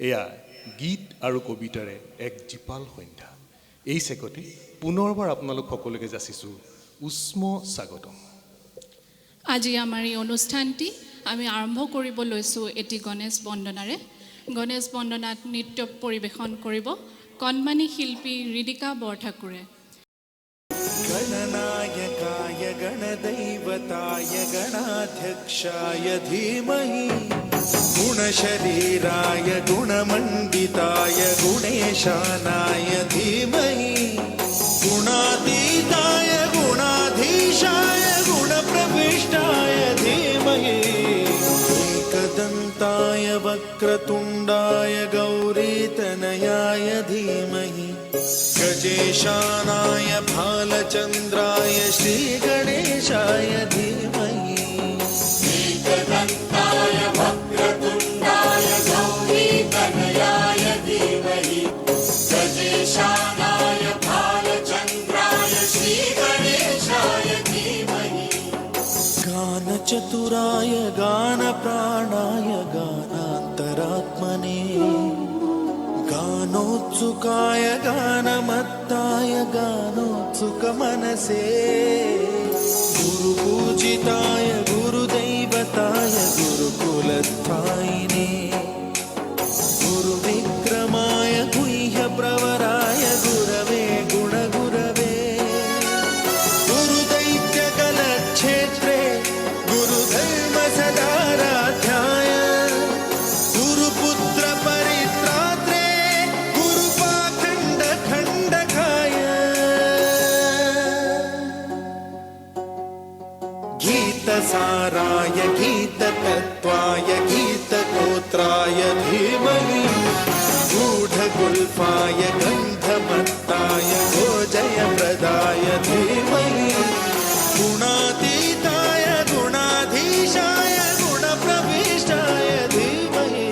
এয়া গীত আৰু কবিতাৰে এক জীপাল সন্ধ্যা। এই চেকতে পুনৰবাৰ আপোনালোক সকলোকে যাচিছোঁ উষ্ম স্বাগতম। আজি আমাৰ এই অনুষ্ঠানটি আমি আৰম্ভ কৰিব লৈছোঁ এটি গণেশ বন্দনাৰে। গণেশ বন্দনাত নৃত্য পৰিৱেশন কৰিব কণমানি শিল্পী ঋদিকা বৰঠাকুৰে। गणनायकाय गणदैवताय गणाध्यक्षाय धीमहि गुणशरीराय गुणमण्डिताय गुणेशानाय धीमहि गुणातीताय गुणाधीशाय गुणप्रविष्टाय धीमहि एकदन्ताय वक्रतुण्डाय गौरीतनयाय धीमहि गजेशानाय भालचन्द्राय श्रीगणेशाय धीमहि एकदन्ताय वक्रतुण्डाय गौरीतनयाय धीमहि गजेशानाय भालचन्द्राय श्रीगणेशाय धीमहि गानचतुराय गानप्राणाय गानान्तरात्मने गानोत्सुकाय गानमत्ताय गानोत्सुकमनसे गुरुपूजिताय गुरुदैवताय गुरुकुलस्थायिने गुरुविक्रमाय गुह्यप्रवराय गुरवे गुणगुरवे गुरुदैत्यकलक्षेत्रे गुरुधर्मसदाराध्याय गुरुपुत्रपरित्रात्रे गीतसाराय गीततत्त्वाय गीतगोत्राय धीमहि गूढगुल्फाय गन्धमत्ताय गोजयप्रदाय धीमहि गुणातीताय गुणाधीशाय गुणप्रविष्टाय धीमहि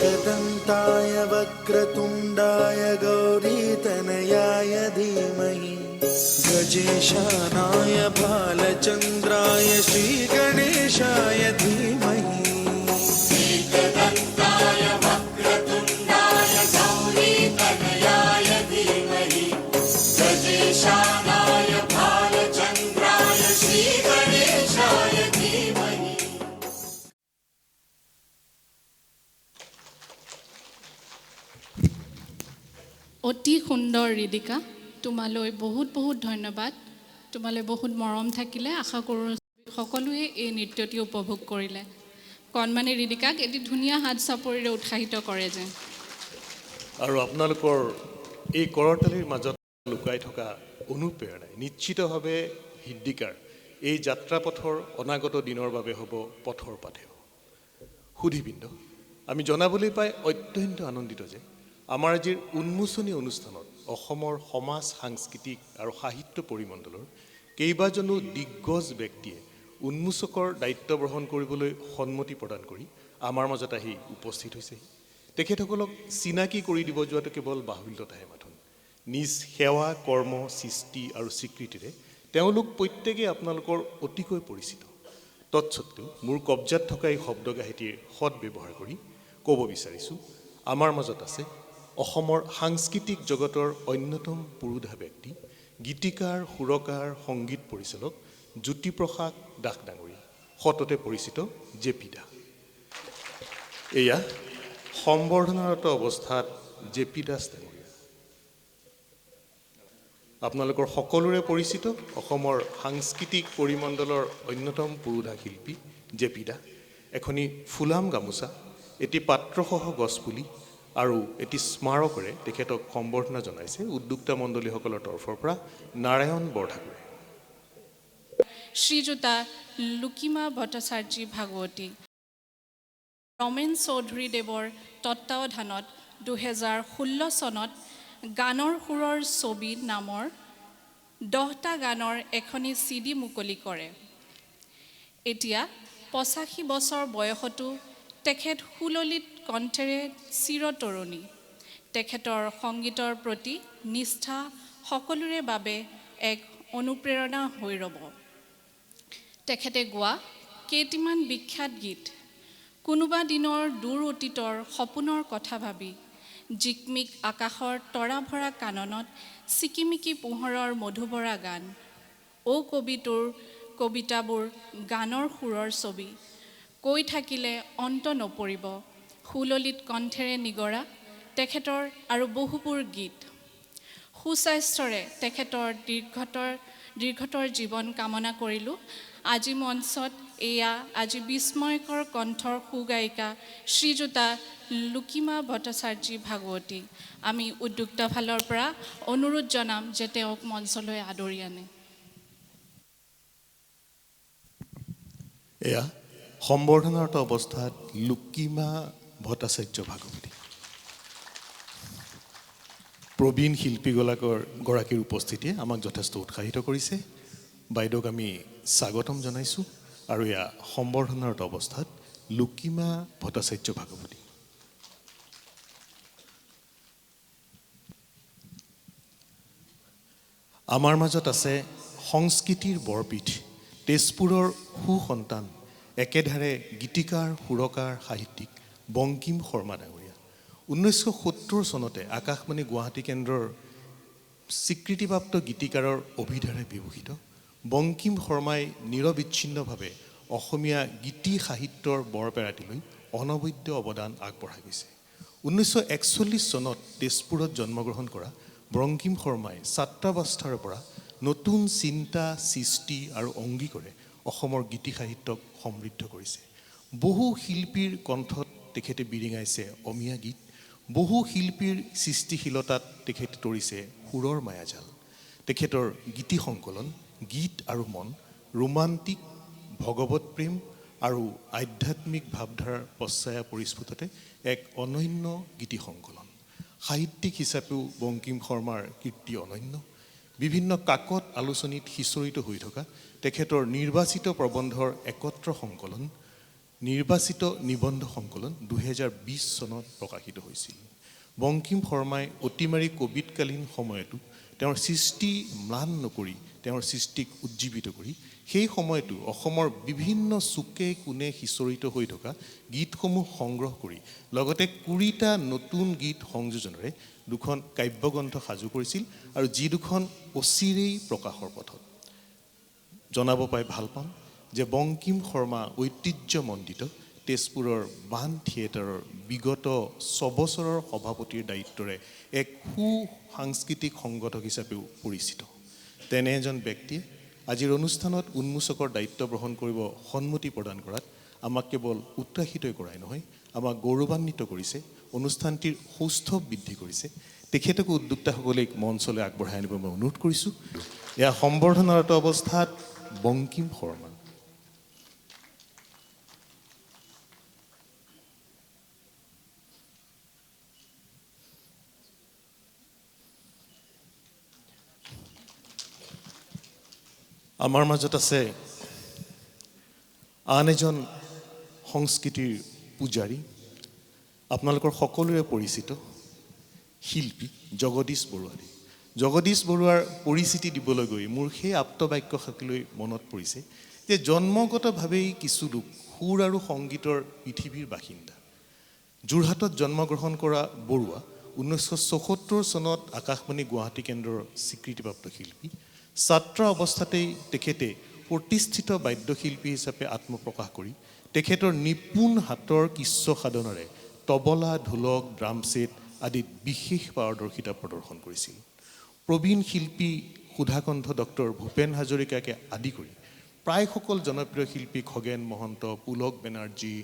एकदन्ताय वक्रतुण्डाय गौरीतनयाय धीमहि गजेशानाय भालचन्द्राय श्रीगणेशाय धीमहि एकदन्ताय वक्रतुण्डाय गौरीतनयाय धीमहि गजेशानाय भालचन्द्राय श्रीगणेशाय धीमहि। অতি সুন্দৰ ঋদিকা, তোমালৈ বহুত বহুত ধন্যবাদ। তোমালৈ বহুত মৰম থাকিলে, আশা কৰোঁ সকলোৱে এই নৃত্যটি উপভোগ কৰিলে। কণমানি ঋদিকাক এটি ধুনীয়া হাত চাপৰিৰে উৎসাহিত কৰে যে। আৰু আপোনালোকৰ এই কৰতালিৰ মাজত লুকাই থকা অনুপ্ৰেৰণাই নিশ্চিতভাৱে হৃদিকাৰ এই যাত্ৰাপথৰ অনাগত দিনৰ বাবে হ'ব পথৰ পাথেয়। সুধীবৃন্দ, আমি জনাবলৈ পাই অত্যন্ত আনন্দিত যে আমাৰ আজিৰ উন্মোচনী অনুষ্ঠানত অসমৰ সমাজ সাংস্কৃতিক আৰু সাহিত্য পৰিমণ্ডলৰ কেইবাজনো দিগ্গজ ব্যক্তিয়ে উন্মোচকৰ দায়িত্ব গ্ৰহণ কৰিবলৈ সন্মতি প্ৰদান কৰি আমাৰ মাজত আহি উপস্থিত হৈছেহি। তেখেতসকলক চিনাকি কৰি দিব যোৱাটো কেৱল বাহুল্যতাহে মাথোন। নিজ সেৱা কৰ্ম সৃষ্টি আৰু স্বীকৃতিৰে তেওঁলোক প্ৰত্যেকেই আপোনালোকৰ অতিকৈ পৰিচিত। তৎসত্বেও মোৰ কব্জাত থকা এই শব্দগাহিতীৰ সৎ ব্যৱহাৰ কৰি ক'ব বিচাৰিছোঁ, আমাৰ মাজত আছে অসমৰ সাংস্কৃতিক জগতৰ অন্যতম পুৰোধা ব্যক্তি, গীতিকাৰ সুৰকাৰ সংগীত পৰিচালক জ্যোতিপ্ৰসাদ দাস ডাঙৰীয়া, সততে পৰিচিত জেপি দা। এয়া সম্বৰ্ধনাৰত অৱস্থাত জেপি দাস ডাঙৰীয়া। আপোনালোকৰ সকলোৰে পৰিচিত অসমৰ সাংস্কৃতিক পৰিমণ্ডলৰ অন্যতম পুৰোধা শিল্পী জেপি দা। এখনি ফুলাম গামোচা, এটি পাত্ৰসহ গছপুলি আৰু এটি স্মাৰকেৰে তেখেতক সম্বৰ্ধনা জনাইছে উদ্যোক্তা মণ্ডলীসকলৰ তৰফৰ পৰা নাৰায়ণ বৰঠাকুৰে। শ্ৰীযুতা লুকিমা ভট্টাচাৰ্যী ভাগৱতী, ৰমেন চৌধুৰীদেৱৰ তত্বাৱধানত 2016 চনত গানৰ সুৰৰ ছবি নামৰ 10টা গানৰ এখনি CD মুকলি কৰে। এতিয়া 85 বছৰ বয়সতো তেখেত সুললিত কণ্ঠেৰে চিৰতৰুণী। তেখেতৰ সংগীতৰ প্ৰতি নিষ্ঠা সকলোৰে বাবে এক অনুপ্ৰেৰণা হৈ ৰ'ব। তেখেতে গোৱা কেইটিমান বিখ্যাত গীত কোনোবা দিনৰ দূৰ অতীতৰ সপোনৰ কথা ভাবি জিকমিক আকাশৰ তৰা ভৰা কাননত চিকিমিকি পোহৰৰ মধুবৰা গান কবিটোৰ কবিতাবোৰ গানৰ সুৰৰ ছবি কৈ থাকিলে অন্ত নপৰিব সুললিত কণ্ঠেৰে নিগৰা তেখেতৰ আৰু বহুবোৰ গীত সুস্বাস্থ্যৰে তেখেতৰ দীৰ্ঘতৰ জীৱন কামনা কৰিলোঁ আজি মঞ্চত এয়া আজি বিস্ময়কৰ কণ্ঠৰ সুগায়িকা শ্ৰীযুতা লুকিমা ভট্টাচাৰ্যী ভাগৱতী আমি উদ্যোক্ত ফালৰ পৰা অনুৰোধ জনাম যে তেওঁক মঞ্চলৈ আদৰি আনে এয়া সম্বৰ্ধনাৰত অৱস্থাত লুকিমা ভট্টাচাৰ্য ভাগৱতী প্ৰবীণ শিল্পীগৰাকীৰ উপস্থিতিয়ে আমাক যথেষ্ট উৎসাহিত কৰিছে বাইদেউক আমি স্বাগতম জনাইছোঁ আৰু এয়া সম্বৰ্ধনাৰত অৱস্থাত লুকিমা ভট্টাচাৰ্য ভাগৱতী আমাৰ মাজত আছে সংস্কৃতিৰ বৰপীঠ তেজপুৰৰ সুসন্তান একেধাৰে গীতিকাৰ সুৰকাৰ সাহিত্যিক বংকিম শৰ্মা ডাঙৰীয়া 1970 চনতে আকাশবাণী গুৱাহাটী কেন্দ্ৰৰ স্বীকৃতিপ্ৰাপ্ত গীতিকাৰৰ অভিধাৰে বিভূষিত বংকিম শৰ্মাই নিৰবিচ্ছিন্নভাৱে অসমীয়া গীতি সাহিত্যৰ বৰপেৰাটিলৈ অনবদ্য অৱদান আগবঢ়াই গৈছে 1941 চনত তেজপুৰত জন্মগ্ৰহণ কৰা বংকিম শৰ্মাই ছাত্ৰাৱস্থাৰ পৰা নতুন চিন্তা সৃষ্টি আৰু অংগীকাৰে অসমৰ গীতি সাহিত্যক সমৃদ্ধ কৰিছে বহু শিল্পীৰ কণ্ঠত তেখেতে বিৰিঙাইছে অমীয়া গীত বহু শিল্পীৰ সৃষ্টিশীলতাত তেখেতে তৰিছে সুৰৰ মায়াজাল তেখেতৰ গীতি সংকলন গীত আৰু মন ৰোমান্টিক ভগৱত প্ৰেম আৰু আধ্যাত্মিক ভাৱধাৰাৰ পশ্চায়া পৰিস্ফুটতে এক অনন্য গীতি সংকলন সাহিত্যিক হিচাপেও বংকিম শৰ্মাৰ কীৰ্তি অনন্য বিভিন্ন কাকত আলোচনীত সিঁচৰিত হৈ থকা তেখেতৰ নিৰ্বাচিত প্ৰবন্ধৰ একত্ৰ সংকলন নিৰ্বাচিত নিবন্ধ সংকলন 2020 চনত প্ৰকাশিত হৈছিল বংকিম শৰ্মাই অতিমাৰী কোভিডকালীন সময়তো তেওঁৰ সৃষ্টি ম্লান নকৰি তেওঁৰ সৃষ্টিক উজ্জীৱিত কৰি সেই সময়তো অসমৰ বিভিন্ন চুকে কোণে সিঁচৰিত হৈ থকা গীতসমূহ সংগ্ৰহ কৰি লগতে 20টা নতুন গীত সংযোজনেৰে দুখন কাব্যগ্ৰন্থ সাজু কৰিছিল আৰু যি দুখন অচিৰেই প্ৰকাশৰ পথত জনাব পাই ভাল পাম যে বংকিম শৰ্মা ঐতিহ্যমণ্ডিত তেজপুৰৰ বান থিয়েটাৰৰ বিগত 6 বছৰৰ সভাপতিৰ দায়িত্বৰে এক সাংস্কৃতিক সংগঠক হিচাপেও পৰিচিত তেনে এজন ব্যক্তিয়ে আজিৰ অনুষ্ঠানত উন্মোচকৰ দায়িত্ব গ্ৰহণ কৰিব সন্মতি প্ৰদান কৰাত আমাক কেৱল উৎসাহিতই কৰাই নহয় আমাক গৌৰৱান্বিত কৰিছে অনুষ্ঠানটিৰ সৌষ্ঠৱ বৃদ্ধি কৰিছে তেখেতক উদ্যোক্তাসকলে মঞ্চলৈ আগবঢ়াই আনিব মই অনুৰোধ কৰিছোঁ এয়া সম্বৰ্ধনাৰত অৱস্থাত বংকিম শৰ্মা আমাৰ মাজত আছে আন এজন সংস্কৃতিৰ পূজাৰী আপোনালোকৰ সকলোৰে পৰিচিত শিল্পী জগদীশ বৰুৱাদেৱ জগদীশ বৰুৱাৰ পৰিচিতি দিবলৈ গৈ মোৰ সেই আপ্তবাক্যশাকীলৈ মনত পৰিছে যে জন্মগতভাৱেই কিছু লোক সুৰ আৰু সংগীতৰ পৃথিৱীৰ বাসিন্দা যোৰহাটত জন্মগ্ৰহণ কৰা বৰুৱা 1974 চনত আকাশবাণী গুৱাহাটী কেন্দ্ৰৰ স্বীকৃতিপ্ৰাপ্ত শিল্পী ছাত্ৰ অৱস্থাতেই তেখেতে প্ৰতিষ্ঠিত বাদ্যশিল্পী হিচাপে আত্মপ্ৰকাশ কৰি তেখেতৰ নিপুণ হাতৰ কিস্য সাধনাৰে তবলা ঢোলক ড্ৰাম ছেট আদিত বিশেষ পাৰদৰ্শিতা প্ৰদৰ্শন কৰিছিল প্ৰবীণ শিল্পী সুধাকণ্ঠ ডক্টৰ ভূপেন হাজৰিকাকে আদি কৰি প্ৰায় সকল জনপ্ৰিয় শিল্পী খগেন মহন্ত পুলক বেনাৰ্জী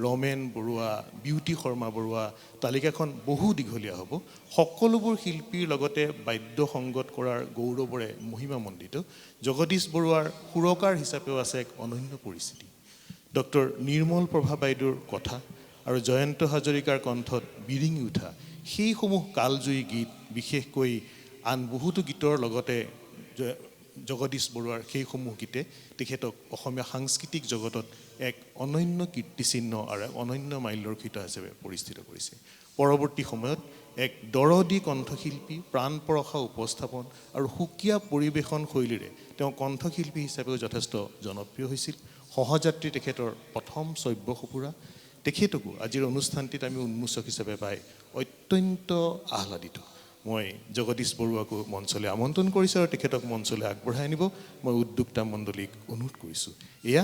ৰমেন বৰুৱা বিউটি শৰ্মা বৰুৱা তালিকাখন বহু দীঘলীয়া হ'ব সকলোবোৰ শিল্পীৰ লগতে বাদ্য সংগত কৰাৰ গৌৰৱৰে মহিমামণ্ডিত জগদীশ বৰুৱাৰ সুৰকাৰ হিচাপেও আছে এক অনন্য পৰিস্থিতি ডক্টৰ নিৰ্মল প্ৰভা বাইদেউৰ কথা আৰু জয়ন্ত হাজৰিকাৰ কণ্ঠত বিৰিঙি উঠা সেইসমূহ কালজয়ী গীত বিশেষকৈ আন বহুতো গীতৰ লগতে জগদীশ বৰুৱাৰ সেইসমূহ গীতে তেখেতক অসমীয়া সাংস্কৃতিক জগতত এক অনন্য কীৰ্তিচিহ্ন আৰু অনন্য মাইলৰক্ষিত হিচাপে পৰিচিত কৰিছে পৰৱৰ্তী সময়ত এক দৰদী কণ্ঠশিল্পী প্ৰাণপৰসা উপস্থাপন আৰু সুকীয়া পৰিৱেশন শৈলীৰে তেওঁ কণ্ঠশিল্পী হিচাপেও যথেষ্ট জনপ্ৰিয় হৈছিল সহযাত্ৰী তেখেতৰ প্ৰথম শ্ৰব্য সঁফুৰা তেখেতকো আজিৰ অনুষ্ঠানটিত আমি উন্মোচক হিচাপে পাই অত্যন্ত আহ্লাদিত। মই জগদীশ বৰুৱাকো মঞ্চলৈ আমন্ত্ৰণ কৰিছোঁ আৰু তেখেতক মঞ্চলৈ আগবঢ়াই আনিব মই উদ্যোক্তা মণ্ডলীক অনুৰোধ কৰিছোঁ। এয়া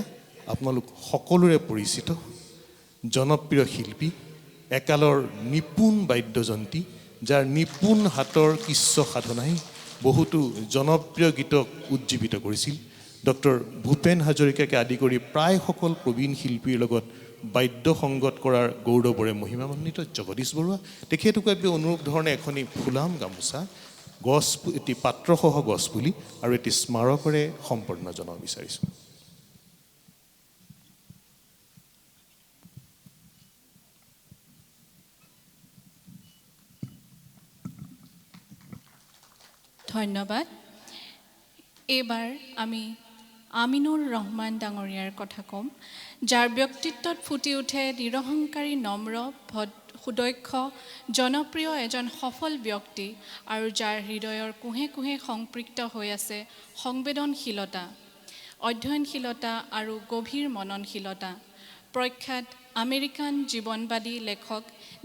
আপোনালোক সকলোৰে পৰিচিত জনপ্ৰিয় শিল্পী, একালৰ নিপুণ বাদ্যযন্ত্ৰী, যাৰ নিপুণ হাতৰ কৃচ্ছ সাধনাই বহুতো জনপ্ৰিয় গীতক উজ্জীৱিত কৰিছিল। ডক্টৰ ভূপেন হাজৰিকাকে আদি কৰি প্ৰায় সকল প্ৰবীণ শিল্পীৰ লগত বাদ্য সংগত কৰাৰ গৌৰৱৰে মহিমান্বিত জগদীশ বৰুৱা, তেখেতকো আমি অনুৰূপ ধৰণে এখনি ফুলাম গামোচা, এটি পাত্ৰসহ গছপুলি আৰু এটি স্মাৰকেৰে সম্পন্ন জনাব বিচাৰিছোঁ। ধন্যবাদ। এইবাৰ আমি আমিনুৰ ৰহমান ডাঙৰীয়াৰ কথা ক'ম, যাৰ ব্যক্তিত্বত ফুটি উঠে নিৰহংকাৰী, নম্ৰ, সুদক্ষ, জনপ্ৰিয় এজন সফল ব্যক্তি আৰু যাৰ হৃদয়ৰ কোহে কোহে সংপৃক্ত হৈ আছে সংবেদনশীলতা, অধ্যয়নশীলতা আৰু গভীৰ মননশীলতা। প্ৰখ্যাত আমেৰিকান জীৱনবাদী লেখক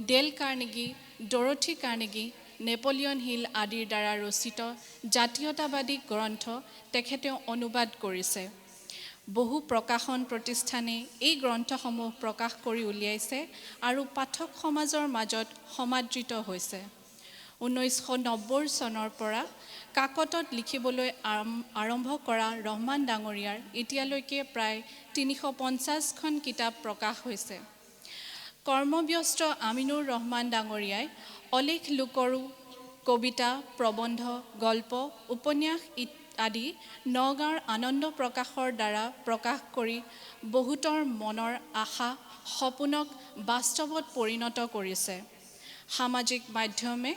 Dale Carnegie, Dorothy Carnegie, Napoleon Hill আদিৰ দ্বাৰা ৰচিত জাতীয়তাবাদী গ্ৰন্থ তেখেতে অনুবাদ কৰিছে। বহু প্ৰকাশন প্ৰতিষ্ঠানে এই গ্ৰন্থসমূহ প্ৰকাশ কৰি উলিয়াইছে আৰু পাঠক সমাজৰ মাজত সমাদৃত হৈছে। 1990 চনৰ পৰা কাকতত লিখিবলৈ আৰম্ভ কৰা ৰহমান ডাঙৰীয়াৰ এতিয়ালৈকে প্ৰায় 350খন কিতাপ প্ৰকাশ হৈছে। কৰ্মব্যস্ত আমিনুৰ ৰহমান ডাঙৰীয়াই অলেখ লোকৰো কবিতা, প্ৰবন্ধ, গল্প, উপন্যাস আদি নগাঁৱৰ আনন্দ প্ৰকাশৰ দ্বাৰা প্ৰকাশ কৰি বহুতৰ মনৰ আশা সপোনক বাস্তৱত পৰিণত কৰিছে। সামাজিক মাধ্যমে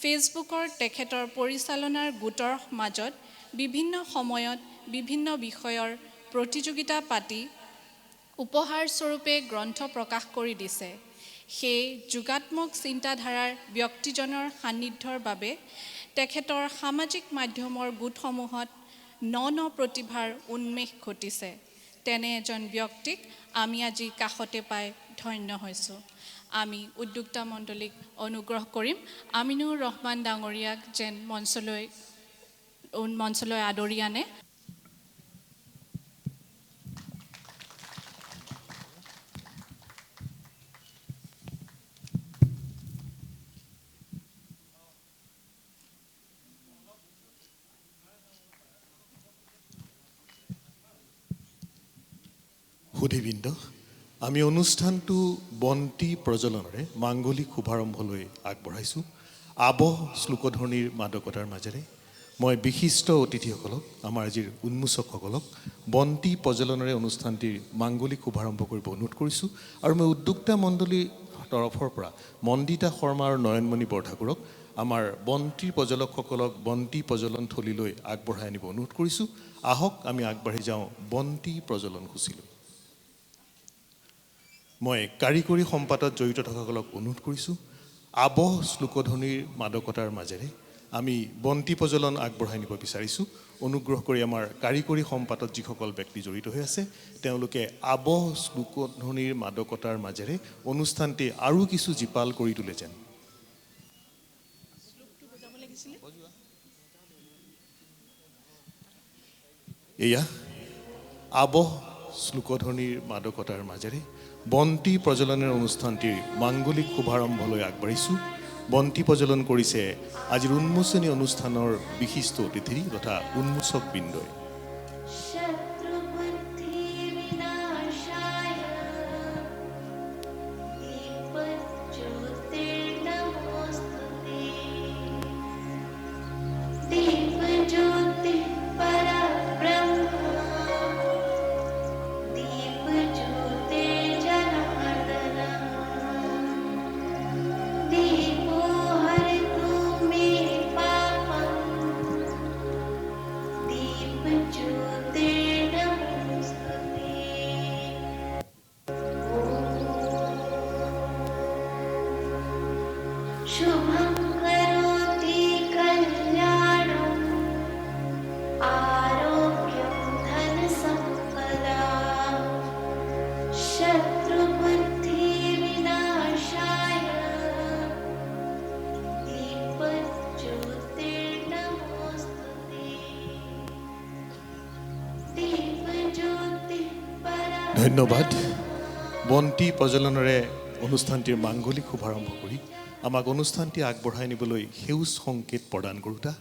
ফেচবুকৰ তেখেতৰ পৰিচালনাৰ গোটৰ মাজত বিভিন্ন সময়ত বিভিন্ন বিষয়ৰ প্ৰতিযোগিতা পাতি উপহাৰস্বৰূপে গ্ৰন্থ প্ৰকাশ কৰি দিছে। সেই যোগাত্মক চিন্তাধাৰাৰ ব্যক্তিজনৰ সান্নিধ্যৰ বাবে তেখেতৰ সামাজিক মাধ্যমৰ গোটসমূহত ন প্ৰতিভাৰ উন্মেষ ঘটিছে। তেনে এজন ব্যক্তিক আমি আজি কাষতে পাই ধন্য হৈছোঁ। আমি উদ্যোক্তা মণ্ডলীক অনুগ্ৰহ কৰিম আমিনুৰ ৰহমান ডাঙৰীয়াক যেন মঞ্চলৈ আদৰি আনে। সুধীবৃন্দ, আমি অনুষ্ঠানটো বন্তি প্ৰজ্বলনেৰে মাংগলিক শুভাৰম্ভলৈ আগবঢ়াইছোঁ। আবহ শ্লোকধ্বনিৰ মাদকতাৰ মাজেৰে মই বিশিষ্ট অতিথিসকলক, আমাৰ আজিৰ উন্মোচকসকলক বন্তি প্ৰজ্বলনেৰে অনুষ্ঠানটিৰ মাংগলিক শুভাৰম্ভ কৰিব অনুৰোধ কৰিছোঁ। আৰু মই উদ্যোক্তা মণ্ডলীৰ তৰফৰ পৰা মন্দিতা শৰ্মা আৰু নয়নমণি বৰঠাকুৰক আমাৰ বন্তি প্ৰজ্বলকসকলক বন্তি প্ৰজ্বলন থলীলৈ আগবঢ়াই আনিব অনুৰোধ কৰিছোঁ। আহক আমি আগবাঢ়ি যাওঁ বন্তি প্ৰজ্বলন সূচীলৈ। মই কাৰিকৰী সম্পাদত জড়িত থকাসকলক অনুৰোধ কৰিছোঁ, আবহ শ্লোকধ্বনিৰ মাদকতাৰ মাজেৰে আমি বন্তি প্ৰজ্বলন আগবঢ়াই নিব বিচাৰিছোঁ। অনুগ্ৰহ কৰি আমাৰ কাৰিকৰী সম্পাদত যিসকল ব্যক্তি জড়িত হৈ আছে তেওঁলোকে আবহ শ্লোকধ্বনিৰ মাদকতাৰ মাজেৰে অনুষ্ঠানটি আৰু কিছু জীপাল কৰি তোলে যেন। এয়া আবহ শ্লোকধ্বনিৰ মাদকতাৰ মাজেৰে বন্তি প্ৰজ্বলনৰ অনুষ্ঠানটিৰ মাংগলিক শুভাৰম্ভলৈ আগবাঢ়িছোঁ। বন্তি প্ৰজ্বলন কৰিছে আজিৰ উন্মোচনী অনুষ্ঠানৰ বিশিষ্ট অতিথি তথা উন্মোচকবৃন্দই। ধন্যবাদ বন্তি প্ৰজ্বলনেৰে অনুষ্ঠানটিৰ মাংগলিক শুভাৰম্ভ কৰি আমাক অনুষ্ঠানটি আগবঢ়াই নিবলৈ সেউজ সংকেত প্ৰদান কৰোঁতা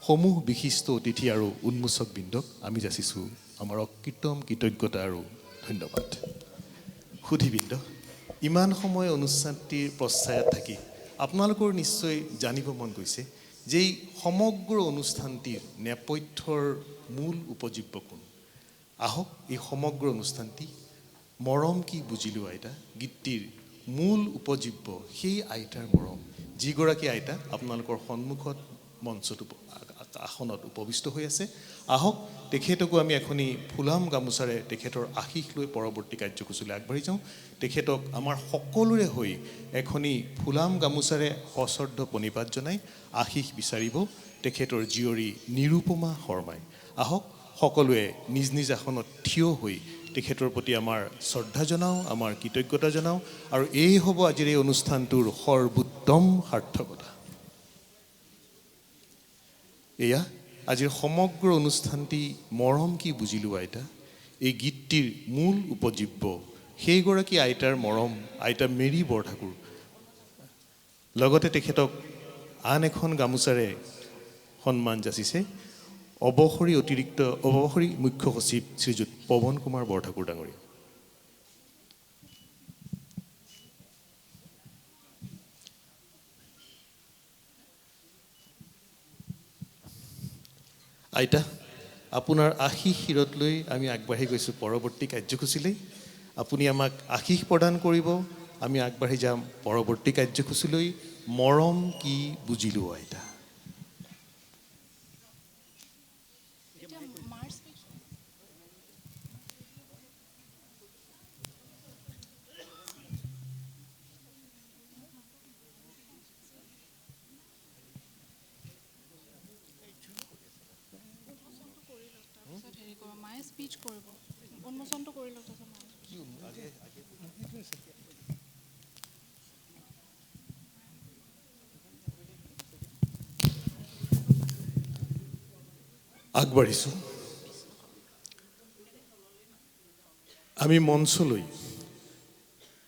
সমূহ বিশিষ্ট অতিথি আৰু উন্মোচকবৃন্দক আমি যাচিছোঁ আমাৰ অকৃত্ৰিম কৃতজ্ঞতা আৰু ধন্যবাদ সুধীবৃন্দ ইমান সময় অনুষ্ঠানটিৰ পশ্চায়ত থাকি আপোনালোকৰ নিশ্চয় জানিব মন গৈছে যে এই সমগ্ৰ অনুষ্ঠানটিৰ নেপথ্যৰ মূল উপজীব্য কোন আহক এই সমগ্ৰ অনুষ্ঠানটি মৰম কি বুজিলো আইতা গীতটিৰ মূল উপজীব্য সেই আইতাৰ মৰম যিগৰাকী আইতা আপোনালোকৰ সন্মুখত মঞ্চত আসনত উপবিষ্ট হৈ আছে আহক তেখেতকো আমি এখনি ফুলাম গামোচাৰে তেখেতৰ আশীষ লৈ পৰৱৰ্তী কাৰ্যসূচীলৈ আগবাঢ়ি যাওঁ তেখেতক আমাৰ সকলোৰে হৈ এখনি ফুলাম গামোচাৰে সশ্ৰদ্ধ প্ৰণিপাত জনাই আশীষ বিচাৰিব তেখেতৰ জীয়ৰী নিৰুপমা শৰ্মাই আহক সকলোৱে নিজ নিজ আসনত থিয় হৈ তেখেতৰ প্ৰতি আমাৰ শ্ৰদ্ধা জনাওঁ আমাৰ কৃতজ্ঞতা জনাওঁ আৰু এই হ'ব আজিৰ এই অনুষ্ঠানটোৰ সৰ্বোত্তম সাৰ্থকতা এয়া আজিৰ সমগ্ৰ অনুষ্ঠানটি মৰম কি বুজিলো আইতা এই গীতটিৰ মূল উপজীব্য সেইগৰাকী আইতাৰ মৰম আইতা মেৰী বৰঠাকুৰ লগতে তেখেতক আন এখন গামোচাৰে সন্মান যাচিছে অৱসৰী মুখ্য সচিব শ্ৰীযুত পৱন কুমাৰ বৰঠাকুৰ ডাঙৰীয়া আইতা আপোনাৰ আশীষ শিৰত লৈ আমি আগবাঢ়ি গৈছোঁ পৰৱৰ্তী কাৰ্যসূচীলৈ আপুনি আমাক আশীষ প্ৰদান কৰিব আমি আগবাঢ়ি যাম পৰৱৰ্তী কাৰ্যসূচীলৈ মৰম কি বুজিলো আইতা মায়ে স্পীচ কৰিব উন্মোচনটো কৰি লওক আগবাঢ়িছোঁ আমি মঞ্চলৈ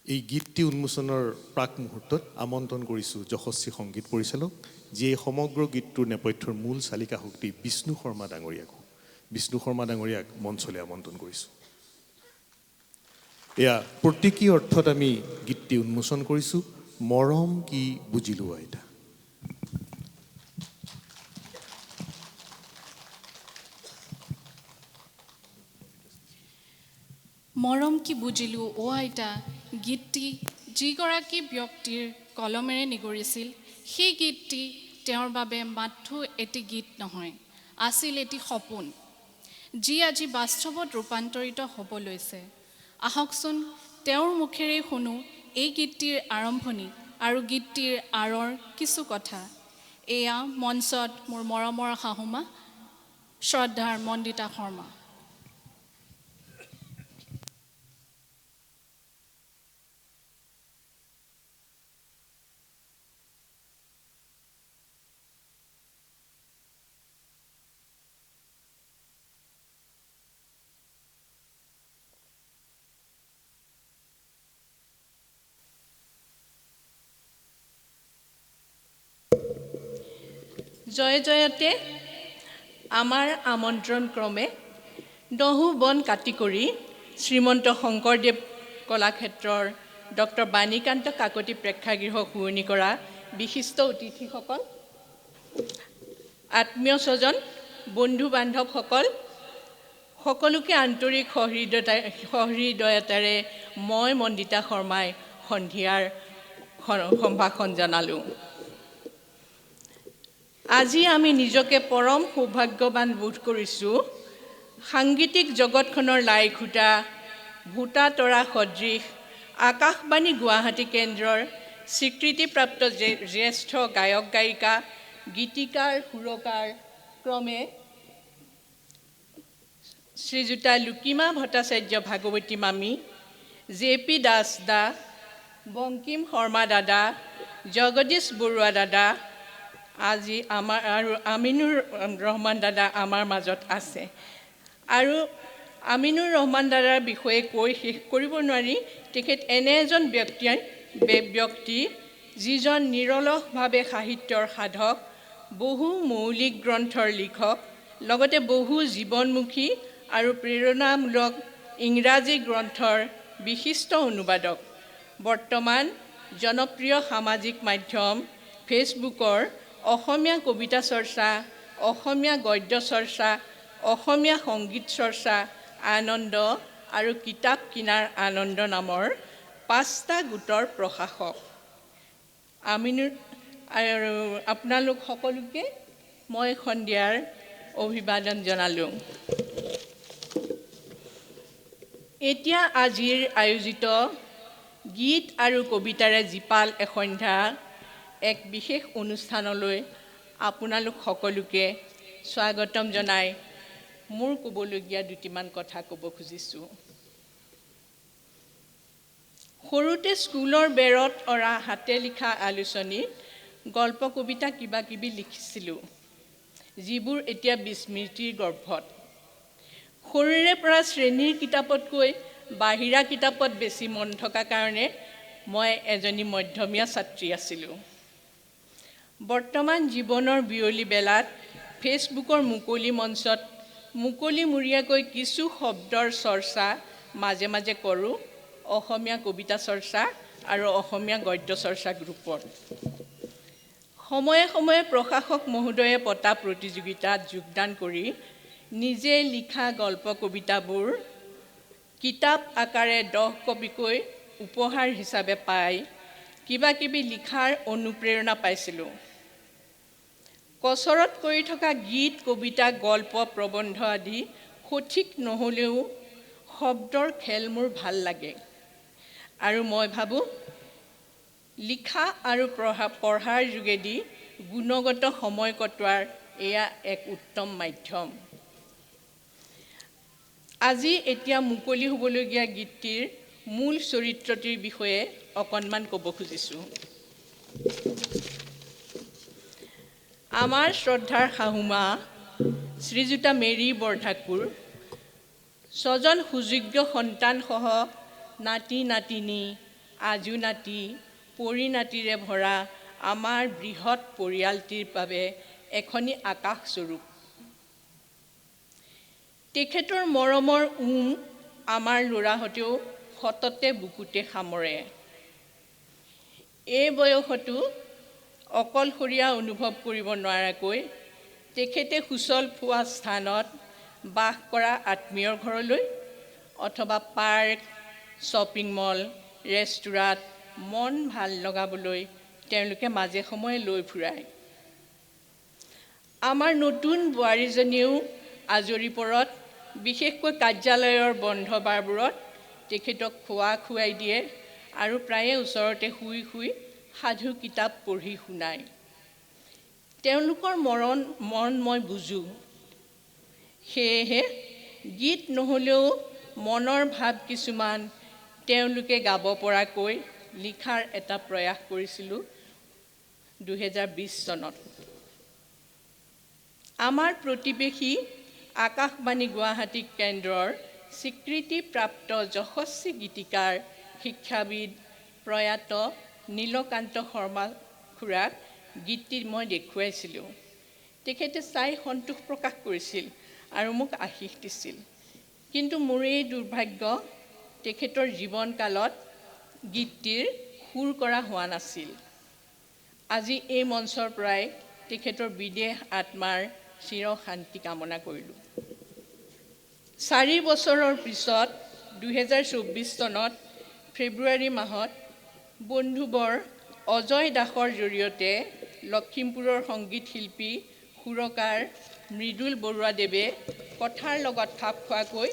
এই গীতটি উন্মোচনৰ প্ৰাক মুহূৰ্তত আমন্ত্ৰণ কৰিছোঁ যশস্বী সংগীত পৰিচালক যিয়ে সমগ্ৰ গীতটোৰ নেপথ্যৰ মূল চালিকা শক্তি বিষ্ণু শৰ্মা ডাঙৰীয়াক মঞ্চলৈ আমন্ত্ৰণ কৰিছোঁ এয়া প্ৰতীকী অৰ্থত আমি গীতটি উন্মোচন কৰিছোঁ মৰম কি বুজিলো আইতা মৰম কি বুজিলো অ আইতা গীতটি যিগৰাকী ব্যক্তিৰ কলমেৰে নিগৰিছিল সেই গীতটি তেওঁৰ বাবে মাথো এটি গীত নহয় আছিল এটি সপোন যি আজি বাস্তৱত ৰূপান্তৰিত হ'ব লৈছে আহকচোন তেওঁৰ মুখেৰে শুনো এই গীতটিৰ আৰম্ভণি আৰু গীতটিৰ আঁৰৰ কিছু কথা এয়া মঞ্চত মোৰ মৰমৰ শাহুমা শ্ৰদ্ধাৰ মণ্ডিতা শৰ্মা জয় জয়তে আমাৰ আমন্ত্ৰণ ক্ৰমে দহু বন কাটি কৰি শ্ৰীমন্ত শংকৰদেৱ কলাক্ষেত্ৰৰ ডক্টৰ বাণীকান্ত কাকতি প্ৰেক্ষাগৃহ শুৱনি কৰা বিশিষ্ট অতিথিসকল আত্মীয় স্বজন বন্ধু বান্ধৱসকল সকলোকে আন্তৰিক সহৃদয়তাৰে মই মণ্ডিতা শৰ্মাই সন্ধিয়াৰ সম্ভাষণ জনালোঁ আজি আমি নিজকে পৰম সৌভাগ্যৱান বোধ কৰিছোঁ সাংগীতিক জগতখনৰ লাইখুটা ভূটা তৰা সদৃশ আকাশবাণী গুৱাহাটী কেন্দ্ৰৰ স্বীকৃতিপ্ৰাপ্ত জ্যেষ্ঠ গায়ক গায়িকা গীতিকাৰ সুৰকাৰ ক্ৰমে শ্ৰীযুতা লুকিমা ভট্টাচাৰ্য ভাগৱতী মামী জে.পি. দাস দা বংকিম শৰ্মা দাদা জগদীশ বৰুৱা দাদা আজি আমাৰ আৰু আমিনুৰ ৰহমান দাদা আমাৰ মাজত আছে আৰু আমিনুৰ ৰহমান দাদাৰ বিষয়ে কৈ শেষ কৰিব নোৱাৰি। তেখেত এনে এজন ব্যক্তি যিজন নিৰলসভাৱে সাহিত্যৰ সাধক, বহু মৌলিক গ্ৰন্থৰ লিখক, লগতে বহু জীৱনমুখী আৰু প্ৰেৰণামূলক ইংৰাজী গ্ৰন্থৰ বিশিষ্ট অনুবাদক। বৰ্তমান জনপ্ৰিয় সামাজিক মাধ্যম ফেচবুকৰ অসমীয়া কবিতা চৰ্চা, অসমীয়া গদ্য চৰ্চা, অসমীয়া সংগীত চৰ্চা আনন্দ আৰু কিতাপ কিনাৰ আনন্দ নামৰ 5টা গোটৰ প্ৰশাসক। আমিনুৰ আৰু আপোনালোক সকলোকে মই সন্ধিয়াৰ অভিবাদন জনালোঁ। এতিয়া আজিৰ আয়োজিত গীত আৰু কবিতাৰে জীপাল এসন্ধ্যা এক বিশেষ অনুষ্ঠানলৈ আপোনালোক সকলোকে স্বাগতম জনাই মোৰ ক'বলগীয়া দুটিমান কথা ক'ব খুজিছোঁ। সৰুতে স্কুলৰ বেৰত অৰা হাতে লিখা আলোচনীত গল্প কবিতা কিবা কিবি লিখিছিলোঁ, যিবোৰ এতিয়া বিস্মৃতিৰ গৰ্ভত। সৰুৰে পৰা শ্ৰেণীৰ কিতাপতকৈ বাহিৰা কিতাপত বেছি মন থকা কাৰণে মই এজনী মধ্যমীয়া ছাত্ৰী আছিলোঁ। বৰ্তমান জীৱনৰ বিয়লি বেলাত ফেচবুকৰ মুকলি মঞ্চত মুকলিমূৰীয়াকৈ কিছু শব্দৰ চৰ্চা মাজে মাজে কৰোঁ অসমীয়া কবিতা চৰ্চা আৰু অসমীয়া গদ্য চৰ্চা গ্ৰুপত। সময়ে সময়ে প্ৰশাসক মহোদয়ে পতা প্ৰতিযোগিতাত যোগদান কৰি নিজে লিখা গল্প কবিতাবোৰ কিতাপ আকাৰে 10 কপিকৈ উপহাৰ হিচাপে পাই কিবা কিবি লিখাৰ অনুপ্ৰেৰণা পাইছিলোঁ। কচৰত কৰি থকা গীত, কবিতা, গল্প, প্ৰবন্ধ আদি সঠিক নহ'লেও শব্দৰ খেল মোৰ ভাল লাগে আৰু মই ভাবোঁ লিখা আৰু পঢ়াৰ যোগেদি গুণগত সময় কটোৱাৰ এয়া এক উত্তম মাধ্যম। আজি এতিয়া মুকলি হ'বলগীয়া গীতটিৰ মূল চৰিত্ৰটিৰ বিষয়ে অকণমান ক'ব খুজিছোঁ। আমাৰ শ্ৰদ্ধাৰ শাহুমা শ্ৰীযুতা মেৰী বৰঠাকুৰ 6জন সুযোগ্য সন্তানসহ নাতি নাতিনী, আজু নাতি, পৰি নাতিৰে ভৰা আমাৰ বৃহৎ পৰিয়ালটিৰ বাবে এখনি আকাশস্বৰূপ। তেখেতৰ মৰমৰ আমাৰ ল'ৰাহঁতেও সততে বুকুতে সামৰে। এই বয়সতো অকলশৰীয়া অনুভৱ কৰিব নোৱাৰাকৈ তেখেতে সুচল পোৱা স্থানত বাস কৰা আত্মীয়ৰ ঘৰলৈ অথবা পাৰ্ক, শ্বপিং মল, ৰেষ্টুৰাঁত মন ভাল লগাবলৈ তেওঁলোকে মাজে সময়ে লৈ ফুৰায়। আমাৰ নতুন বোৱাৰীজনীয়েও আজৰি পৰত বিশেষকৈ কাৰ্যালয়ৰ বন্ধ বাৰবোৰত তেখেতক খুৱাই দিয়ে আৰু প্ৰায়ে ওচৰতে শুই শুই সাধু কিতাপ পঢ়ি শুনায়। তেওঁলোকৰ মন মই বুজোঁ। সেয়েহে গীত নহ'লেও মনৰ ভাৱ কিছুমান তেওঁলোকে গাব পৰাকৈ লিখাৰ এটা প্ৰয়াস কৰিছিলোঁ 2020 চনত। আমাৰ প্ৰতিৱেশী আকাশবাণী গুৱাহাটী কেন্দ্ৰৰ স্বীকৃতিপ্ৰাপ্ত যশস্বী গীতিকাৰ শিক্ষাবিদ প্ৰয়াত নীলকান্ত শৰ্মা খুৰাক গীতটি মই দেখুৱাইছিলোঁ। তেখেতে চাই সন্তোষ প্ৰকাশ কৰিছিল আৰু মোক আশীষ দিছিল। কিন্তু মোৰ এই দুৰ্ভাগ্য, তেখেতৰ জীৱনকালত গীতটিৰ সুৰ কৰা হোৱা নাছিল। আজি এই মঞ্চৰ পৰাই তেখেতৰ বিদেহ আত্মাৰ চিৰ শান্তি কামনা কৰিলোঁ। 4 বছৰৰ পিছত 2024 চনত ফেব্ৰুৱাৰী মাহত বন্ধুবৰ অজয় দাসৰ জৰিয়তে লখিমপুৰৰ সংগীত শিল্পী সুৰকাৰ মৃদুল বৰুৱাদেৱে কথাৰ লগত খাপ খোৱাকৈ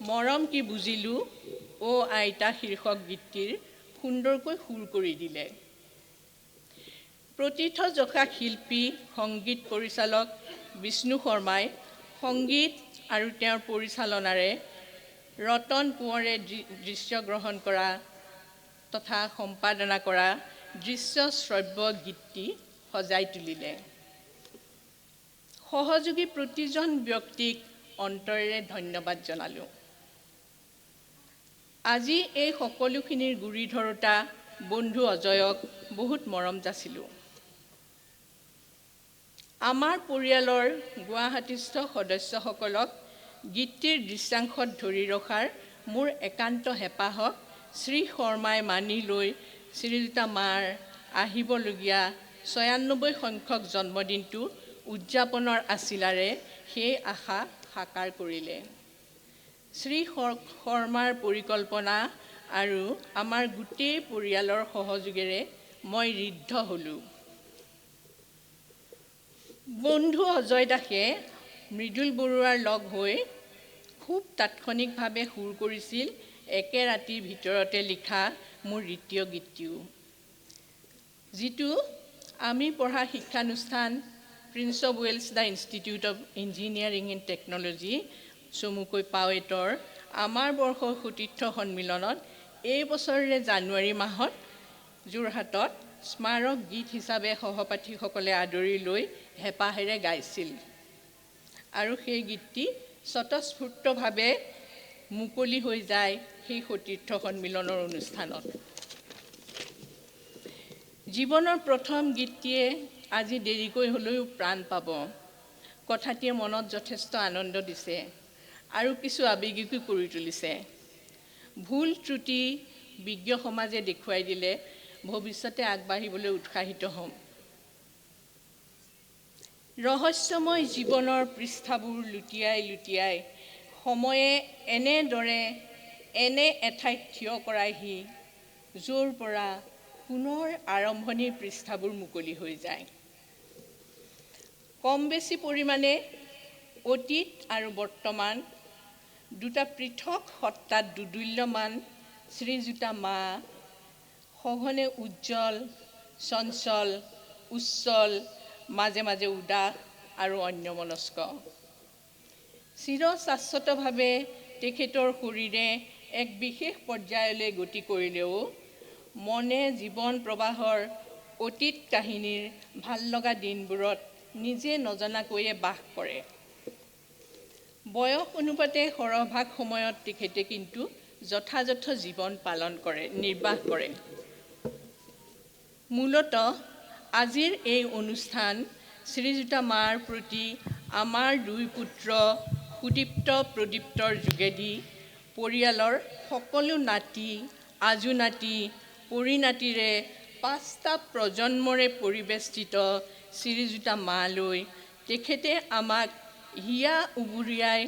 মৰম কি বুজিলোঁ অ' আইতা শীৰ্ষক গীতটিৰ সুন্দৰকৈ সুৰ কৰি দিলে। প্ৰথিতযশা শিল্পী সংগীত পৰিচালক বিষ্ণু শৰ্মাই সংগীত আৰু তেওঁৰ পৰিচালনাৰে ৰতন কোঁৱৰে দৃশ্যগ্ৰহণ কৰা তথা সম্পাদনা কৰা দৃশ্য শ্ৰব্য গীতটি সজাই তুলিলে। সহযোগী প্ৰতিজন ব্যক্তিক অন্তৰেৰে ধন্যবাদ জনালোঁ। আজি এই সকলোখিনিৰ গুৰি ধৰোঁতা বন্ধু অজয়ক বহুত মৰম যাচিলোঁ। আমাৰ পৰিয়ালৰ গুৱাহাটীস্থ সদস্যসকলক গীতটিৰ দৃশ্যাংশত ধৰি ৰখাৰ মোৰ একান্ত হেঁপাহক শ্ৰী শৰ্মাই মানি লৈ শ্ৰীযুতা মাৰ আহিবলগীয়া ৯৬ সংখ্যক জন্মদিনটো উদযাপনৰ আছিলাৰে সেই আশা সাকাৰ কৰিলে। শ্ৰী শৰ্মাৰ পৰিকল্পনা আৰু আমাৰ গোটেই পৰিয়ালৰ সহযোগেৰে মই ঋদ্ধ হ'লোঁ। বন্ধু অজয় দাসে মৃদুল বৰুৱাৰ লগ হৈ খুব তাৎক্ষণিকভাৱে সুৰ কৰিছিল একে ৰাতিৰ ভিতৰতে লিখা মোৰ দ্বিতীয় গীতটিও, যিটো আমি পঢ়া শিক্ষানুষ্ঠান Prince of Wales the Institute of Engineering and Technology চমুকৈ পাৱেটৰ আমাৰ বৰ্ষৰ সতীৰ্থ সন্মিলনত এই বছৰৰে জানুৱাৰী মাহত যোৰহাটত স্মাৰক গীত হিচাপে সহপাঠীসকলে আদৰি লৈ হেঁপাহেৰে গাইছিল। আৰু সেই গীতটি স্বতঃস্ফূৰ্তভাৱে মুকলি হৈ যায় সেই সতীৰ্থ সন্মিলনৰ অনুষ্ঠানত। জীৱনৰ প্ৰথম গীতটিয়ে আজি দেৰিকৈ হ'লেও প্ৰাণ পাব। কথাটিয়ে মনত যথেষ্ট আনন্দ দিছে আৰু কিছু আৱেগিকো কৰি তুলিছে। ভুল ত্ৰুটি বিজ্ঞ সমাজে দেখুৱাই দিলে ভৱিষ্যতে আগবাঢ়িবলৈ উৎসাহিত হ'ম। ৰহস্যময় জীৱনৰ পৃষ্ঠাবোৰ লুটিয়াই লুটিয়াই সময়ে এনেদৰে এনে এঠাইত থিয় কৰাইহি য'ৰ পৰা পুনৰ আৰম্ভণিৰ পৃষ্ঠাবোৰ মুকলি হৈ যায়। কম বেছি পৰিমাণে অতীত আৰু বৰ্তমান দুটা পৃথক সত্তাত দুদুল্যমান শ্ৰীযুতা মা সঘনে উজ্জ্বল, চঞ্চল, উচ্ছল, মাজে মাজে উদাস আৰু অন্যমনস্ক। চিৰশাশ্বতভাৱে তেখেতৰ শৰীৰে এক বিশেষ পৰ্যায়লৈ গতি কৰিলেও মনে জীৱন প্ৰবাহৰ অতীত কাহিনীৰ ভাল লগা দিনবোৰত নিজে নজনাকৈয়ে বাস কৰে। বয়স অনুপাতে সৰহভাগ সময়ত তেখেতে কিন্তু যথাযথ জীৱন নিৰ্বাহ কৰে। মূলতঃ আজিৰ এই অনুষ্ঠান শ্ৰীযুতা মাৰ প্ৰতি আমাৰ দুই পুত্ৰ সুদীপ্ত প্ৰদীপ্তৰ যোগেদি পৰিয়ালৰ সকলো নাতি, আজোনাতি, পৰিণাতিৰে ৫টা প্ৰজন্মৰে পৰিবেষ্টিত শ্ৰীযুতা মালৈ তেখেতে আমাক হিয়া উবুৰিয়াই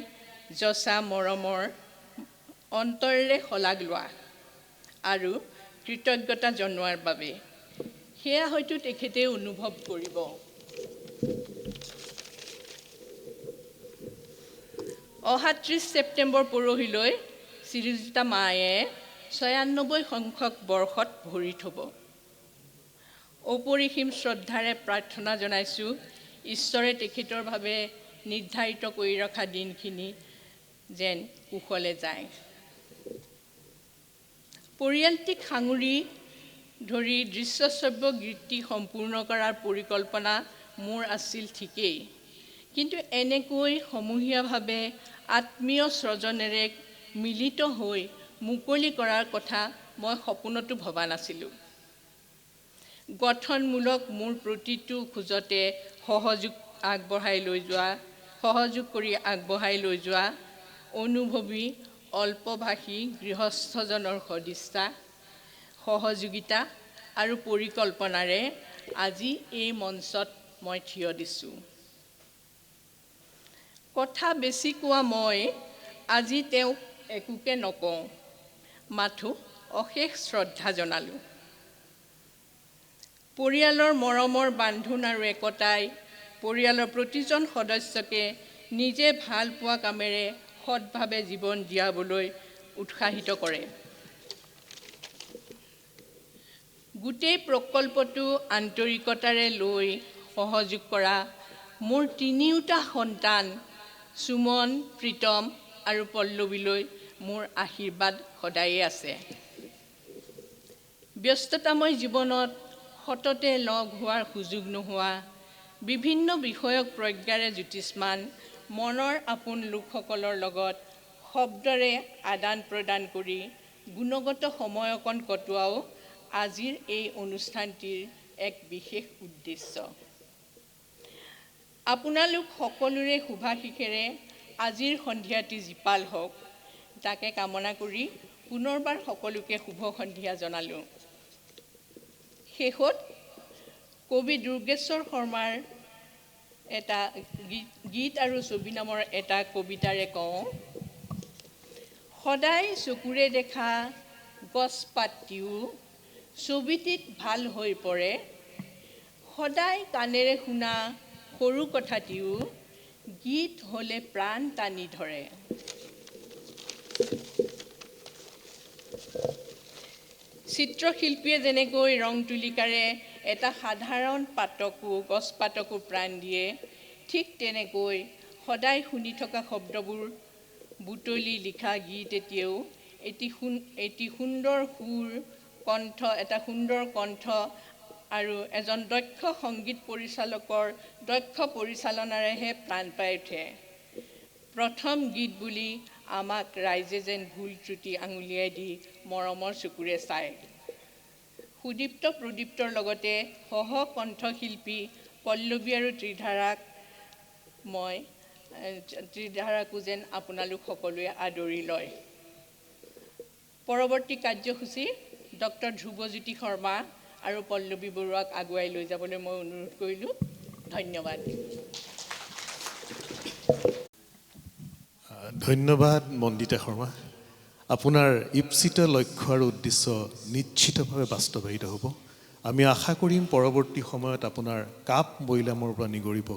যচা মৰমৰ অন্তৰেৰে শলাগ লোৱা আৰু কৃতজ্ঞতা জনোৱাৰ বাবে সেয়া হয়তো তেখেতে অনুভৱ কৰিব। অহা ৩০ ছেপ্টেম্বৰ পৰহিলৈ শ্ৰীযুতা মায়ে ৯৬ সংখ্যক বৰ্ষত ভৰি থ'ব। অপৰিসীম শ্ৰদ্ধাৰে প্ৰাৰ্থনা জনাইছোঁ ঈশ্বৰে তেখেতৰ বাবে নিৰ্ধাৰিত কৰি ৰখা দিনখিনি যেন কুশলে যায়। পৰিয়ালটিক সাঙুৰি ধৰি দৃশ্যশ্ৰব্য গীতটি সম্পূৰ্ণ কৰাৰ পৰিকল্পনা মোৰ আছিল ঠিকেই, কিন্তু এনেকৈ সমূহীয়াভাৱে আত্মীয় স্বজনেৰে মিলিত হৈ মুকলি কৰাৰ কথা মই সপোনতো ভবা নাছিলোঁ। গঠনমূলক মোৰ প্ৰতিটো খোজতে সহযোগ কৰি আগবঢ়াই লৈ যোৱা অনুভৱী অল্পভাষী গৃহস্থজনৰ সদিচ্ছা, সহযোগিতা আৰু পৰিকল্পনাৰে আজি এই মঞ্চত মই থিয় দিছোঁ। কথা বেছি কোৱা মই আজি তেওঁক একোকে নকওঁ, মাথো অশেষ শ্ৰদ্ধা জনালোঁ। পৰিয়ালৰ মৰমৰ বান্ধোন আৰু একতাই পৰিয়ালৰ প্ৰতিজন সদস্যকে নিজে ভাল পোৱা কামেৰে সৎভাৱে জীৱন জীয়াবলৈ উৎসাহিত কৰে। গোটেই প্ৰকল্পটো আন্তৰিকতাৰে লৈ সহযোগ কৰা মোৰ তিনিওটা সন্তান সুমন, প্ৰীতম আৰু পল্লৱীলৈ মোৰ আশীৰ্বাদ সদায়ে আছে। ব্যস্ততাময় জীৱনত সততে লগ হোৱাৰ সুযোগ নোহোৱা, বিভিন্ন বিষয়ক প্ৰজ্ঞাৰে জ্যোতিষ্মান মনৰ আপোন লোকসকলৰ লগত শব্দৰে আদান প্ৰদান কৰি গুণগত সময় অকণ কটোৱাও আজিৰ এই অনুষ্ঠানটিৰ এক বিশেষ উদ্দেশ্য। আপোনালোক সকলোৰে শুভাশীষেৰে আজিৰ সন্ধিয়াটি জীপাল হওক তাকে কামনা কৰি পুনৰবাৰ সকলোকে শুভ সন্ধিয়া জনালোঁ। শেষত কবি দুৰ্গেশ্বৰ শৰ্মাৰ এটা গীত আৰু ছবি নামৰ এটা কবিতাৰে কওঁ, সদায় চকুৰে দেখা গছ পাতটিও ছবিটিত ভাল হৈ পৰে, সদায় কাণেৰে শুনা সৰু কথাটিও গীত হ'লে প্ৰাণ টানি ধৰে। চিত্ৰশিল্পীয়ে যেনেকৈ ৰং তুলিকাৰে এটা সাধাৰণ পাতকো গছপাতকো প্ৰাণ দিয়ে, ঠিক তেনেকৈ সদায় শুনি থকা শব্দবোৰ বুটলি লিখা গীত এতিয়াও এটি সুন্দৰ সুৰ কণ্ঠ, এটা সুন্দৰ কণ্ঠ আৰু এজন দক্ষ সংগীত পৰিচালকৰ দক্ষ পৰিচালনাৰেহে প্ৰাণ পাই উঠে। প্ৰথম গীত বুলি আমাক ৰাইজে যেন ভুল ত্ৰুটি আঙুলিয়াই দি মৰমৰ চকুৰে চায়। সুদীপ্ত প্ৰদীপ্তৰ লগতে সহ কণ্ঠশিল্পী পল্লৱী আৰু ত্ৰিধাৰাকো যেন আপোনালোক সকলোৱে আদৰি লয়। পৰৱৰ্তী কাৰ্যসূচী ডক্টৰ ধ্ৰুৱজ্যোতি শৰ্মা আৰু পল্লৱী বৰুৱাক আগুৱাই লৈ যাবলৈ মই অনুৰোধ কৰিলোঁ। ধন্যবাদ। ধন্যবাদ মণ্ডিতা শৰ্মা। আপোনাৰ ইপ্সিত লক্ষ্য আৰু উদ্দেশ্য নিশ্চিতভাৱে বাস্তৱায়িত হ'ব। আমি আশা কৰিম পৰৱৰ্তী সময়ত আপোনাৰ কাপ মৈলামৰ পৰা নিগৰিব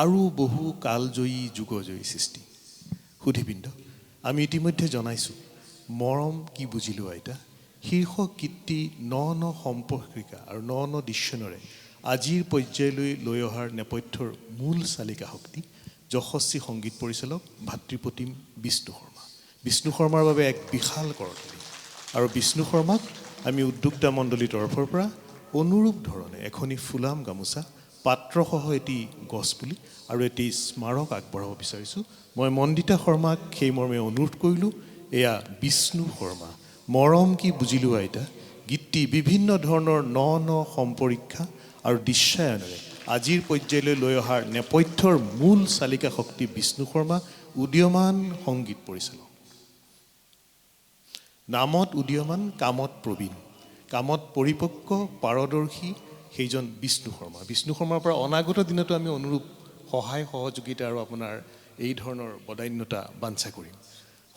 আৰু বহু কালজয়ী যুগজয়ী সৃষ্টি। সুধীবৃন্দ, আমি ইতিমধ্যে জনাইছোঁ মৰম কি বুজিলোঁ আইতা শীৰ্ষক গীতটি ন সম্পৰ্কিকা আৰু ন দৃশ্যণৰে আজিৰ পৰ্যায়লৈ লৈ অহাৰ নেপথ্যৰ মূল চালিকা শক্তি যশস্বী সংগীত পৰিচালক ভাতৃপ্ৰতিম বিষ্ণু শৰ্মা। বিষ্ণু শৰ্মাৰ বাবে এক বিশাল কৰতালি আৰু বিষ্ণু শৰ্মাক আমি উদ্যোক্তা মণ্ডলীৰ তৰফৰ পৰা অনুৰূপ ধৰণে এখনি ফুলাম গামোচা, পাত্ৰসহ এটি গছপুলি আৰু এটি স্মাৰক আগবঢ়াব বিচাৰিছোঁ। মই মণ্ডিতা শৰ্মাক সেই মৰ্মে অনুৰোধ কৰিলোঁ। এয়া বিষ্ণু শৰ্মা, মৰম কি বুজিলোঁ আইতা গীতটি বিভিন্ন ধৰণৰ ন সম্পৰীক্ষা আৰু দৃশ্যায়নেৰে আজিৰ পৰ্যায়লৈ লৈ অহাৰ নেপথ্যৰ মূল চালিকা শক্তি বিষ্ণু শৰ্মা, উদীয়মান সংগীত পৰিচালক। নামত উদীয়মান, কামত প্ৰবীণ, কামত পৰিপক্ক পাৰদৰ্শী সেইজন বিষ্ণু শৰ্মা। বিষ্ণু শৰ্মাৰ পৰা অনাগত দিনতো আমি অনুৰূপ সহায় সহযোগিতা আৰু আপোনাৰ এই ধৰণৰ বদান্যতা বাঞ্ছা কৰিম।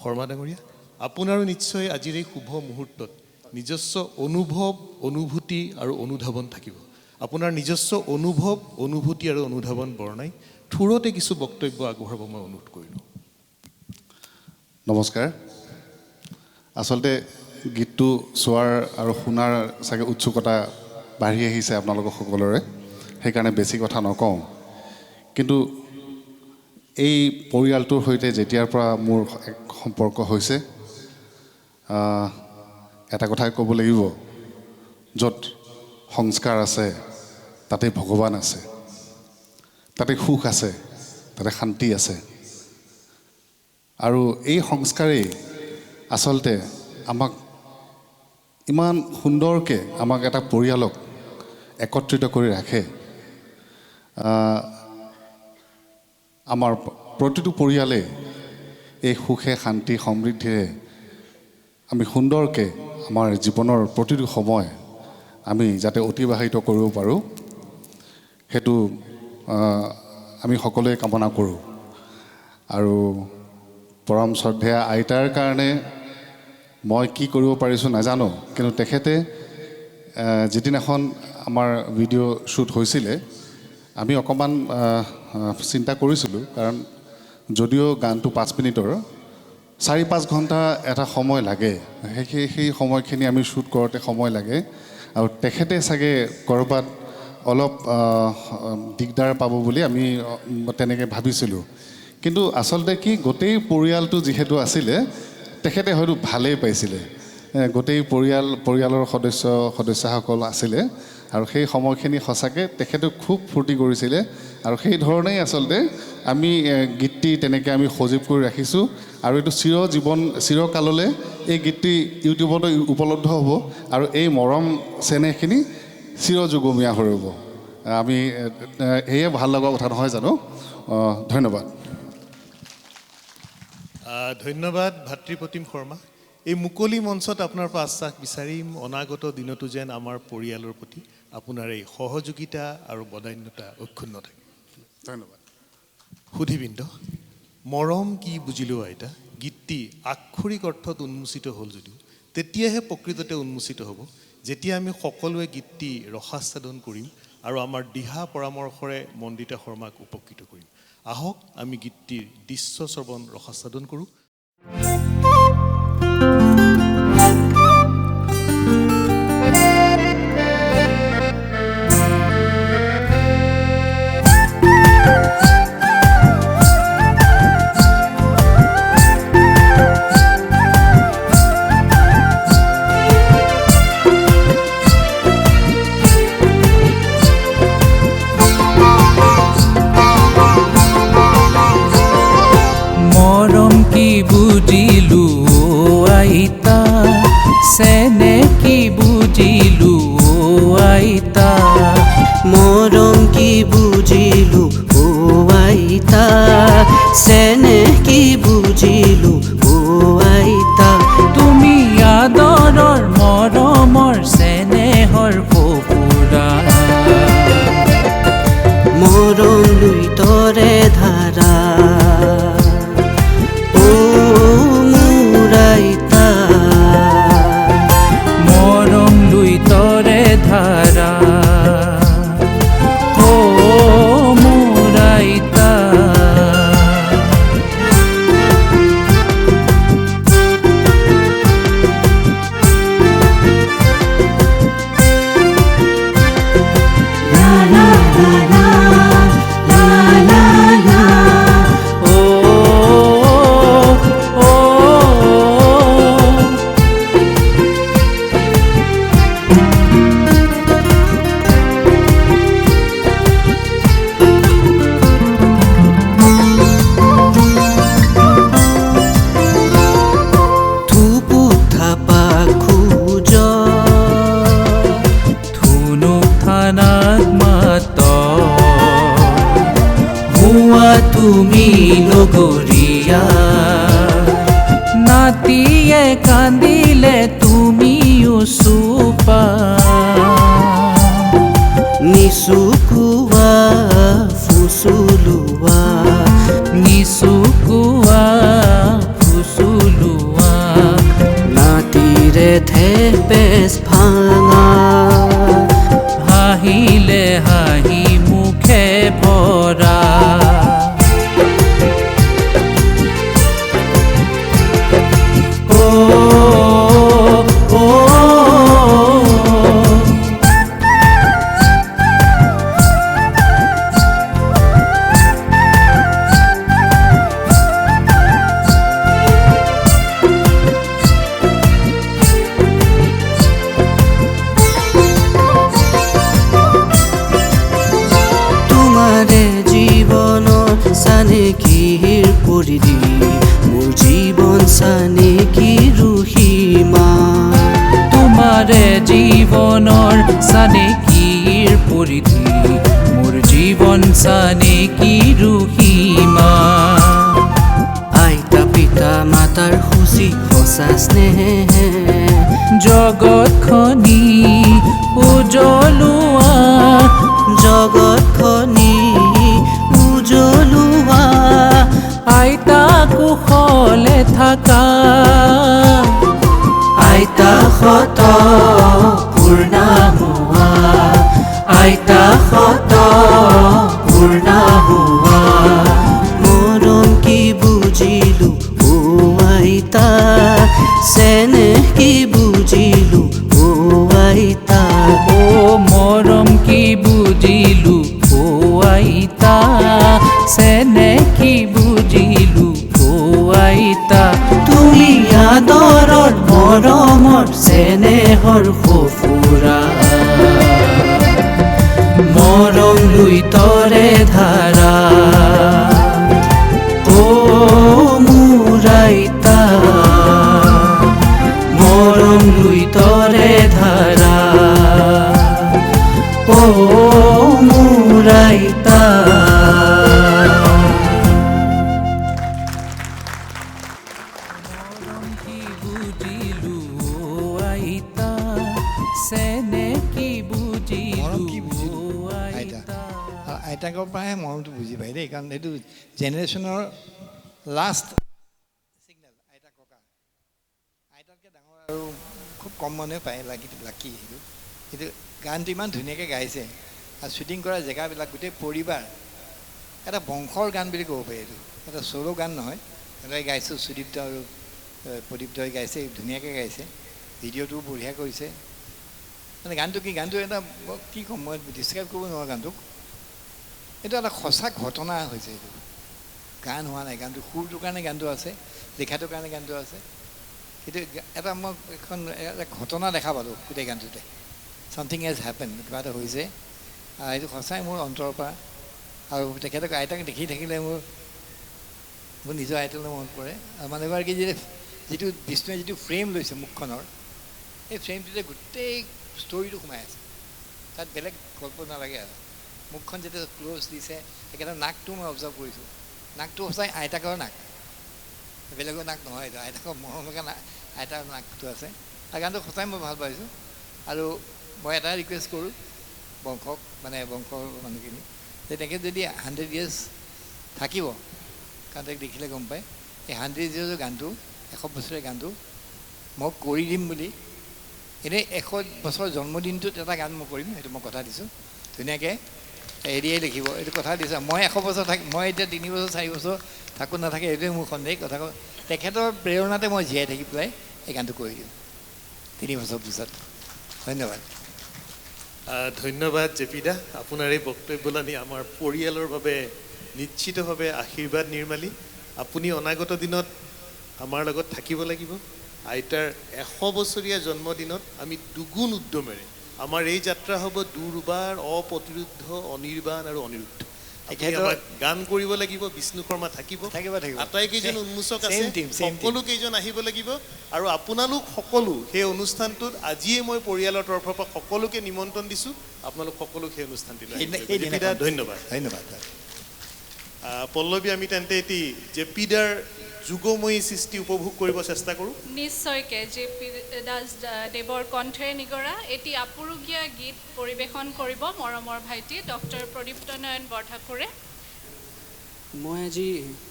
শৰ্মা ডাঙৰীয়া, আপোনাৰো নিশ্চয় আজিৰ এই শুভ মুহূৰ্তত নিজস্ব অনুভৱ, অনুভূতি আৰু অনুধাৱন থাকিব। আপোনাৰ নিজস্ব অনুভৱ, অনুভূতি আৰু অনুধাৱন বৰ্ণাই থোৰতে কিছু বক্তব্য আগবঢ়াব মই অনুৰোধ কৰিলোঁ। নমস্কাৰ। আচলতে গীতটো চোৱাৰ আৰু শুনাৰ চাগে উৎসুকতা বাঢ়ি আহিছে আপোনালোকৰ সকলোৰে, সেইকাৰণে বেছি কথা নকওঁ। কিন্তু এই পৰিয়ালটোৰ সৈতে যেতিয়াৰ পৰা মোৰ এক সম্পৰ্ক হৈছে, এটা কথাই ক'ব লাগিব, য'ত সংস্কাৰ আছে তাতে ভগৱান আছে, তাতে সুখ আছে, তাতে শান্তি আছে। আৰু এই সংস্কাৰেই আচলতে আমাক ইমান সুন্দৰকৈ আমাক এটা পৰিয়ালক একত্ৰিত কৰি ৰাখে। আমাৰ প্ৰতিটো পৰিয়ালে এই সুখে শান্তি সমৃদ্ধিৰে আমি সুন্দৰকৈ আমাৰ জীৱনৰ প্ৰতিটো সময় আমি যাতে অতিবাহিত কৰিব পাৰোঁ, সেইটো আমি সকলোৱে কামনা কৰোঁ। আৰু পৰম শ্ৰদ্ধেয়া আইতাৰ কাৰণে মই কি কৰিব পাৰিছোঁ নাজানো, কিন্তু তেখেতে যিদিনাখন আমাৰ ভিডিঅ' শ্বুট হৈছিলে আমি অকণমান চিন্তা কৰিছিলোঁ, কাৰণ যদিও গানটো 5 মিনিটৰ 4-5 ঘণ্টা এটা সময় লাগে, সেই সময়খিনি আমি শ্বুট কৰোঁতে সময় লাগে। আৰু তেখেতে চাগে ক'ৰবাত অলপ দিগদাৰ পাব বুলি আমি তেনেকৈ ভাবিছিলোঁ। কিন্তু আচলতে কি, গোটেই পৰিয়ালটো যিহেতু আছিলে তেখেতে হয়তো ভালেই পাইছিলে। গোটেই পৰিয়ালৰ সদস্যসকল আছিলে আৰু সেই সময়খিনি সঁচাকৈ তেখেতে খুব ফূৰ্তি কৰিছিলে আৰু সেই ধৰণেই আচলতে আমি গীতটি তেনেকৈ আমি সজীৱ কৰি ৰাখিছোঁ আৰু এইটো চিৰকাললৈ এই গীতটি ইউটিউবত উপলব্ধ হ'ব আৰু এই মৰম চেনেহখিনি চিৰযুগমীয়া হৈ ৰ'ব। আমি সেয়ে ভাল লগা কথা নহয় জানো? ধন্যবাদ। ধন্যবাদ ভাতৃপ্ৰতিম শৰ্মা। এই মুকলি মঞ্চত আপোনাৰ পৰা আশ্বাস বিচাৰিম অনাগত দিনতো যেন আমাৰ পৰিয়ালৰ প্ৰতি আপোনাৰ এই সহযোগিতা আৰু বদান্যতা অক্ষুণ্ণ থাকে। ধন্যবাদ। সুধীবৃন্দ, মৰম কি বুজিলোঁ আইতা গীতটি আক্ষৰিক অৰ্থত উন্মোচিত হ'ল যদিও তেতিয়াহে প্ৰকৃততে উন্মোচিত হ'ব যেতিয়া আমি সকলোৱে গীতটি ৰসাস্বাদন কৰিম আৰু আমাৰ দিহা পৰামৰ্শৰে মণ্ডিতা শৰ্মাক উপকৃত কৰিম। আহক আমি গীতটিৰ দৃশ্য শ্ৰৱণ ৰসাস্বাদন কৰোঁ। বুজিলো আইতা চেনে কি বুজিলো আইতা মৰম কি বুজিলো ও আইতা চেনে কি বুজিলো ও আইতা তুমি আদৰৰ মৰমৰ চেনেহৰ সফুৰা মৰম লুই তৰে ধাৰা মৰম লুই তৰে ধাৰা ও মোৰ আইতা তুমি লগৰীয়া নাতিয়ে কান্দিলে তুমিও চুপা নিচুকুৱা ফুচুলোৱা নিচুকুৱা ফুচুলোৱা নাতিৰে থেপেচ ভাঙা হাঁহিলে হাঁহি মুখে ভৰা চানেকিৰ পৰিধি মোৰ জীৱন চানেকি ৰুহিমা তোমাৰে জীৱনৰ চানেকিৰ পৰিধি মোৰ জীৱন চানেকি ৰুহিমা আইতা পিতা মাতাৰ খুচি সঁচা স্নেহে জগতখনি উজলোৱা জগতখনি উজলোৱা আইতা কুশলে থাকা আইতা শত পূৰ্ণা হোৱা আইতা শত পূৰ্ণা হোৱা মৰম কি বুজিলো ও আইতা চেনেহ কি বুজিলো ও আইতা ও মৰম কি বুজিলো ও আইতা চেনে কি বুজিলো ও আইতা তুমি আদৰৰ মৰমৰ চেনেহৰ সফুৰা লুইতৰে ধাৰা ও মোৰ আইতা মৰম লুইতৰে ধাৰা ও মোৰ আইতা মৰম কি বুজিলো ও আইতা চেনে কি মৰম কি বুজিলো বুজিলোঁ ও আইতা আইতা আইতাকৰ পৰাহে মৰমটো বুজি পায় দেই কাৰণ এইটো জেনেৰেশ্যনৰ লাষ্ট ছিগনেল আইতা ককা আইতাতকৈ ডাঙৰ আৰু খুব কম মানুহে পায় লাকি সেইটো গানটো ইমান ধুনীয়াকৈ গাইছে আৰু শ্বুটিং কৰা জেগাবিলাক গোটেই পৰিবাৰ এটা বংশৰ গান বুলি ক'ব পাৰি এইটো এটা চ'ল' গান নহয় এনেকৈ গাইছোঁ সুদীপ্ত আৰু প্ৰদীপ্তই গাইছে ধুনীয়াকৈ গাইছে ভিডিঅ'টোও বঢ়িয়া কৰিছে মানে গানটো কি গানটো এটা কি ক'ম মই ডিছক্ৰাইব কৰিব নোৱাৰোঁ গানটোক এইটো এটা সঁচা ঘটনা হৈছে এইটো গান হোৱা নাই গানটো সুৰটোৰ কাৰণে গানটো আছে লিখাটোৰ কাৰণে গানটো আছে কিন্তু এটা মই এখন এটা ঘটনা দেখা পালোঁ গোটেই গানটোতে ছামথিং হেজ হেপেন কিবা এটা হৈছে এইটো সঁচাই মোৰ অন্তৰৰ পৰা আৰু তেখেতক আইতাক দেখি থাকিলে মোৰ নিজৰ আইতালৈ মনত পৰে আৰু মানুহগৰাকী যিটো বিষ্ণুৱে যিটো ফ্ৰেম লৈছে মুখখনৰ সেই ফ্ৰেমটোতে গোটেই ষ্টৰিটো সোমাই আছে তাত বেলেগ গল্প নালাগে আৰু মুখখন যেতিয়া ক্ল'জ দিছে তেখেতৰ নাকটো মই অবজাৰ্ভ কৰিছোঁ নাকটো সঁচাই আইতাকৰ নাক বেলেগৰ নাক নহয় এইটো আইতাকৰ মৰমলগা আইতাৰ নাকটো আছে আৰু গানটো সঁচাই মই ভাল পাইছোঁ আৰু মই এটাই ৰিকুৱেষ্ট কৰোঁ বংশক মানে বংশৰ মানুহখিনি যে তেখেত যদি 100 years থাকিব কাৰণ তাক দেখিলে গম পায় এই 100 years গানটো 100 বছৰীয়া গানটো মই কৰি দিম বুলি এনেই 100 বছৰ জন্মদিনটোত এটা গান মই কৰিম সেইটো মই কথা দিছোঁ ধুনীয়াকৈ এৰিয়াই লিখিব এইটো কথা দিছোঁ মই 100 বছৰ মই এতিয়া 3 বছৰ 4 বছৰ থাকোঁ নাথাকে এইটোৱে মোৰ সন্দেহ কথা তেখেতৰ প্ৰেৰণাতে মই জীয়াই থাকি পেলাই এই গানটো কৰি দিওঁ 3 বছৰ পিছত ধন্যবাদ ধন্যবাদ জেপি দা আপোনাৰ এই বক্তব্যলানি আমাৰ পৰিয়ালৰ বাবে নিশ্চিতভাৱে আশীৰ্বাদ নিৰ্মালী আপুনি অনাগত দিনত আমাৰ লগত থাকিব লাগিব আইতাৰ 100 বছৰীয়া জন্মদিনত আমি দুগুণ উদ্যমেৰে আমাৰ এই যাত্ৰা হ'ব দুৰ্বাৰ অপ্ৰতিৰোধ অনিৰ্বাণ আৰু অনিৰুদ্ধ গান কৰিব লাগিব বিষ্ণু শৰ্মা থাকিব আটাইকেইজন উন্মোচক আছে সকলো কেইজন আহিব লাগিব আৰু আপোনালোক সকলো সেই অনুষ্ঠানটোত আজিয়ে মই পৰিয়ালৰ তৰফৰ পৰা সকলোকে নিমন্ত্ৰণ দিছোঁ আপোনালোক সকলো সেই অনুষ্ঠানটিলৈ ধন্যবাদ ধন্যবাদ পল্লৱী আমি তেন্তে এটি জেপি দাৰ যুগময়ী সৃষ্টি উপভোগ কৰিব চেষ্টা কৰোঁ নিশ্চয়কৈ জেপি দাস দেৱৰ কণ্ঠেৰে নিগৰা এটি আপুৰুগীয়া গীত পৰিৱেশন কৰিব মৰমৰ ভাইটি ডক্টৰ প্ৰদীপ্ত নয়ন বৰঠাকুৰে মই আজি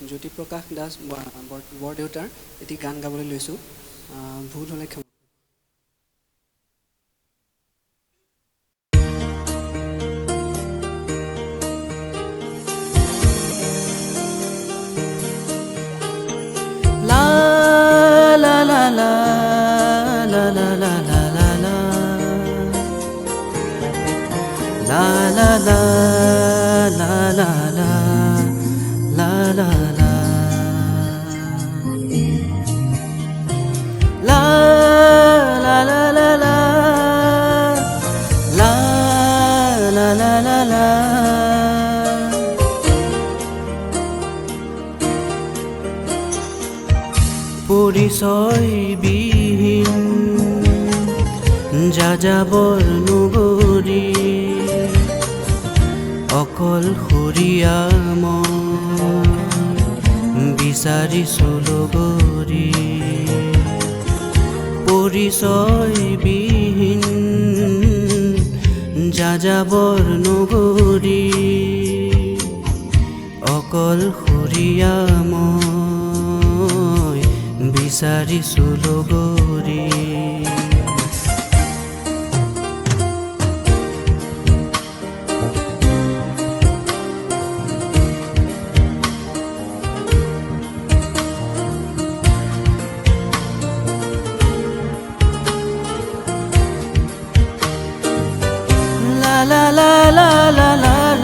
জ্যোতিপ্ৰকাশ দাস বৰদেউতাৰ এটি গান গাবলৈ লৈছোঁ ভুল হ'লে ক্ষমা পৰিচয় বিহীন যাযাবৰ নগৰী অকলশৰীয়া মই বিচাৰিছোঁ লগৰী পৰিচয় বিহীন যাযাবৰ নগৰী অকলশৰীয়া মই বিচাৰিছোঁ লগৰী la la la la la la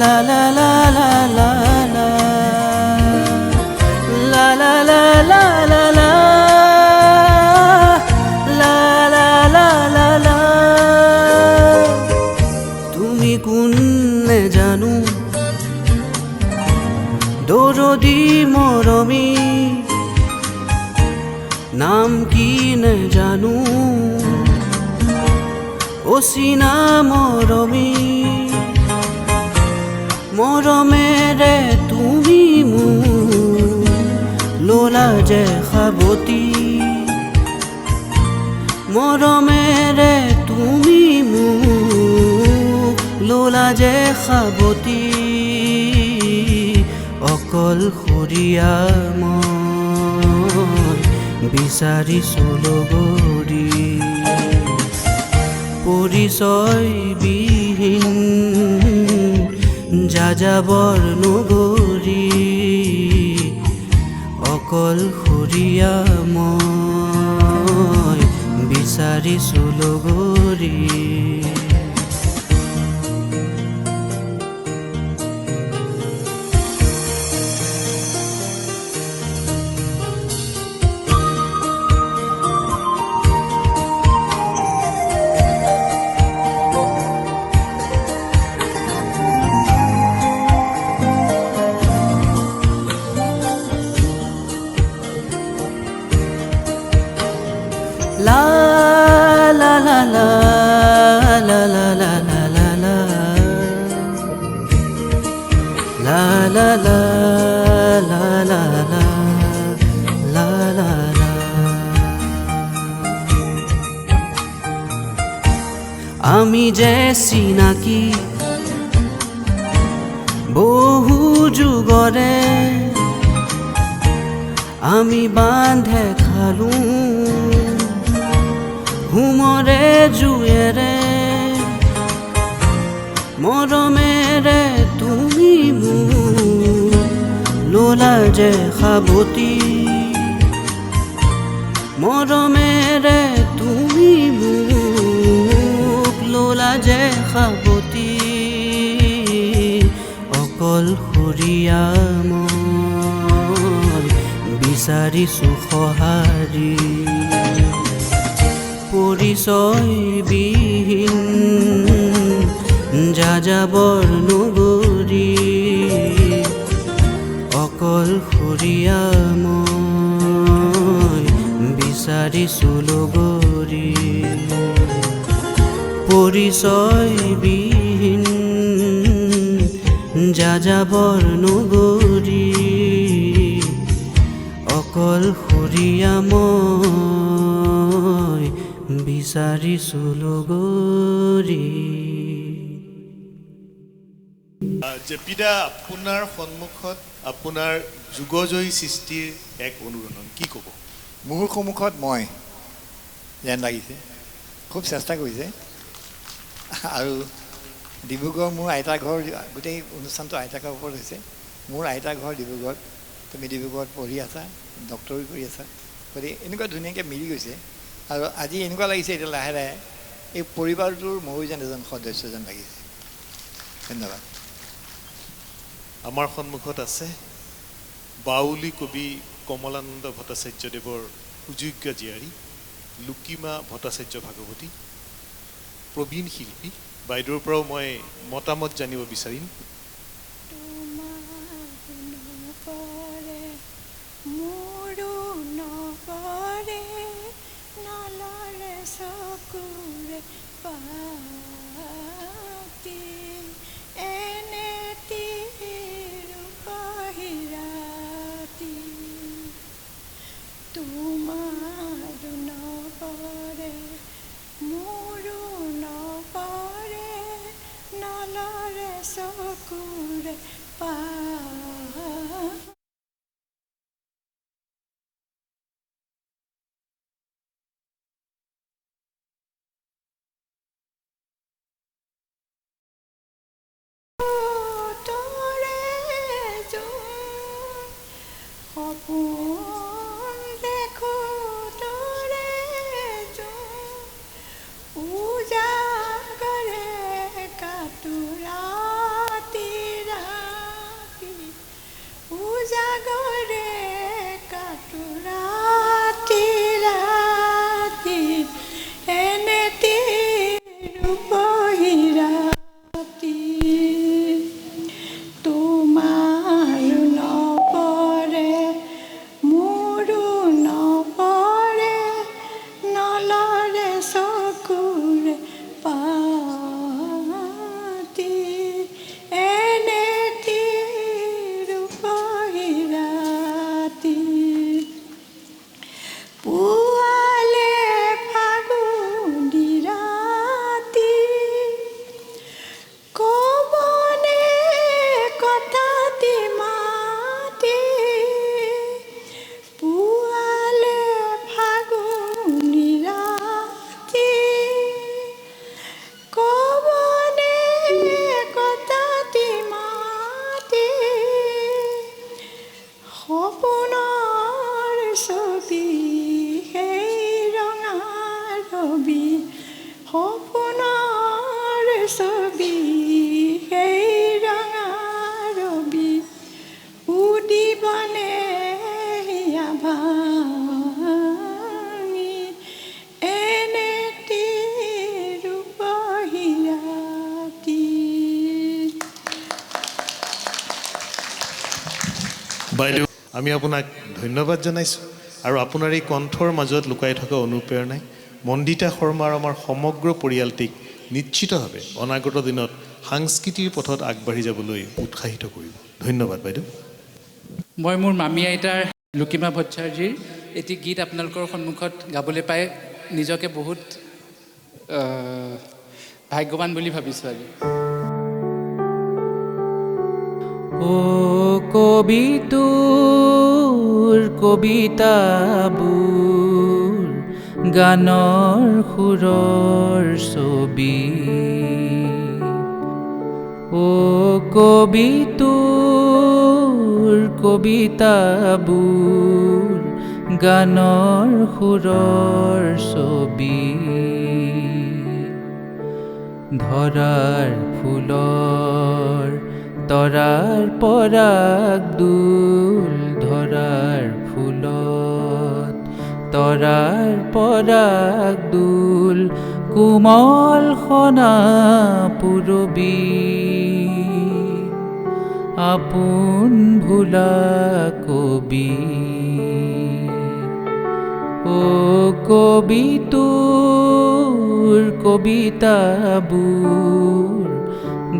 la la la la la la la la la la la la নাম কি নেজানো অচিনা মৰমী মৰমেৰে তুমি মোক ললা যে সাৱতি মৰমেৰে তুমি মোক ললা যে সাৱতি অকলশৰীয়া মই বিচাৰিছো লগৰী পৰিচয়বিহীন যাযাবৰ নগৰী অকলশৰীয়া মই বিচাৰিছো লগৰী La la la la la la la la la la la la la la la la la la আমি যে চিনাকি বহু যুগৰে আমি বান্ধে খালো হুমৰে জুয়েৰে মৰমেৰে তুমি মোক ললা যে সাৱতি মৰমেৰে তুমি মোক ললা যে সাৱতি অকলশৰীয়া মই বিচাৰিছো সঁহাৰি পৰিচয়বিহীন যাযাবৰ নগৰী অকলশৰীয়া মই বিচাৰিছো লগৰী পৰিচয়বিহীন যাযাবৰ নগৰী অকলশৰীয়া মই বিচাৰিছো লগৰী জেপিদা আপোনাৰ সন্মুখত আপোনাৰ যুগজয়ী সৃষ্টিৰ এক অনুৰণন কি ক'ব মোৰ সন্মুখত মই যেন লাগিছে খুব চেষ্টা কৰিছে আৰু ডিব্ৰুগড় মোৰ আইতাৰ ঘৰ গোটেই অনুষ্ঠানটো আইতাৰ ওপৰত হৈছে মোৰ আইতাৰ ঘৰ ডিব্ৰুগড়ত তুমি ডিব্ৰুগড়ত পঢ়ি আছা ডক্টৰী কৰি আছা গতিকে এনেকুৱা ধুনীয়াকৈ মিলি গৈছে আৰু আজি এনেকুৱা লাগিছে এতিয়া লাহে লাহে এই পৰিবাৰটোৰ ময়ো যেন এজন সদস্য যেন লাগিছে ধন্যবাদ আমাৰ সন্মুখত আছে বাউলী কবি কমলানন্দ ভট্টাচাৰ্যদেৱৰ সুযোগ্য জীয়াৰী লুকিমা ভট্টাচাৰ্য ভাগৱতী প্ৰবীণ শিল্পী বাইদেউৰ পৰাও মই মতামত জানিব বিচাৰিম Soku সপোনৰ ছবি সেই ৰঙা ৰবি উদিবনে হিয়া ভাঙি এনেটি ৰূপহিয়াতি। বাইদেউ আমি আপোনাক ধন্যবাদ জনাইছোঁ আৰু আপোনাৰ এই কণ্ঠৰ মাজত লুকাই থকা অনুপ্ৰেৰণাই মণ্ডিতা শৰ্মাৰ আমাৰ সমগ্ৰ পৰিয়ালটিক নিশ্চিতভাৱে অনাগত দিনত সাংস্কৃতিৰ পথত আগবাঢ়ি যাবলৈ উৎসাহিত কৰিব। ধন্যবাদ বাইদেউ। মই মোৰ মামী আইতাৰ লুকিমা ভট্টাচাৰ্যৰ এটি গীত আপোনালোকৰ সন্মুখত গাবলৈ পাই নিজকে বহুত ভাগ্যৱান বুলি ভাবিছোঁ আজি। ও কবিটোৰ কবিতাবোৰ গানৰ সুৰৰ ছবি। ও কবিটোৰ কবিতাবোৰ গানৰ সুৰৰ ছবি। ধৰাৰ ফুলৰ তৰাৰ পৰাগ দুল, ধৰাৰ ফুলত তৰাৰ পৰাগ দুল, কোমল সনা পুৰবী আপোন ভোলা কবি। ও কবিটোৰ কবিতাবোৰ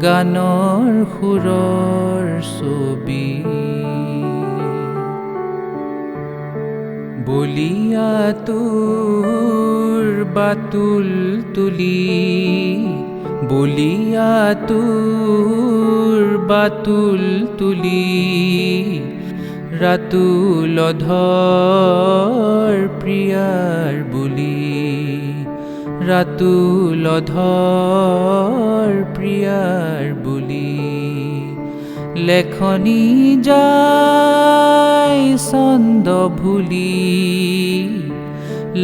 গানৰ সুৰৰ ছবি। বলিয়া তোৰ বাতুল তুলি, বলিয়া তোৰ বাতুল তুলি, ৰাতুল অধৰ প্ৰিয়াৰ বুলি, ৰাতুল অধৰ প্ৰিয়াৰ বুলি। লেখনি যায় ছন্দ ভুলি,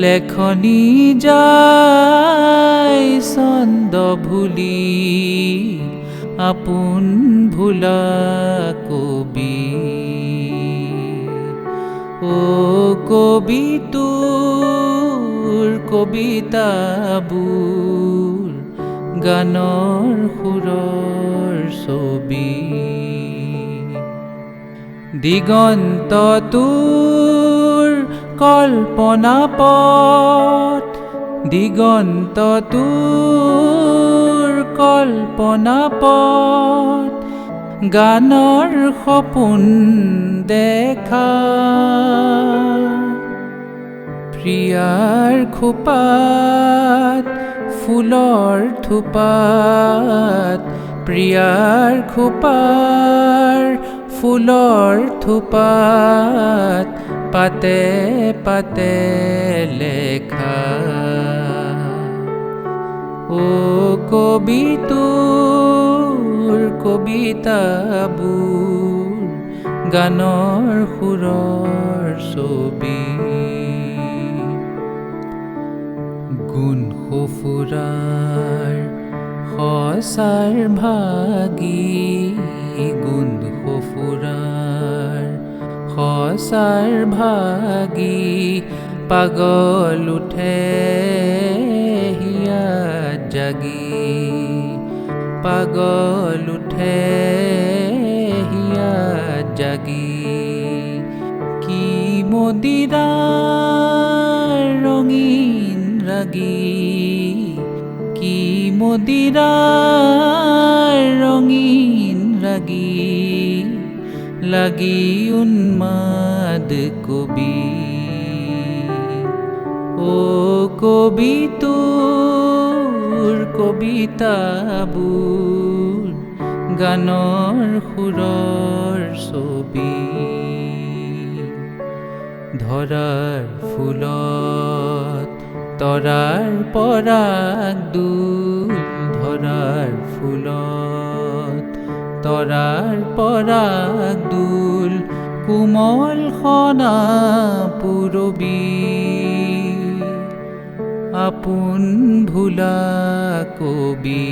লেখনি যায় ছন্দ ভুলি, আপোন ভোলা কবি। ও কবিটোৰ কবিতাবোৰ গানৰ সুৰৰ ছবি। দিগন্ত তোৰ কল্পনা পথ, দিগন্ত তোৰ কল্পনা পথ, গানৰ সপোন দেখা। প্ৰিয়াৰ খোপাত ফুলৰ থোপাত, প্ৰিয়াৰ খোপাৰ ফুলৰ থোপাত, পাতে পাতে লেখা। ও কবিটোৰ কবিতাবোৰ গানৰ সুৰৰ ছবি। গুণ সফুৰাৰ সঁচাৰ ভাগি, গুণ সফুৰাৰ সঁচাৰ ভাগি, পাগল উঠে হিয়াত জাগি, পাগল উঠে হিয়াত জাগি। কি মদিৰাৰ ৰঙীন ৰাগী, কি মদিৰাৰ ৰঙীন ৰাগী, লাগি উন্মাদ কবি। ও কবিটোৰ কবিতাবোৰ গানৰ সুৰৰ ছবি। ধৰাৰ ফুলত তৰাৰ পৰাগ দুল, ধৰাৰ ফুলত তৰাৰ পৰাগ দুল, কোমল সনা পুৰবী আপোন ভোলা কবি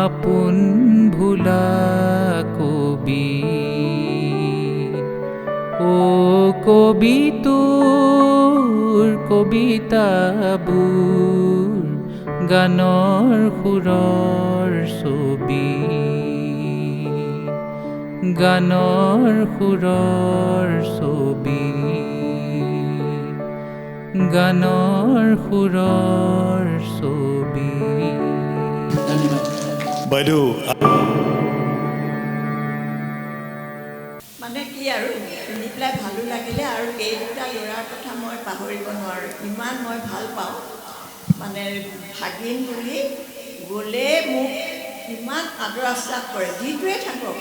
আপোন ভোলা কবি ও কবি তোৰ কবিতাবোৰ গানৰ সুৰৰ ছবি গানৰ সুৰৰ ছবি গানৰ সুৰৰ ছবি বাইদেউ মানে কি আৰু শুনি পেলাই ভালো লাগিলে আৰু এই দুটা ল'ৰাৰ কথা মই পাহৰিব নোৱাৰোঁ ইমান মই ভাল পাওঁ মানে ভাগিন বুলি গ'লে মোক ইমান আদৰ আশ্বাস কৰে যিটোৱে থাকক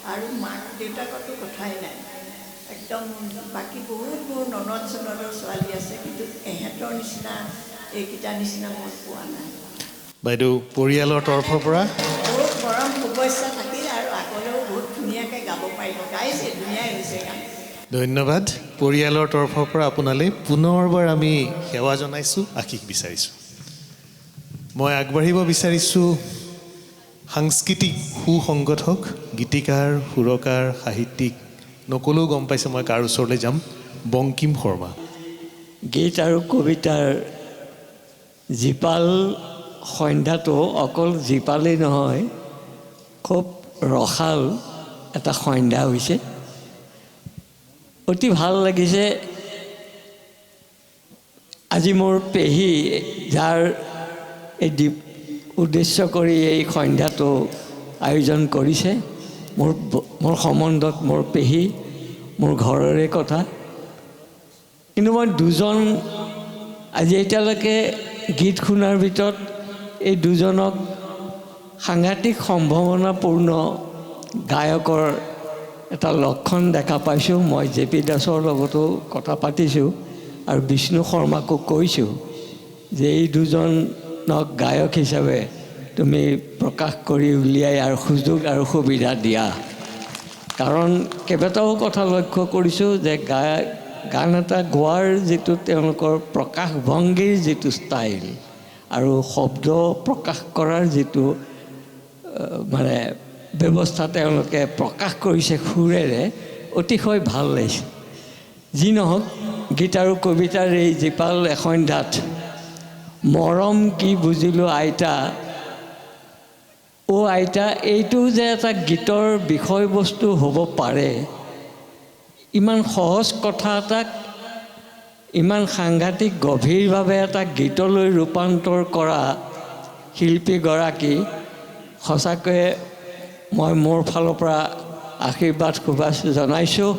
আৰু মাক দেউতাকতো কথাই নাই একদম বাকী বহুত বহুত ননদ চনদৰ ছোৱালী আছে কিন্তু এহেঁতৰ নিচিনা এইকেইটা নিচিনা মই পোৱা নাই বাইদেউ পৰিয়ালৰ তৰফৰ পৰা বহুত মৰম শুভেচ্ছা থাকিল আৰু আগলৈও বহুত ধুনীয়াকৈ গাব পাৰিব গাইছে ধুনীয়াই হৈছে গান ধন্যবাদ পৰিয়ালৰ তৰফৰ পৰা আপোনালৈ পুনৰবাৰ আমি সেৱা জনাইছোঁ আশীষ বিচাৰিছোঁ মই আগবাঢ়িব বিচাৰিছোঁ সাংস্কৃতিক সুসংগঠক গীতিকাৰ সুৰকাৰ সাহিত্যিক নকলেও গম পাইছে মই কাৰ ওচৰলৈ যাম বংকিম শৰ্মা গীত আৰু কবিতাৰ জীপাল সন্ধ্যাটো অকল জীপালেই নহয় খুব ৰসাল এটা সন্ধ্যা হৈছে অতি ভাল লাগিছে আজি মোৰ পেহী যাৰ এই উদ্দেশ্য কৰি এই সন্ধ্যাটো আয়োজন কৰিছে মোৰ সম্বন্ধত মোৰ পেহী মোৰ ঘৰৰে কথা কিন্তু মই দুজন আজি এতিয়ালৈকে গীত শুনাৰ ভিতৰত এই দুজনক সাংঘাতিক সম্ভাৱনাপূৰ্ণ গায়কৰ এটা লক্ষণ দেখা পাইছোঁ মই জে পি দাসৰ লগতো কথা পাতিছোঁ আৰু বিষ্ণু শৰ্মাকো কৈছোঁ যে এই দুজনক গায়ক হিচাপে তুমি প্ৰকাশ কৰি উলিয়াই আৰু সুযোগ আৰু সুবিধা দিয়া কাৰণ কেইবাটাও কথা লক্ষ্য কৰিছোঁ যে গান এটা গোৱাৰ যিটো তেওঁলোকৰ প্ৰকাশভংগীৰ যিটো ষ্টাইল আৰু শব্দ প্ৰকাশ কৰাৰ যিটো মানে ব্যৱস্থা তেওঁলোকে প্ৰকাশ কৰিছে সুৰেৰে অতিশয় ভাল লাগিছে যি নহওক গীত আৰু কবিতাৰ এই জীপাল এসন্ধ্যাত মৰম কি বুজিলোঁ আইতা অ' আইতা এইটো যে এটা গীতৰ বিষয়বস্তু হ'ব পাৰে ইমান সহজ কথা এটাক ইমান সাংঘাতিক গভীৰভাৱে এটা গীতলৈ ৰূপান্তৰ কৰা শিল্পীগৰাকী সঁচাকৈয়ে মই মোৰ ফালৰ পৰা আশীৰ্বাদ শুভেচ্ছা জনাইছোঁ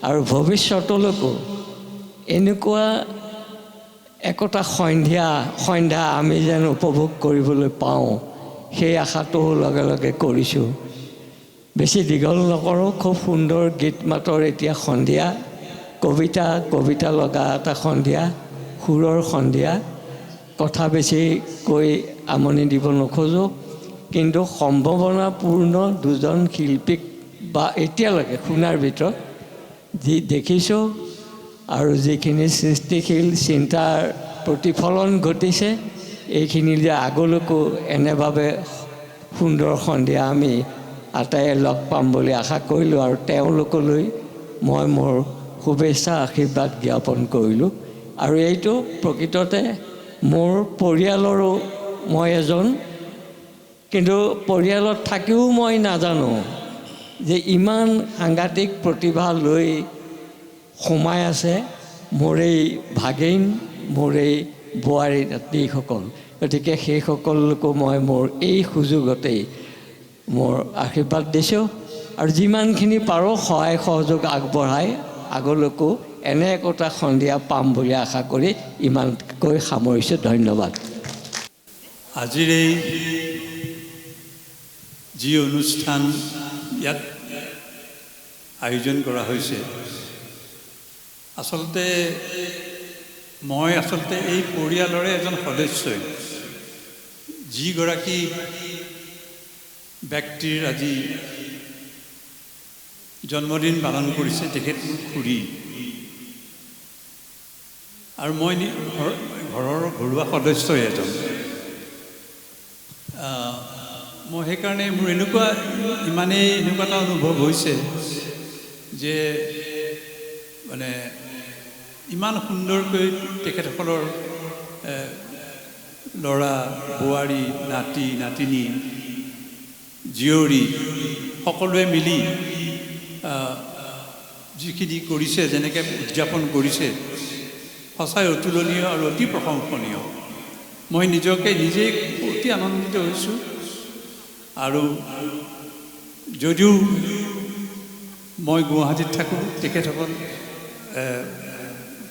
আৰু ভৱিষ্যতলৈকো এনেকুৱা একোটা সন্ধ্যা আমি যেন উপভোগ কৰিবলৈ পাওঁ সেই আশাটো লগে লগে কৰিছোঁ বেছি দীঘল নকৰোঁ খুব সুন্দৰ গীত মাতৰ এতিয়া সন্ধিয়া কবিতা লগা এটা সন্ধিয়া সুৰৰ সন্ধিয়া কথা বেছি কৈ আমনি দিব নোখোজোঁ কিন্তু সম্ভাৱনাপূৰ্ণ দুজন শিল্পীক বা এতিয়ালৈকে শুনাৰ ভিতৰত যি দেখিছোঁ আৰু যিখিনি সৃষ্টিশীল চিন্তাৰ প্ৰতিফলন ঘটিছে এইখিনি যে আগলৈকো এনেভাৱে সুন্দৰ সন্ধিয়া আমি আটাইয়ে লগ পাম বুলি আশা কৰিলোঁ আৰু তেওঁলোকলৈ মই মোৰ শুভেচ্ছা আশীৰ্বাদ জ্ঞাপন কৰিলোঁ আৰু এইটো প্ৰকৃততে মোৰ পৰিয়ালৰো মই এজন কিন্তু পৰিয়ালত থাকিও মই নাজানো যে ইমান সাংঘাতিক প্ৰতিভা লৈ সোমাই আছে মোৰ এই ভাগিন মোৰ এই বোৱাৰী নাতিসকল গতিকে সেইসকলকো মই মোৰ এই সুযোগতেই মোৰ আশীৰ্বাদ দিছোঁ আৰু যিমানখিনি পাৰোঁ সহায় সহযোগ আগবঢ়াই আগলৈকো এনে একোটা সন্ধিয়া পাম বুলি আশা কৰি ইমানকৈ সামৰিছোঁ ধন্যবাদ আজিৰ এই যি অনুষ্ঠান ইয়াত আয়োজন কৰা হৈছে আচলতে মই এই পৰিয়ালৰে এজন সদস্যই যিগৰাকী ব্যক্তিৰ আজি জন্মদিন পালন কৰিছে তেখেত খুৰী আৰু মই ঘৰৰ ঘৰুৱা সদস্যই এজন। মই সেইকাৰণে মোৰ ইমানেই এনেকুৱা এটা অনুভৱ হৈছে যে মানে ইমান সুন্দৰকৈ তেখেতসকলৰ ল'ৰা বোৱাৰী নাতি নাতিনী জীয়ৰী সকলোৱে মিলি যিখিনি কৰিছে, যেনেকৈ উদযাপন কৰিছে, সঁচাই অতুলনীয় আৰু অতি প্ৰশংসনীয়। মই নিজেই অতি আনন্দিত হৈছোঁ। আৰু যদিও মই গুৱাহাটীত থাকোঁ, তেখেতসকল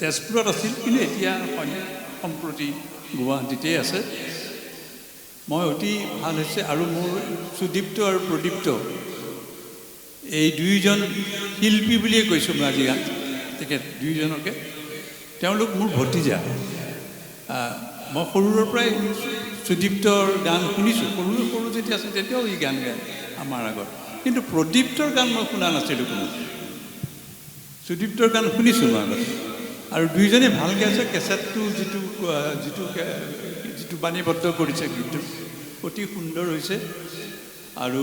তেজপুৰত আছিল, কিন্তু এতিয়া সম্প্ৰতি গুৱাহাটীতেই আছে। মই অতি ভাল হৈছে। আৰু মোৰ সুদীপ্ত আৰু প্ৰদীপ্ত এই দুয়োজন শিল্পী বুলিয়ে কৈছোঁ মই আজি তেখেত দুয়োজনকে। তেওঁলোক মোৰ ভতিজা। মই সৰুৰে পৰাই সুদীপ্তৰ গান শুনিছোঁ। সৰু যেতিয়া আছিল তেতিয়াও ই গান গায় আমাৰ আগত, কিন্তু প্ৰদীপ্তৰ গান মই শুনা নাছিলোঁ কোনো। সুদীপ্তৰ গান শুনিছোঁ মই আগত। আৰু দুইজনে ভাল গাইছে। কেছেটটো যিটো বাণীবদ্ধ কৰিছে গীতটো অতি সুন্দৰ হৈছে। আৰু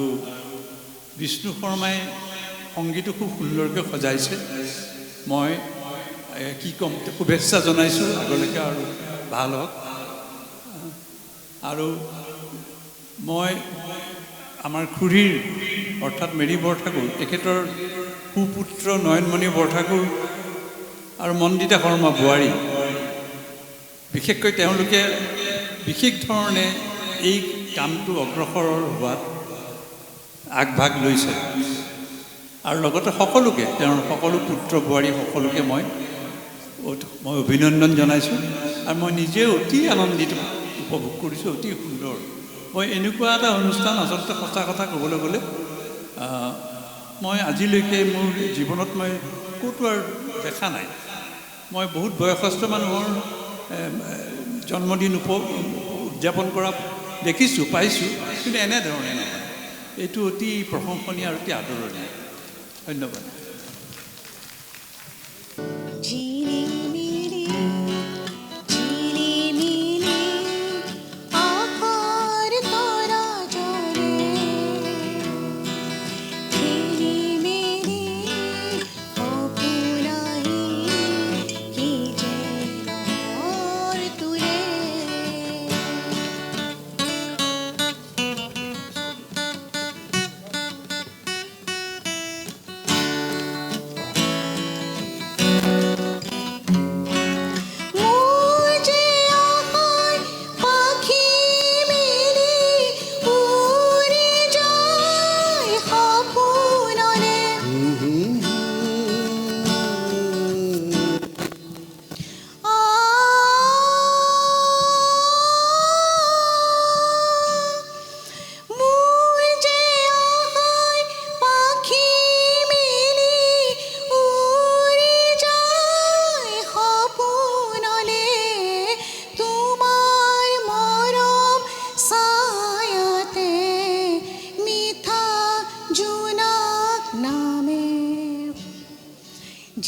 বিষ্ণু শৰ্মাই সংগীতটো খুব সুন্দৰকৈ সজাইছে। মই কি ক'ম, শুভেচ্ছা জনাইছোঁ আগলৈকে আৰু ভাল হওক। আৰু মই আমাৰ খুৰীৰ অৰ্থাৎ মেৰী বৰঠাকুৰ, তেখেতৰ সুপুত্ৰ নয়নমণি বৰঠাকুৰ আৰু মন্দিতা শৰ্মা বোৱাৰী, বিশেষকৈ তেওঁলোকে বিশেষ ধৰণে এই কামটো অগ্ৰসৰ হোৱাত আগভাগ লৈছে। আৰু লগতে সকলোকে, তেওঁৰ সকলো পুত্ৰ বোৱাৰী সকলোকে মই অভিনন্দন জনাইছোঁ। আৰু মই নিজে অতি আনন্দিত উপভোগ কৰিছোঁ, অতি সুন্দৰ। মই এনেকুৱা এটা অনুষ্ঠান আচলতে সঁচা কথা ক'বলৈ গ'লে মই আজিলৈকে মোৰ জীৱনত মই ক'তো আৰু দেখা নাই। মই বহুত বয়সস্থ মানুহৰ জন্মদিন উদযাপন কৰা দেখিছোঁ, পাইছোঁ, কিন্তু এনেধৰণে নহয়। এইটো অতি প্ৰশংসনীয় আৰু অতি আদৰণীয়। ধন্যবাদ।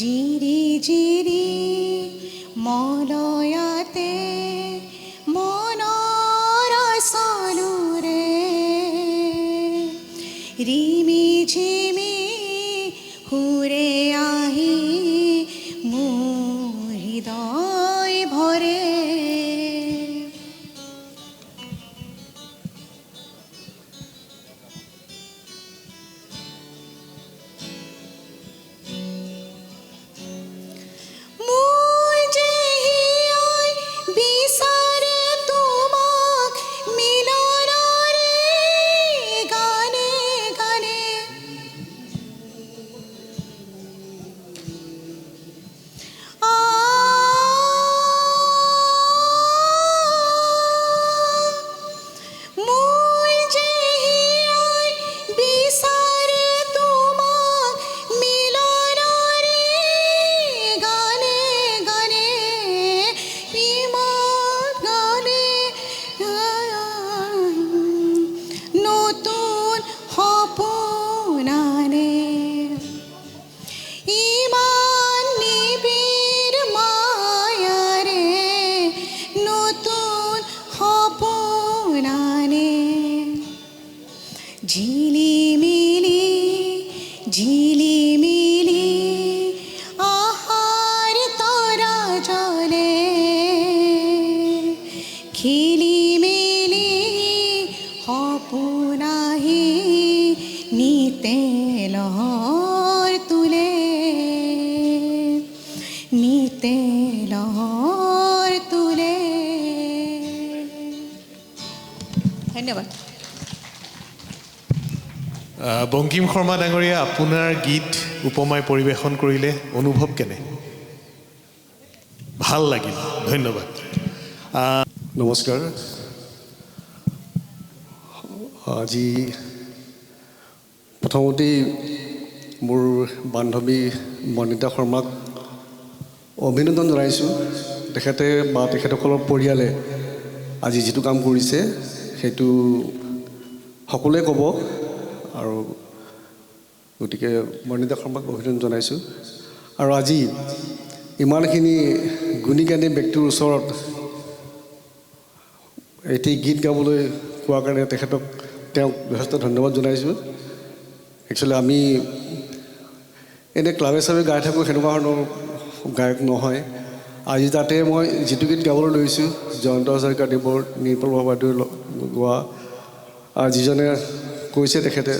জিৰি জিৰি মলয়াতে মনৰ চলুৰে ৰিমি ঝিমি সুৰে আহি মোৰ হৃদয় ভৰে। মোৰ যে হিয়াই বিচাৰ পোহৰ তোলে ধন্যবাদ বংকিম শৰ্মা ডাঙৰীয়া আপোনাৰ গীত উপমাই পৰিৱেশন কৰিলে অনুভৱ কেনে ভাল লাগিল ধন্যবাদ নমস্কাৰ আজি প্ৰথমতেই মোৰ বান্ধৱী মণিতা শৰ্মাক অভিনন্দন জনাইছোঁ তেখেতে বা তেখেতসকলৰ পৰিয়ালে আজি যিটো কাম কৰিছে সেইটো সকলোৱে ক'ব আৰু গতিকে মণিতা শৰ্মাক অভিনন্দন জনাইছোঁ আৰু আজি ইমানখিনি গুণী জ্ঞানী ব্যক্তিৰ ওচৰত এটি গীত গাবলৈ কোৱাৰ কাৰণে তেখেতক তেওঁক যথেষ্ট ধন্যবাদ জনাইছোঁ একচুৱেলি আমি এনেই ক্লাবে চাবে গাই থাকোঁ সেনেকুৱা ধৰণৰ গায়ক নহয় আজি তাতে মই যিটো গীত গাবলৈ লৈছোঁ জয়ন্ত হাজৰিকাদেৱৰ নিৰ্মল বৰবাদুৰ গোৱা আৰু যিজনে কৈছে তেখেতে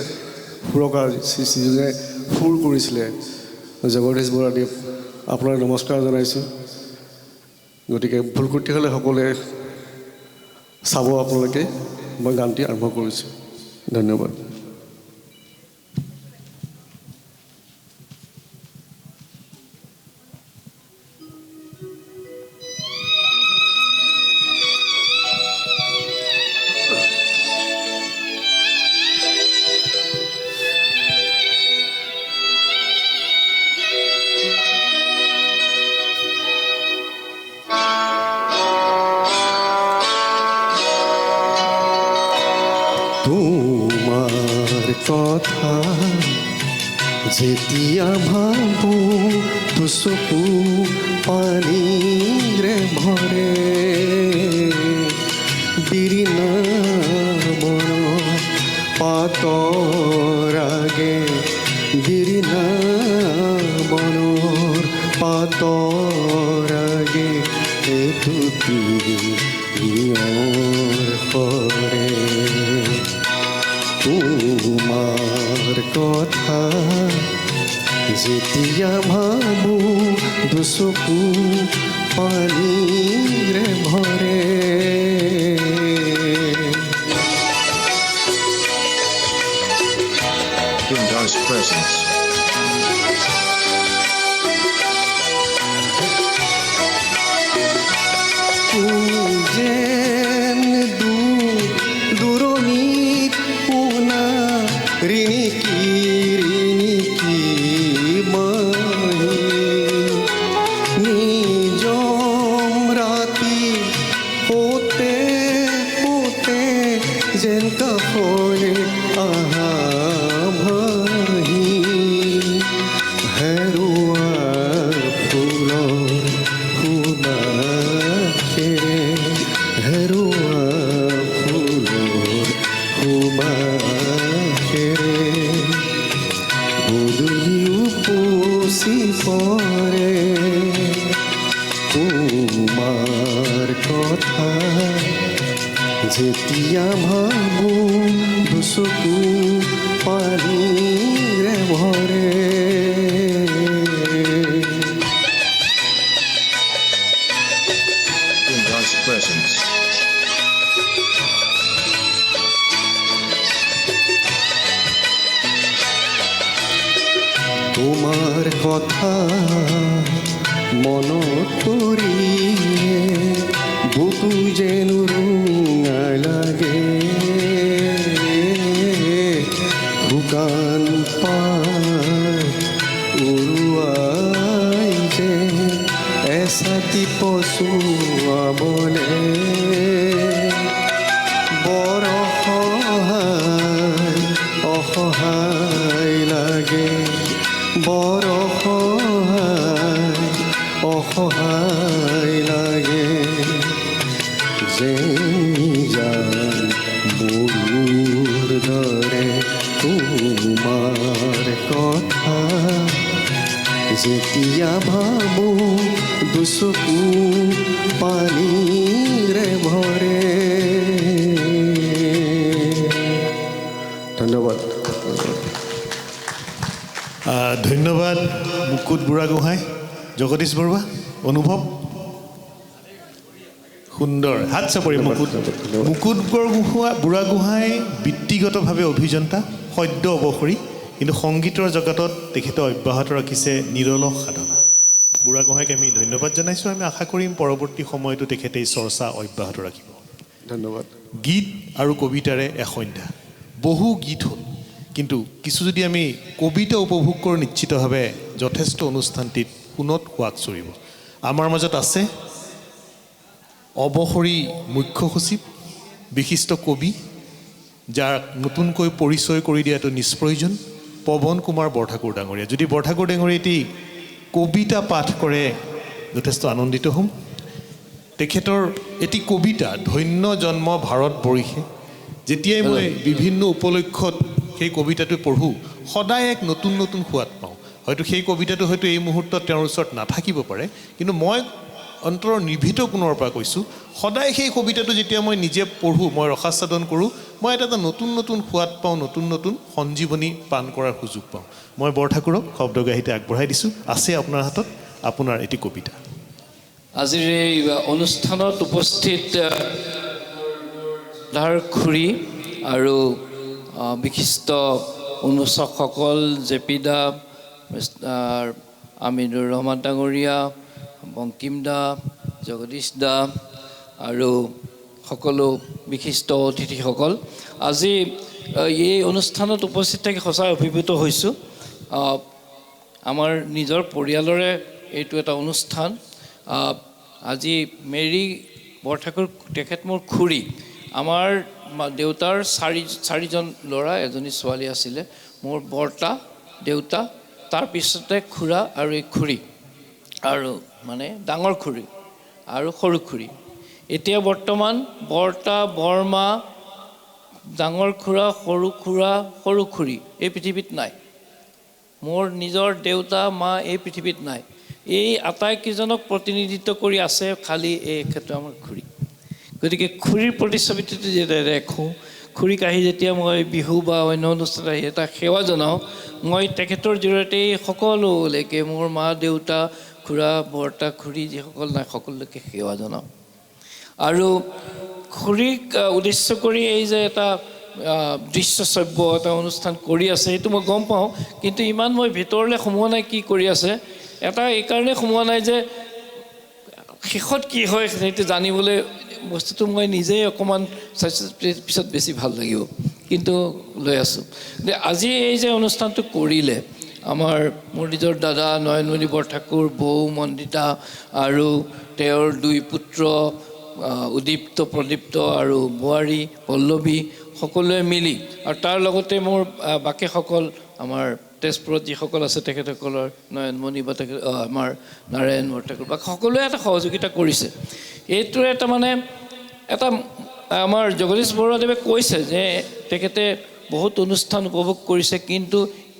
সুৰকাৰ যিজনে সুৰ কৰিছিলে জগদীশ বৰাদেৱ আপোনাক নমস্কাৰ জনাইছোঁ গতিকে ভুল ক্ৰুটি হ'লে সকলোৱে চাব আপোনালোকে মই গানটি আৰম্ভ কৰিছোঁ ধন্যবাদ তোমাৰ কথা যেতিয়া ভাবো তো চকু পানীৰে ভৰে বিৰিণা মন পাতৰ আগে বিৰিণা মনৰ পাতৰ আগে এইটো নিয়ৰ সৰে তোমাৰ কথা যেতিয়া ভাবো দুচকু পানীৰে ভৰে Kunda's presence. যেন দূৰণিত পোনা ৰিণিকি মাহি নিজম ৰাতি পোতে পোতে যেন কাষৰে আহা ভাহি হেৰুৱাৰ ফুলৰ সুবাসেৰে হেৰুৱা ফুলৰ সুবাসেৰে গধূলি উপচি পৰে তোমাৰ কথা যেতিয়া ভাবো দুচকু পানীৰে ভৰে Kunda's presence. তোমাৰ কথা মনত পৰিয়ে বুকু যেন ৰুঙা লাগে শুকান পাত উৰুৱাই যে এচাতি পচুৱাবলে বৰ অসহায় অসহায় লাগে বৰ অসহায় লাগে যেন মৰুৰ দৰে তোমাৰ কথা যেতিয়া ভাবো দুচকু পানীৰে ভৰে ধন্যবাদ ধন্যবাদ মুকুট বুঢ়াগোহাঁই জগদীশ বৰুৱা অনুভৱ সুন্দৰ হাত চাপৰি মুকুট বুঢ়াগোহাঁই বৃত্তিগতভাৱে অভিযন্তা সদ্য অৱসৰী কিন্তু সংগীতৰ জগতত তেখেতে অব্যাহত ৰাখিছে নিৰলস সাধনা বুঢ়াগোহাঁইক আমি ধন্যবাদ জনাইছোঁ আমি আশা কৰিম পৰৱৰ্তী সময়তো তেখেতে এই চৰ্চা অব্যাহত ৰাখিব ধন্যবাদ গীত আৰু কবিতাৰে এসন্ধ্যা বহু গীত হ'ল কিন্তু কিছু যদি আমি কবিতা উপভোগ কৰোঁ নিশ্চিতভাৱে যথেষ্ট অনুষ্ঠানটিত সোণত সোৱাগ চৰিব আমাৰ মাজত আছে অৱসৰী মুখ্য সচিব বিশিষ্ট কবি যাক নতুনকৈ পৰিচয় কৰি দিয়াটো নিষ্প্ৰয়োজন পৱন কুমাৰ বৰঠাকুৰ ডাঙৰীয়া যদি বৰঠাকুৰ ডাঙৰীয়া এটি কবিতা পাঠ কৰে যথেষ্ট আনন্দিত হ'ম তেখেতৰ এটি কবিতা ধন্য জন্ম ভাৰতবৰ্ষে যেতিয়াই মই বিভিন্ন উপলক্ষত সেই কবিতাটো পঢ়োঁ সদায় এক নতুন নতুন সোৱাদ পাওঁ হয়তো সেই কবিতাটো হয়তো এই মুহূৰ্তত তেওঁৰ ওচৰত নাথাকিব পাৰে কিন্তু মই অন্তৰৰ নিৰ্ভীত কোণৰ পৰা কৈছোঁ সদায় সেই কবিতাটো যেতিয়া মই নিজে পঢ়োঁ মই ৰসাস্বাদন কৰোঁ মই এটা নতুন নতুন সোৱাদ পাওঁ নতুন নতুন সঞ্জীৱনী পান কৰাৰ সুযোগ পাওঁ মই বৰঠাকুৰক শব্দগাহিতে আগবঢ়াই দিছোঁ আছে আপোনাৰ হাতত আপোনাৰ এটি কবিতা আজিৰ এই অনুষ্ঠানত উপস্থিত ধাৰ খুৰী আৰু বিশিষ্ট অনুচকসকল জেপি দা আমিনুৰ ৰহমান ডাঙৰীয়া বংকিম দা জগদীশ দা আৰু সকলো বিশিষ্ট অতিথিসকল আজি এই অনুষ্ঠানত উপস্থিত থাকি সঁচাই অভিভূত হৈছোঁ আমাৰ নিজৰ পৰিয়ালৰে এইটো এটা অনুষ্ঠান আজি মেৰী বৰঠাকুৰ তেখেত মোৰ খুৰী আমাৰ দেউতাৰ চাৰিজন ল'ৰা এজনী ছোৱালী আছিলে মোৰ বৰ্তা দেউতা তাৰপিছতে খুৰা আৰু এই খুৰী আৰু মানে ডাঙৰ খুৰী আৰু সৰু খুৰী এতিয়া বৰ্তমান বৰ্তা বৰমা ডাঙৰ খুৰা সৰু খুৰী এই পৃথিৱীত নাই মোৰ নিজৰ দেউতা মা এই পৃথিৱীত নাই এই আটাইকেইজনক প্ৰতিনিধিত্ব কৰি আছে খালি এই ক্ষেত্ৰত আমাৰ খুৰী গতিকে খুৰীৰ প্ৰতিচ্ছবিটো যেতিয়া দেখোঁ খুৰীক আহি যেতিয়া মই বিহু বা অন্য অনুষ্ঠানত আহি এটা সেৱা জনাওঁ মই তেখেতৰ জৰিয়তেই সকলোলৈকে মোৰ মা দেউতা খুৰা বৰ্তা খুৰী যিসকল নাই সকলোলৈকে সেৱা জনাওঁ আৰু খুৰীক উদ্দেশ্য কৰি এই যে এটা দৃশ্যশ্ৰব্য এটা অনুষ্ঠান কৰি আছে সেইটো মই গম পাওঁ কিন্তু ইমান মই ভিতৰলৈ সোমোৱা নাই কি কৰি আছে এটা এইকাৰণে সোমোৱা নাই যে শেষত কি হয় সেইটো জানিবলৈ বস্তুটো মই নিজেই অকণমান পিছত বেছি ভাল লাগিব কিন্তু লৈ আছোঁ আজি এই যে অনুষ্ঠানটো কৰিলে আমাৰ মোৰ নিজৰ দাদা নয়নমণি বৰঠাকুৰ বৌ মন্দিতা আৰু তেওঁৰ দুই পুত্ৰ উদীপ্ত প্ৰদীপ্ত আৰু বোৱাৰী পল্লৱী সকলোৱে মিলি আৰু তাৰ লগতে মোৰ বাকীসকল আমাৰ তেজপুৰত যিসকল আছে তেখেতসকলৰ নয়নমণি বা তেখেত আমাৰ নাৰায়ণ বৰঠাকুৰ বা সকলোৱে এটা সহযোগিতা কৰিছে এইটোৰ এটা মানে এটা আমাৰ জগদীশ বৰুৱাদেৱে কৈছে যে তেখেতে বহুত অনুষ্ঠান উপভোগ কৰিছে কিন্তু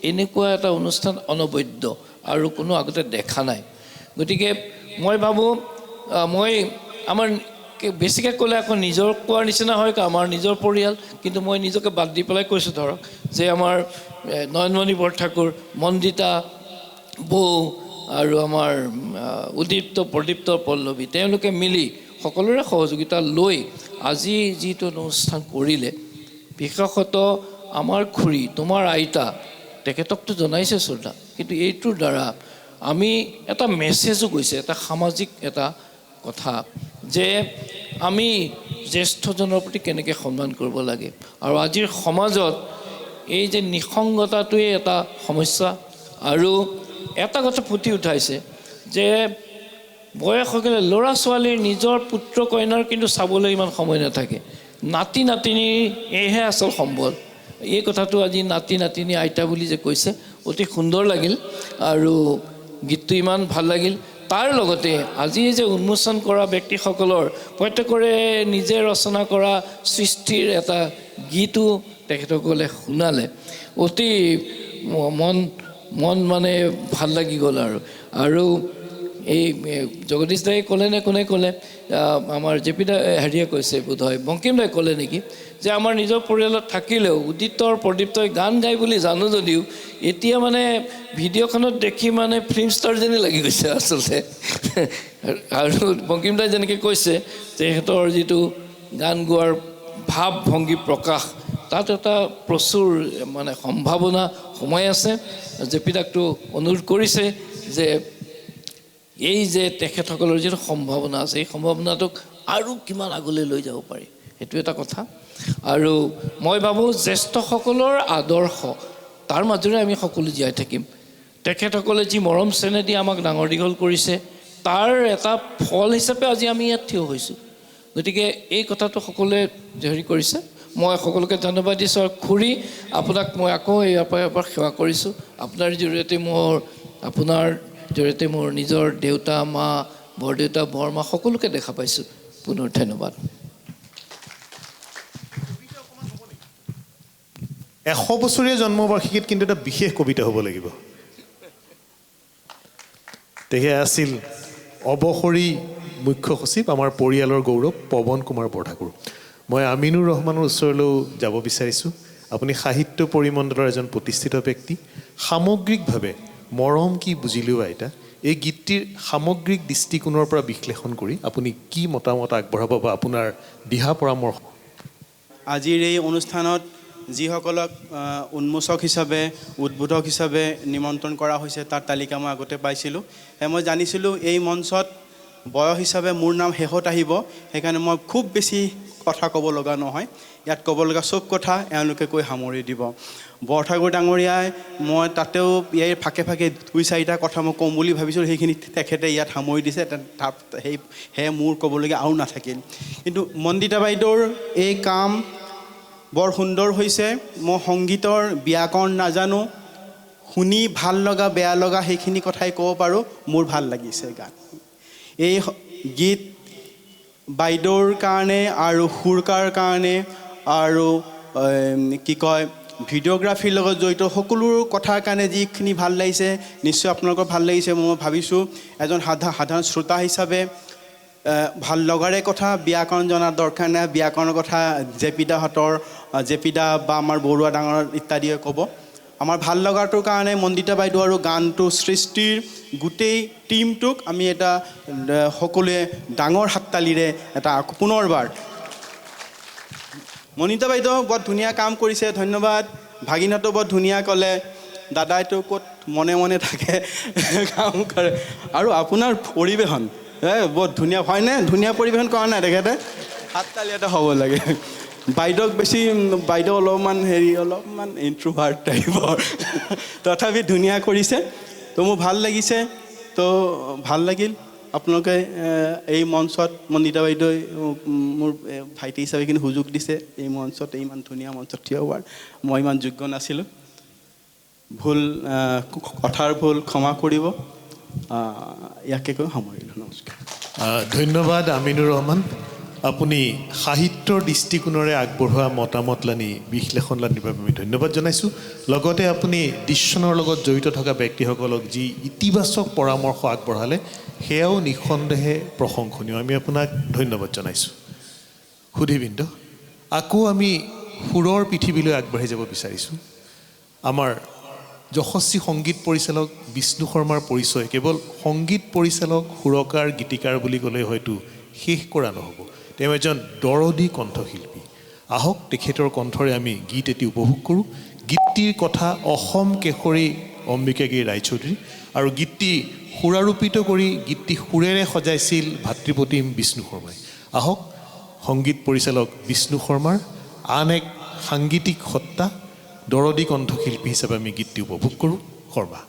এনেকুৱা এটা অনুষ্ঠান অনবদ্য আৰু কোনো আগতে দেখা নাই গতিকে মই ভাবোঁ মই আমাৰ বেছিকৈ ক'লে আকৌ নিজৰ কোৱাৰ নিচিনা হয় আমাৰ নিজৰ পৰিয়াল কিন্তু মই নিজকে বাদ দি পেলাই কৈছোঁ ধৰক যে আমাৰ নয়নমণি বৰঠাকুৰ মন্দিতা বৌ আৰু আমাৰ উদীপ্ত প্ৰদীপ্ত পল্লৱী তেওঁলোকে মিলি সকলোৰে সহযোগিতা লৈ আজি যিটো অনুষ্ঠান কৰিলে বিশেষত আমাৰ খুৰী তোমাৰ আইতা তেখেতকতো জনাইছে শ্ৰদ্ধা কিন্তু এইটোৰ দ্বাৰা আমি এটা মেছেজো গৈছে এটা সামাজিক এটা কথা যে আমি জ্যেষ্ঠজনৰ প্ৰতি কেনেকৈ সন্মান কৰিব লাগে আৰু আজিৰ সমাজত এই যে নিসংগতাটোৱে এটা সমস্যা আৰু এটা কথা ফুটি উঠাইছে যে বয়স হৈ গ'লে ল'ৰা ছোৱালীৰ নিজৰ পুত্ৰ কন্যাৰ কিন্তু চাবলৈ ইমান সময় নাথাকে নাতি নাতিনী এইহে আচল সম্বল এই কথাটো আজি নাতি নাতিনী আইতা বুলি যে কৈছে অতি সুন্দৰ লাগিল আৰু গীতটো ইমান ভাল লাগিল তাৰ লগতে আজি যে উন্মোচন কৰা ব্যক্তিসকলৰ প্ৰত্যেকৰে নিজে ৰচনা কৰা সৃষ্টিৰ এটা গীতো তেখেতসকলে শুনালে অতি মন মানে ভাল লাগি গ'ল আৰু এই জগদীশ দাই ক'লে নে কোনে ক'লে আমাৰ জেপি দা হেৰিয়ে কৈছে বোধহয় বংকিম দাই ক'লে নেকি যে আমাৰ নিজৰ পৰিয়ালত থাকিলেও উদিতৰ প্ৰদীপ্তই গান গায় বুলি জানো যদিও এতিয়া মানে ভিডিঅ'খনত দেখি মানে ফিল্ম ষ্টাৰ যেনে লাগি গৈছে আচলতে আৰু বংকিম দাই যেনেকৈ কৈছে তেখেতৰ যিটো গান গোৱাৰ ভাৱ ভংগী প্ৰকাশ তাত এটা প্ৰচুৰ মানে সম্ভাৱনা সোমাই আছে জেপি দাকটো অনুৰোধ কৰিছে যে এই যে তেখেতসকলৰ যিটো সম্ভাৱনা আছে এই সম্ভাৱনাটোক আৰু কিমান আগলৈ লৈ যাব পাৰি সেইটো এটা কথা আৰু মই ভাবোঁ জ্যেষ্ঠসকলৰ আদৰ্শ তাৰ মাজেৰে আমি সকলো জীয়াই থাকিম তেখেতসকলে যি মৰম চেনেহ দি আমাক ডাঙৰ দীঘল কৰিছে তাৰ এটা ফল হিচাপে আজি আমি ইয়াত থিয় হৈছোঁ গতিকে এই কথাটো সকলোৱে হেৰি কৰিছে মই সকলোকে ধন্যবাদ দিছোঁ আৰু খুৰী আপোনাক মই আকৌ ইয়াৰ পৰা এবাৰ সেৱা কৰিছোঁ আপোনাৰ জৰিয়তে আপোনাৰ জৰিয়তে মোৰ নিজৰ দেউতা মা বৰদেউতা বৰমা সকলোকে দেখা পাইছোঁ পুনৰ ধন্যবাদ 100 বছৰীয়া জন্মবাৰ্ষিকীত কিন্তু এটা বিশেষ কবিতা হ'ব লাগিব তেখেত আছিল অৱসৰী মুখ্য সচিব আমাৰ পৰিয়ালৰ গৌৰৱ পৱন কুমাৰ বৰঠাকুৰ মই আমিনুৰ ৰহমানৰ ওচৰলৈও যাব বিচাৰিছোঁ আপুনি সাহিত্য পৰিমণ্ডলৰ এজন প্ৰতিষ্ঠিত ব্যক্তি সামগ্ৰিকভাৱে মৰম কি বুজিলেও আইতা এই গীতটিৰ সামগ্ৰিক দৃষ্টিকোণৰ পৰা বিশ্লেষণ কৰি আপুনি কি মতামত আগবঢ়াব বা আপোনাৰ দিহা পৰামৰ্শ আজিৰ এই অনুষ্ঠানত যিসকলক উন্মোচক হিচাপে উদ্বোধক হিচাপে নিমন্ত্ৰণ কৰা হৈছে তাৰ তালিকা মই আগতে পাইছিলোঁ মই জানিছিলোঁ এই মঞ্চত বয়স হিচাপে মোৰ নাম শেষত আহিব সেইকাৰণে মই খুব বেছি কথা ক'ব লগা নহয় ইয়াত ক'ব লগা চব কথা এওঁলোকে কৈ সামৰি দিব বৰঠাকুৰ ডাঙৰীয়াই মই তাতেও ইয়াৰ ফাকে ফাকে 2-4টা কথা মই ক'ম বুলি ভাবিছিলোঁ সেইখিনি তেখেতে ইয়াত সামৰি দিছে সেয়ে মোৰ ক'বলগীয়া আৰু নাথাকিল কিন্তু মন্দিতা বাইদেউৰ এই কাম বৰ সুন্দৰ হৈছে মই সংগীতৰ ব্যাকৰণ নাজানো শুনি ভাল লগা বেয়া লগা সেইখিনি কথাই ক'ব পাৰোঁ মোৰ ভাল লাগিছে গান এই গীত বাইদেউৰ কাৰণে আৰু সুৰকাৰ কাৰণে আৰু কি কয় ভিডিঅ'গ্ৰাফিৰ লগত জড়িত সকলো কথাৰ কাৰণে যিখিনি ভাল লাগিছে নিশ্চয় আপোনালোকৰ ভাল লাগিছে মই ভাবিছোঁ এজন সাধাৰণ শ্ৰোতা হিচাপে ভাল লগাৰে কথা ব্যাকৰণ জনাৰ দৰকাৰ নাই ব্যাকৰণৰ কথা জেপি দা বা আমাৰ বৰুৱা ডাঙৰ ইত্যাদিয়ে ক'ব আমাৰ ভাল লগাটোৰ কাৰণে মন্দিতা বাইদেউ আৰু গানটো সৃষ্টিৰ গোটেই টিমটোক আমি এটা সকলোৱে ডাঙৰ হাততালিৰে এটা পুনৰবাৰ মনিতা বাইদেউ বৰ ধুনীয়া কাম কৰিছে ধন্যবাদ ভাগিনহঁতেও বৰ ধুনীয়া ক'লে দাদাইতো ক'ত মনে মনে থাকে কাম কৰে আৰু আপোনাৰ পৰিৱেশন বৰ ধুনীয়া হয়নে ধুনীয়া পৰিৱেশন কৰা নাই তেখেতে হাততালি এটা হ'ব লাগে বাইদেউক বেছি বাইদেউ অলপমান ইণ্ট্ৰোভাৰ্ট টাইপৰ তথাপি ধুনীয়া কৰিছে তো মোৰ ভাল লাগিছে তো ভাল লাগিল আপোনালোকে এই মঞ্চত মন্দিতা বাইদেউই মোৰ ভাইটি হিচাপে কিন্তু সুযোগ দিছে এই মঞ্চত ইমান ধুনীয়া মঞ্চত থিয় হোৱাৰ মই ইমান যোগ্য নাছিলোঁ কথাৰ ভুল ক্ষমা কৰিব ইয়াকে কৈ সামৰিলোঁ নমস্কাৰ ধন্যবাদ আমিনুৰ ৰহমান আপুনি সাহিত্যৰ দৃষ্টিকোণেৰে আগবঢ়োৱা মতামতলানি বিশ্লেষণলানিৰ বাবে আমি ধন্যবাদ জনাইছোঁ লগতে আপুনি দৃশ্যনৰ লগত জড়িত থকা ব্যক্তিসকলক যি ইতিবাচক পৰামৰ্শ আগবঢ়ালে সেয়াও নিঃসন্দেহে প্ৰশংসনীয় আমি আপোনাক ধন্যবাদ জনাইছোঁ সুধীবৃন্দ আকৌ আমি সুৰৰ পৃথিৱীলৈ আগবাঢ়ি যাব বিচাৰিছোঁ আমাৰ যশস্বী সংগীত পৰিচালক বিষ্ণু শৰ্মাৰ পৰিচয় কেৱল সংগীত পৰিচালক সুৰকাৰ গীতিকাৰ বুলি ক'লে হয়তো শেষ কৰা নহ'ব তেওঁ এজন দৰদী কণ্ঠশিল্পী আহক তেখেতৰ কণ্ঠৰে আমি গীত এটি উপভোগ কৰোঁ গীতটিৰ কথা অসম কেশৰী অম্বিকাগিৰি ৰায়চৌধুৰী আৰু গীতটি সুৰাৰোপিত কৰি গীতটি সুৰেৰে সজাইছিল ভাতৃপ্ৰতিম বিষ্ণু শৰ্মাই আহক সংগীত পৰিচালক বিষ্ণু শৰ্মাৰ আন এক সাংগীতিক সত্তা দৰদী কণ্ঠশিল্পী হিচাপে আমি গীতটি উপভোগ কৰোঁ শৰ্মা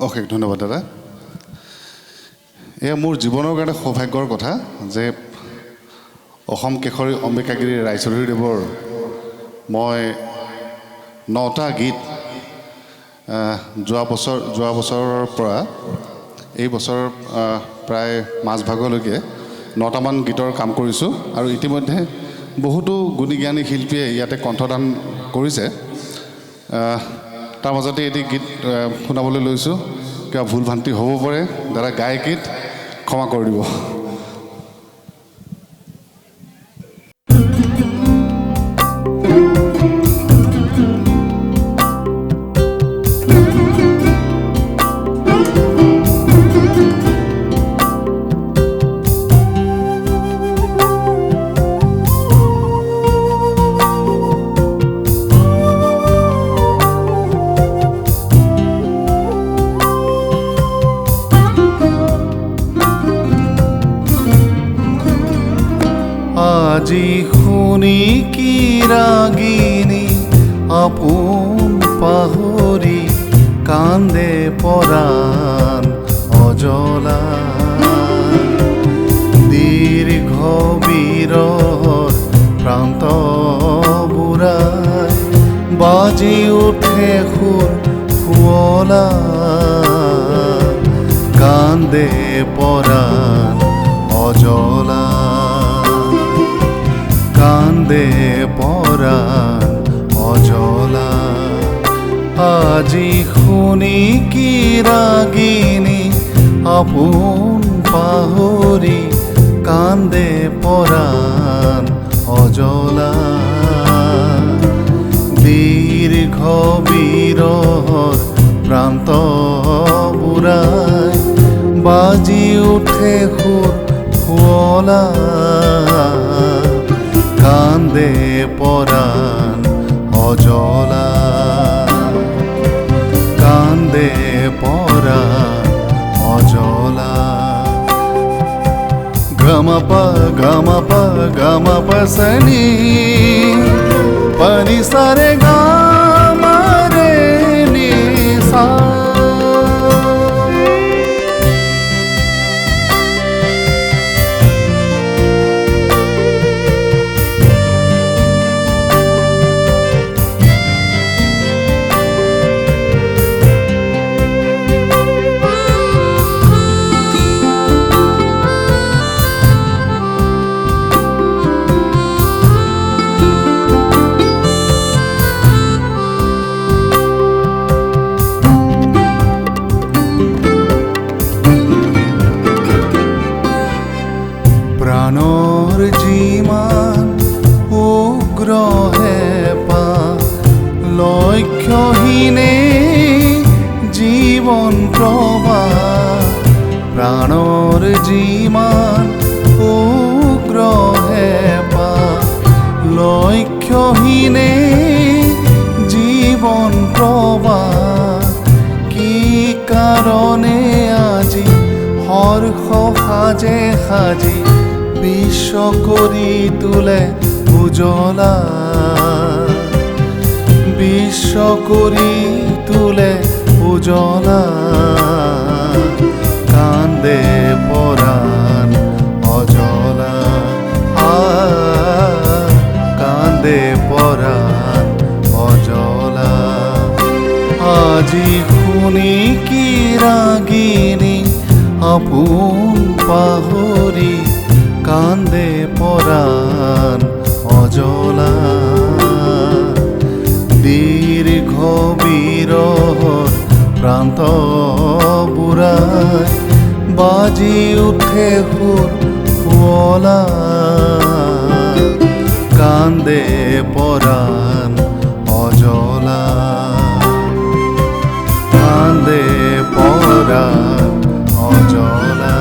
অশেষ ধন্যবাদ দাদা এয়া মোৰ জীৱনৰ কাৰণে সৌভাগ্যৰ কথা যে অসম কেশৰী অম্বিকাগিৰি ৰায়চৌধুৰীদেৱৰ মই 9টা গীত যোৱা বছৰৰ পৰা এই বছৰ প্ৰায় মাজভাগলৈকে 9টামান গীতৰ কাম কৰিছোঁ আৰু ইতিমধ্যে বহুতো গুণী জ্ঞানী শিল্পীয়ে ইয়াতে কণ্ঠদান কৰিছে তাৰ মাজতে এটি গীত শুনাবলৈ লৈছোঁ কিবা ভুল ভ্ৰান্তি হ'ব পাৰে দাদা গায়কীত ক্ষমা কৰি দিব আজি শুনি কি ৰাগিনী আপোন পাহৰি কান্দে পৰাণ অজলা দীৰ্ঘ বিৰহৰ প্ৰান্ত বুঢ়াই বাজি উঠে সুৰ শুৱলা কান্দে পৰাণ অজলা কান্দে পৰাণ অজলা আজি শুনি কি ৰাগিনী আপোন পাহৰি কান্দে পৰাণ অজলা দীৰ্ঘ বিৰহৰ প্ৰান্ত বুঢ়াই বাজি উঠে সুৰ শুৱলা কান্দে পৰাণ অজলা কান্দে পৰাণ অজলা গমপ গমপ গমপ সনি পনি সাৰে গামৰে নিসা প্ৰাণৰ যিমান উগ্ৰ হেঁপা লক্ষ্যহীনে জীৱন প্ৰবাহ প্ৰাণৰ যিমান উগ্ৰ হেঁপা লক্ষ্যহীনে জীৱন প্ৰবাহ কি কাৰণে আজি হৰ্ষ সাজে সাজি বিশ্ব কৰি তোলে উজলা বিশ্ব কৰি তোলে উজলা কান্দে পৰাণ অজলা কান্দে পৰাণ অজলা আজি শুনি কি ৰাগিনী আপোন পাহৰি কান্দে পৰাণ অজলা দীৰ্ঘ বিৰহৰ প্ৰান্ত বুঢ়াই বাজি উঠে সুৰ শুৱলা কান্দে পৰাণ অজলা কান্দে পৰাণ অজলা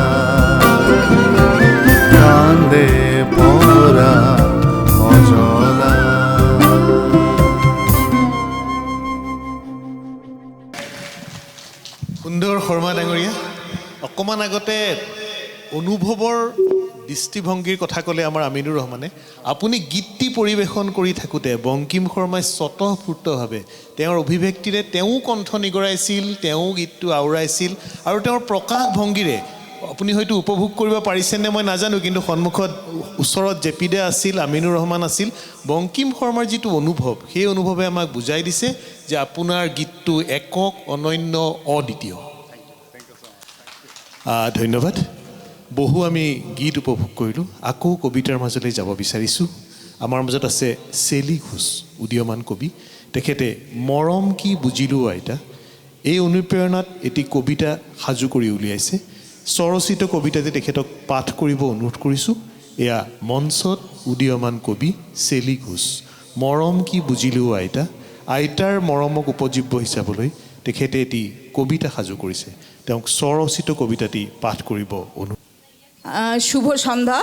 কান্দে পৰাণ অজলা সুন্দৰ শৰ্মা ডাঙৰীয়া অকণমান আগতে অনুভৱৰ দৃষ্টিভংগীৰ কথা ক'লে আমাৰ আমিনুৰ ৰহমানে আপুনি গীতটি পৰিৱেশন কৰি থাকোঁতে বংকিম শৰ্মাই স্বতঃস্ফূৰ্তভাৱে তেওঁৰ অভিব্যক্তিৰে তেওঁ কণ্ঠ নিগৰাইছিল তেওঁ গীতটো আওৰাইছিল আৰু তেওঁৰ প্ৰকাশ ভংগীৰে আপুনি হয়তো উপভোগ কৰিব পাৰিছেনে মই নাজানো কিন্তু সন্মুখত ওচৰত জেপিদা আছিল আমিনুৰ ৰহমান আছিল বংকিম শৰ্মাৰ যিটো অনুভৱ সেই অনুভৱে আমাক বুজাই দিছে যে আপোনাৰ গীতটো একক অনন্য অদ্বিতীয় ধন্যবাদ বহু আমি গীত উপভোগ কৰিলোঁ আকৌ কবিতাৰ মাজলৈ যাব বিচাৰিছোঁ আমাৰ মাজত আছে চেলি ঘোষ উদীয়মান কবি তেখেতে মৰম কি বুজিলোঁ আইতা এই অনুপ্ৰেৰণাত এটি কবিতা সাজু কৰি উলিয়াইছে স্বৰচিত কবিতাটি তেখেতক পাঠ কৰিব অনুৰোধ কৰিছোঁ এয়া মঞ্চত উদীয়মান কবি চেলি ঘোষ মৰম কি বুজিলেও আইতাৰ মৰমক উপজীব্য হিচাপলৈ তেখেতে এটি কবিতা সাজু কৰিছে তেওঁক স্বৰচিত কবিতাটি পাঠ কৰিব অনুৰোধ শুভ সন্ধ্যা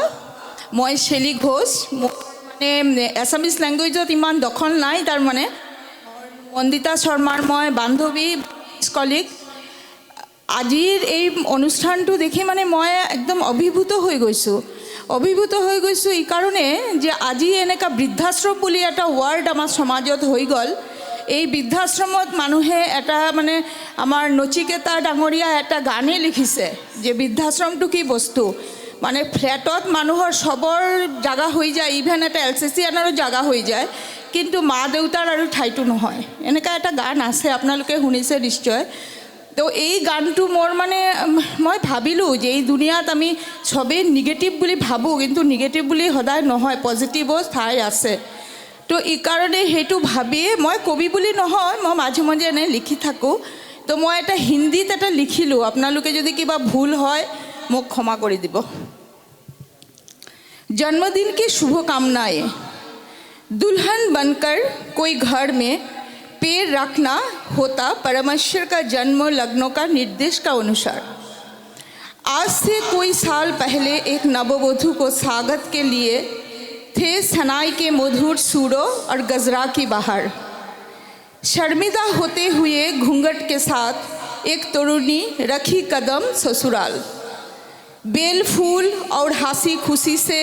মই চেলি ঘোষ মানে এছামিজ লেংগুৱেজত ইমান দখল নাই তাৰমানে বন্দিতা শৰ্মাৰ মই বান্ধৱী কলিগ আজিৰ এই অনুষ্ঠানটো দেখি মানে মই একদম অভিভূত হৈ গৈছোঁ এই কাৰণে যে আজি এনেকা বৃদ্ধাশ্ৰম বুলি এটা ৱাৰ্ড আমাৰ সমাজত হৈ গ'ল এই বৃদ্ধাশ্ৰমত মানুহে এটা মানে আমাৰ নচিকেতা ডাঙৰীয়া এটা গানে লিখিছে যে বৃদ্ধাশ্ৰমটো কি বস্তু মানে ফ্ল্যাটত মানুহৰ সবৰ জাগা হৈ যায় ইভেন এটা এলচিচিয়ানৰো জাগা হৈ যায় কিন্তু মা দেউতাৰ আৰু ঠাইটো নহয় এনেকা এটা গান আছে আপোনালোকে শুনিছে নিশ্চয় তো এই গানটো মোৰ মানে মই ভাবিলোঁ যে এই দুনিয়াত আমি সবেই নিগেটিভ বুলি ভাবোঁ কিন্তু নিগেটিভ বুলি সদায় নহয় পজিটিভো ঠাই আছে তো এই কাৰণে সেইটো ভাবিয়ে মই কবি বুলি নহয় মই মাজে মাজে এনে লিখি থাকোঁ তো মই এটা হিন্দীত এটা লিখিলোঁ আপোনালোকে যদি কিবা ভুল হয় মোক ক্ষমা কৰি দিব जन्मदिन की शुभकामनाएं दुल्हन बनकर कोई घर में पैर रखना होता परमेश्वर का जन्म लग्नों का निर्देश का अनुसार आज से कोई साल पहले एक नववधू को स्वागत के लिए थे सनाई के मधुर सूरों और गजरा की बाहर शर्मिंदा होते हुए घूंघट के साथ एक तरुणी रखी कदम ससुराल बेल फूल और हंसी खुशी से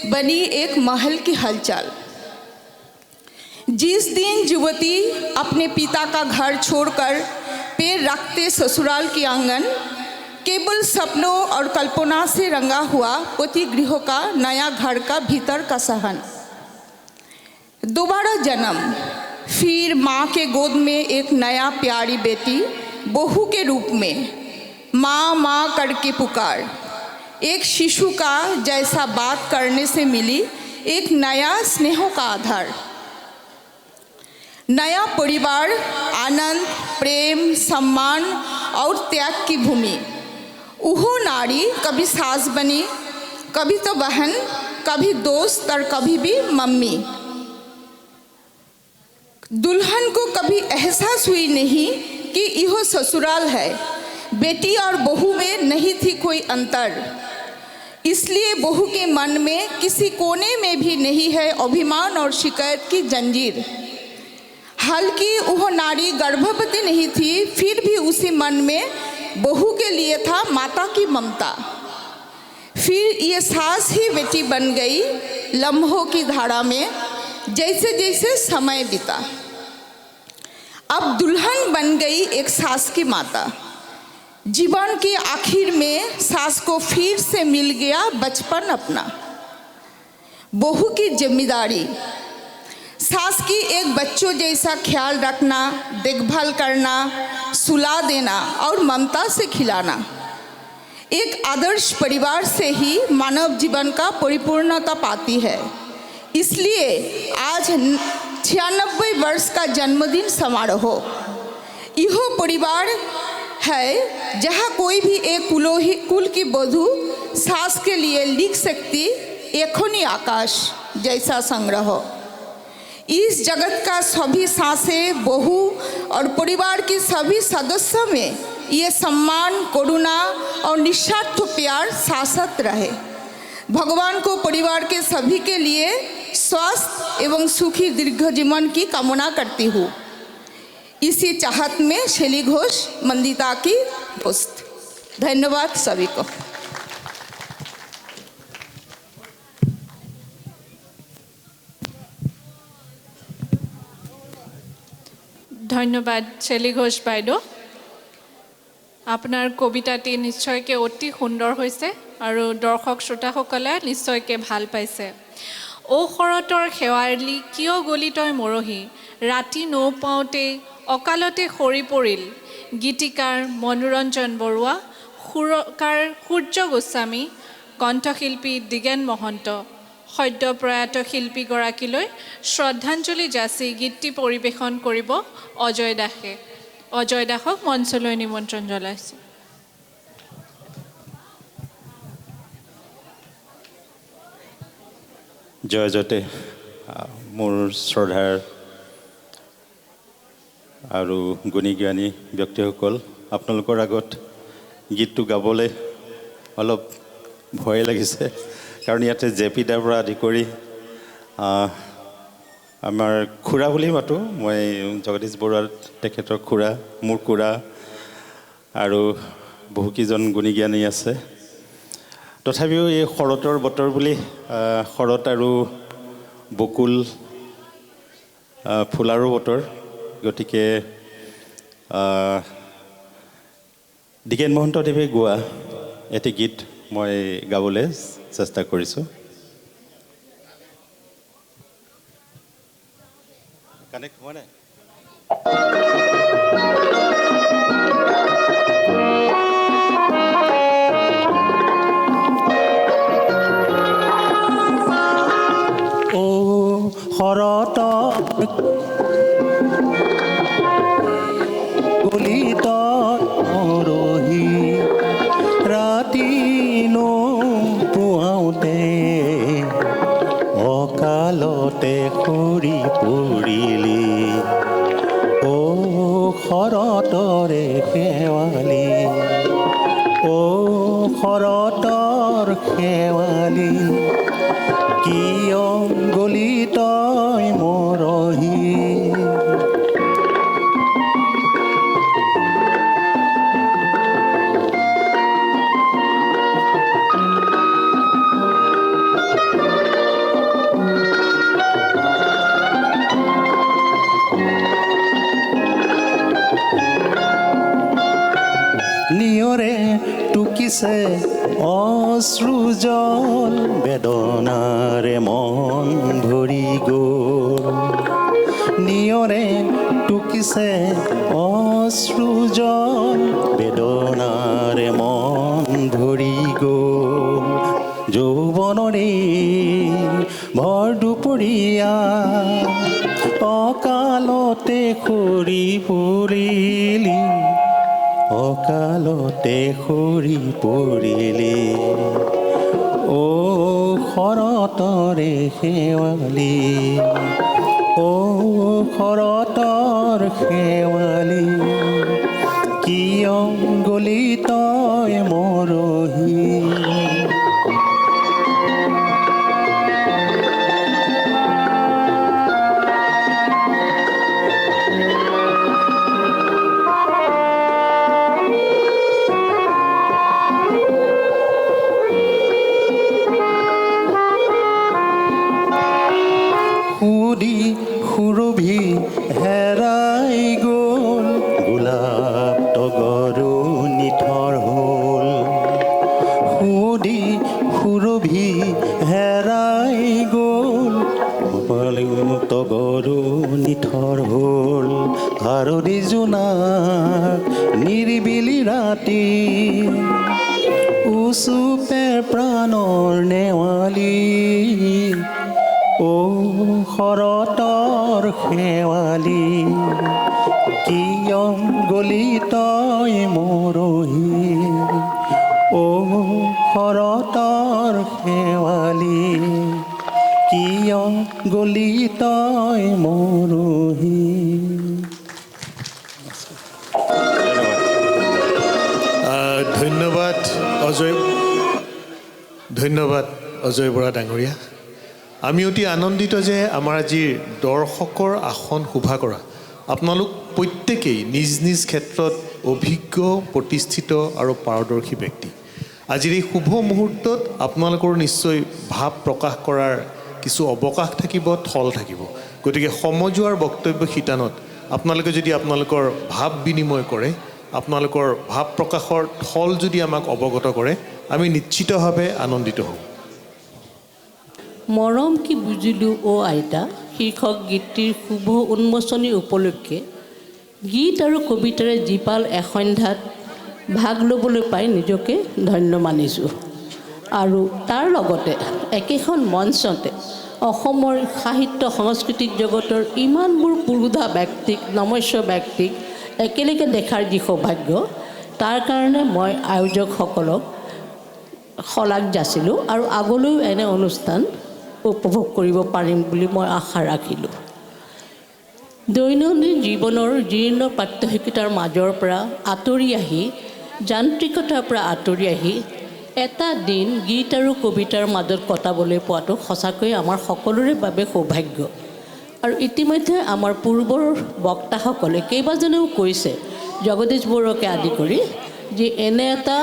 बनी एक महल की हलचल जिस दिन युवती अपने पिता का घर छोड़कर पैर रखते ससुराल की आंगन केवल सपनों और कल्पना से रंगा हुआ पति गृह का नया घर का भीतर का सहन दोबारा जन्म फिर माँ के गोद में एक नया प्यारी बेटी बहू के रूप में माँ माँ करके पुकार एक शिशु का जैसा बात करने से मिली एक नया स्नेहों का आधार नया परिवार आनंद प्रेम सम्मान और त्याग की भूमि वो नारी कभी सास बनी कभी तो बहन कभी दोस्त और कभी भी मम्मी दुल्हन को कभी एहसास हुई नहीं कि यह ससुराल है बेटी और बहू में नहीं थी कोई अंतर इसलिए बहू के मन में किसी कोने में भी नहीं है अभिमान और शिकायत की जंजीर हालांकि वह नारी गर्भवती नहीं थी फिर भी उसी मन में बहू के लिए था माता की ममता फिर ये सास ही बेटी बन गई लम्हों की धारा में जैसे जैसे समय बीता अब दुल्हन बन गई एक सास की माता जीवन के आखिर में सास को फिर से मिल गया बचपन अपना बहू की जिम्मेदारी सास की एक बच्चों जैसा ख्याल रखना देखभाल करना सुला देना और ममता से खिलाना एक आदर्श परिवार से ही मानव जीवन का परिपूर्णता पाती है इसलिए आज 96 वर्ष का जन्मदिन समारोह यह परिवार है जहाँ कोई भी एक कुल की वधू सास के लिए लिख सकती एखोनी आकाश जैसा संग्रह इस जगत का सभी सांसें बहू और परिवार के सभी सदस्यों में ये सम्मान करुणा और निस्वार्थ प्यार शाश्वत रहे भगवान को परिवार के सभी के लिए स्वस्थ एवं सुखी दीर्घ जीवन की कामना करती हूँ इसी चाहत में शेली घोष मंदिता की दोस्त धन्यवाद सभी को ধন্যবাদ চেলি ঘোষ বাইদেউ আপোনাৰ কবিতাটি নিশ্চয়কৈ অতি সুন্দৰ হৈছে আৰু দৰ্শক শ্ৰোতাসকলে নিশ্চয়কৈ ভাল পাইছে ও শৰতৰ সেৱাৰলি কিয় গলি তই মৰহি ৰাতি নৌ পাওঁতে অকালতে সৰি পৰিল গীতিকাৰ মনোৰঞ্জন বৰুৱা সুৰকাৰ সূৰ্য গোস্বামী কণ্ঠশিল্পী দিগেন মহন্ত সদ্য প্ৰয়াত শিল্পীগৰাকীলৈ শ্ৰদ্ধাঞ্জলি যাচি গীতটি পৰিৱেশন কৰিব অজয় দাসে অজয় দাসক মঞ্চলৈ নিমন্ত্ৰণ জনাইছোঁ। জয়তে মোৰ শ্ৰদ্ধাৰ আৰু গুণী জ্ঞানী ব্যক্তিসকল, আপোনালোকৰ আগত গীতটো গাবলৈ অলপ ভয় লাগিছে, কাৰণ ইয়াতে জেপি দাৰ পৰা আদি কৰি আমাৰ খুৰা বুলি মাতোঁ, মই জগদীশ বৰুৱা তেখেতৰ খুৰা, মোৰ খুৰা আৰু বহুকেইজন গুণী জ্ঞানী আছে। তথাপিও এই শৰতৰ বতৰ বুলি শৰৎ আৰু বকুল ফুলাৰো বতৰ, গতিকে দ্বিগেন মহন্তদেৱে গোৱা এটি গীত মই গাবলৈ চেষ্টা কৰিছোঁ। কানেক্ট হোৱা নাই? শৰত গলিত মৰহি ৰাতি নোপোৱাওঁতে অকালতে সৰি পৰিলি, শৰতৰে শেৱালি, শৰতৰ শেৱালি, কিয় গলি তই মৰহি। নিয়ৰে টুকিছে অশ্ৰুজল, বেদনাৰে মন ভৰি গ'ল, নিয়ৰে টুকিছে অশ্ৰুজল, বেদনাৰে মন ভৰি গ'ল, যৌৱনৰে ভৰ দুপৰীয়া অকালতে সৰি পৰিলি, অকালতে সৰি পৰিলি, শৰতৰে শেৱালি, শৰতৰ শেৱালি, কিয় গলি তই মৰহি। সুধি সুৰভি হেৰাই গ'ল, গোলাপ তগৰো নিথৰ হ'ল, সুধি সুৰভি হেৰাই গ'ল, তগৰো নিথৰ হ'ল, হাৰদি জোনাক নিৰিবিলি ৰাতি, উচুপে প্ৰাণৰ নেৱালি, শৰতৰ শেৱালি, কিয় গলি তই মৰহি, শৰতৰ শেৱালি, কিয় গলি তই মৰহি। ধন্যবাদ অজয় বৰা ডাঙৰীয়া। আমি অতি আনন্দিত যে আমাৰ আজিৰ দৰ্শকৰ আসন শোভা কৰা আপোনালোক প্ৰত্যেকেই নিজ নিজ ক্ষেত্ৰত অভিজ্ঞ, প্ৰতিষ্ঠিত আৰু পাৰদৰ্শী ব্যক্তি। আজিৰ এই শুভ মুহূৰ্তত আপোনালোকৰ নিশ্চয় ভাৱ প্ৰকাশ কৰাৰ কিছু অৱকাশ থাকিব, থল থাকিব। গতিকে সমজুৱাৰ বক্তব্য শিতানত আপোনালোকে যদি আপোনালোকৰ ভাৱ বিনিময় কৰে, আপোনালোকৰ ভাৱ প্ৰকাশৰ থল যদি আমাক অৱগত কৰে, আমি নিশ্চিতভাৱে আনন্দিত হ'ম। মৰম কি বুজিলোঁ অ' আইতা শীৰ্ষক গীতটিৰ শুভ উন্মোচনী উপলক্ষে গীত আৰু কবিতাৰে জীপাল এসন্ধ্যাত ভাগ ল'বলৈ পাই নিজকে ধন্য মানিছোঁ। আৰু তাৰ লগতে একেখন মঞ্চতে অসমৰ সাহিত্য সাংস্কৃতিক জগতৰ ইমানবোৰ পুৰুধা ব্যক্তিক, নমস্য ব্যক্তিক একেলগে দেখাৰ যি সৌভাগ্য তাৰ কাৰণে মই আয়োজকসকলক শলাগ যাচিলোঁ আৰু আগলৈও এনে অনুষ্ঠান উপভোগ কৰিব পাৰিম বুলি মই আশা ৰাখিলোঁ। দৈনন্দিন জীৱনৰ জীৰ্ণ প্ৰাত্যহিকতাৰ মাজৰ পৰা আঁতৰি আহি যান্ত্ৰিকতাৰ পৰা আঁতৰি আহি এটা দিন গীত আৰু কবিতাৰ মাজত কটাবলৈ পোৱাটো সঁচাকৈ আমাৰ সকলোৰে বাবে সৌভাগ্য। আৰু ইতিমধ্যে আমাৰ পূৰ্বৰ বক্তাসকলে কেইবাজনেও কৈছে, জগদীশ বৰুৱাকে আদি কৰি, যে এনে এটা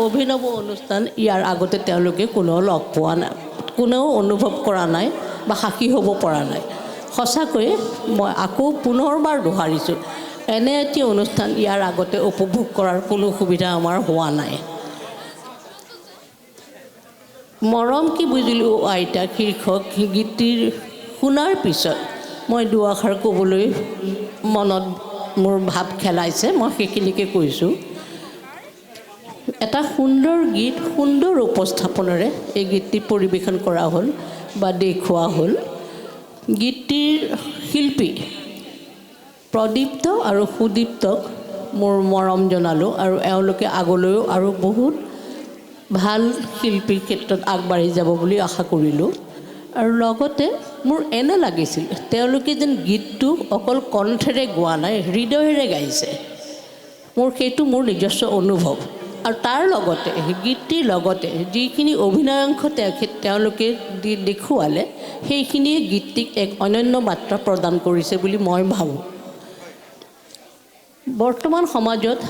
অভিনৱ অনুষ্ঠান ইয়াৰ আগতে তেওঁলোকে কোনেও লগ পোৱা নাই, কোনেও অনুভৱ কৰা নাই বা সাক্ষী হ'ব পৰা নাই। সঁচাকৈয়ে মই আকৌ পুনৰবাৰ দোহাৰিছোঁ, এনে এটি অনুষ্ঠান ইয়াৰ আগতে উপভোগ কৰাৰ কোনো সুবিধা আমাৰ হোৱা নাই। মৰম কি বুজিলোঁ আইতা শীৰ্ষক গীতটিৰ শুনাৰ পিছত মই দুআষাৰ ক'বলৈ মনত মোৰ ভাৱ খেলাইছে, মই সেইখিনিকে কৈছোঁ। এটা সুন্দৰ গীত সুন্দৰ উপস্থাপনেৰে এই গীতটি পৰিৱেশন কৰা হ'ল বা দেখুওৱা হ'ল। গীতটিৰ শিল্পী প্ৰদীপ্ত আৰু সুদীপ্তক মোৰ মৰম জনালোঁ আৰু এওঁলোকে আগলৈও আৰু বহুত ভাল শিল্পীৰ ক্ষেত্ৰত আগবাঢ়ি যাব বুলি আশা কৰিলোঁ। আৰু লগতে মোৰ এনে লাগিছিল তেওঁলোকে যেন গীতটো অকল কণ্ঠেৰে গোৱা নাই, হৃদয়েৰে গাইছে। সেইটো মোৰ নিজস্ব অনুভৱ। আৰু তাৰ লগতে গীতটিৰ লগতে যিখিনি অভিনয় অংশ তেওঁলোকে দেখুৱালে সেইখিনিয়ে গীতটিক এক অনন্য মাত্ৰা প্ৰদান কৰিছে বুলি মই ভাবোঁ। বৰ্তমান সমাজত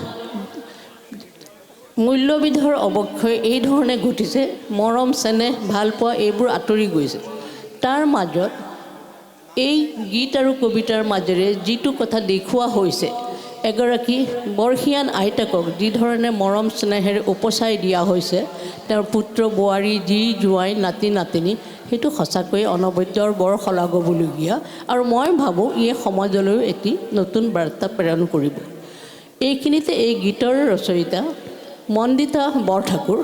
মূল্যবিধৰ অৱক্ষয় এই ধৰণে ঘটিছে, মৰম চেনেহ ভালপোৱা এইবোৰ আঁতৰি গৈছে। তাৰ মাজত এই গীত আৰু কবিতাৰ মাজেৰে যিটো কথা দেখুওৱা হৈছে, এগৰাকী বৰ্ষীয়ান আইতাকক যি ধৰণে মৰম স্নেহেৰে উপচাই দিয়া হৈছে, তেওঁৰ পুত্ৰ বোৱাৰী, জী জোঁৱাই, নাতি নাতিনী, সেইটো সঁচাকৈয়ে অনবদ্য আৰু বৰ শলাগিবলগীয়া। আৰু মই ভাবোঁ ইয়ে সমাজলৈও এটি নতুন বাৰ্তা প্ৰেৰণ কৰিব। এইখিনিতে এই গীতৰ ৰচয়িতা মণ্ডিতা বৰঠাকুৰ,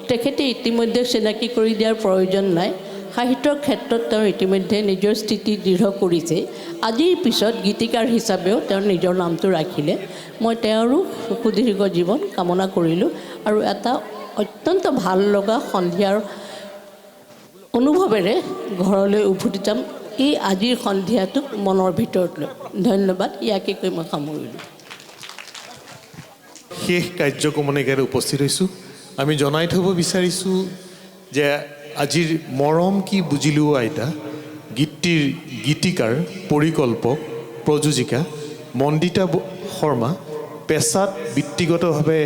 তেখেতে ইতিমধ্যে চিনাকি কৰি দিয়াৰ প্ৰয়োজন নাই। সাহিত্যৰ ক্ষেত্ৰত তেওঁ ইতিমধ্যে নিজৰ স্থিতি দৃঢ় কৰিছে। আজিৰ পিছত গীতিকাৰ হিচাপেও তেওঁ নিজৰ নামটো ৰাখিলে। মই তেওঁৰো সুদীৰ্ঘ জীৱন কামনা কৰিলোঁ আৰু এটা অত্যন্ত ভাল লগা সন্ধিয়াৰ অনুভৱেৰে ঘৰলৈ উভতি যাম এই আজিৰ সন্ধিয়াটোক মনৰ ভিতৰত লৈ। ধন্যবাদ, ইয়াকে কৈ মই সামৰিলোঁ। শেষ কাৰ্যক্ৰমণিকাৰে উপস্থিত হৈছোঁ। আমি জনাই থ'ব বিচাৰিছোঁ যে আজিৰ মৰম কি বুজিলোঁ আইতা গীতটিৰ গীতিকাৰ, পৰিকল্পক, প্ৰযোজিকা মণ্ডিতা শৰ্মা পেছাত বৃত্তিগতভাৱে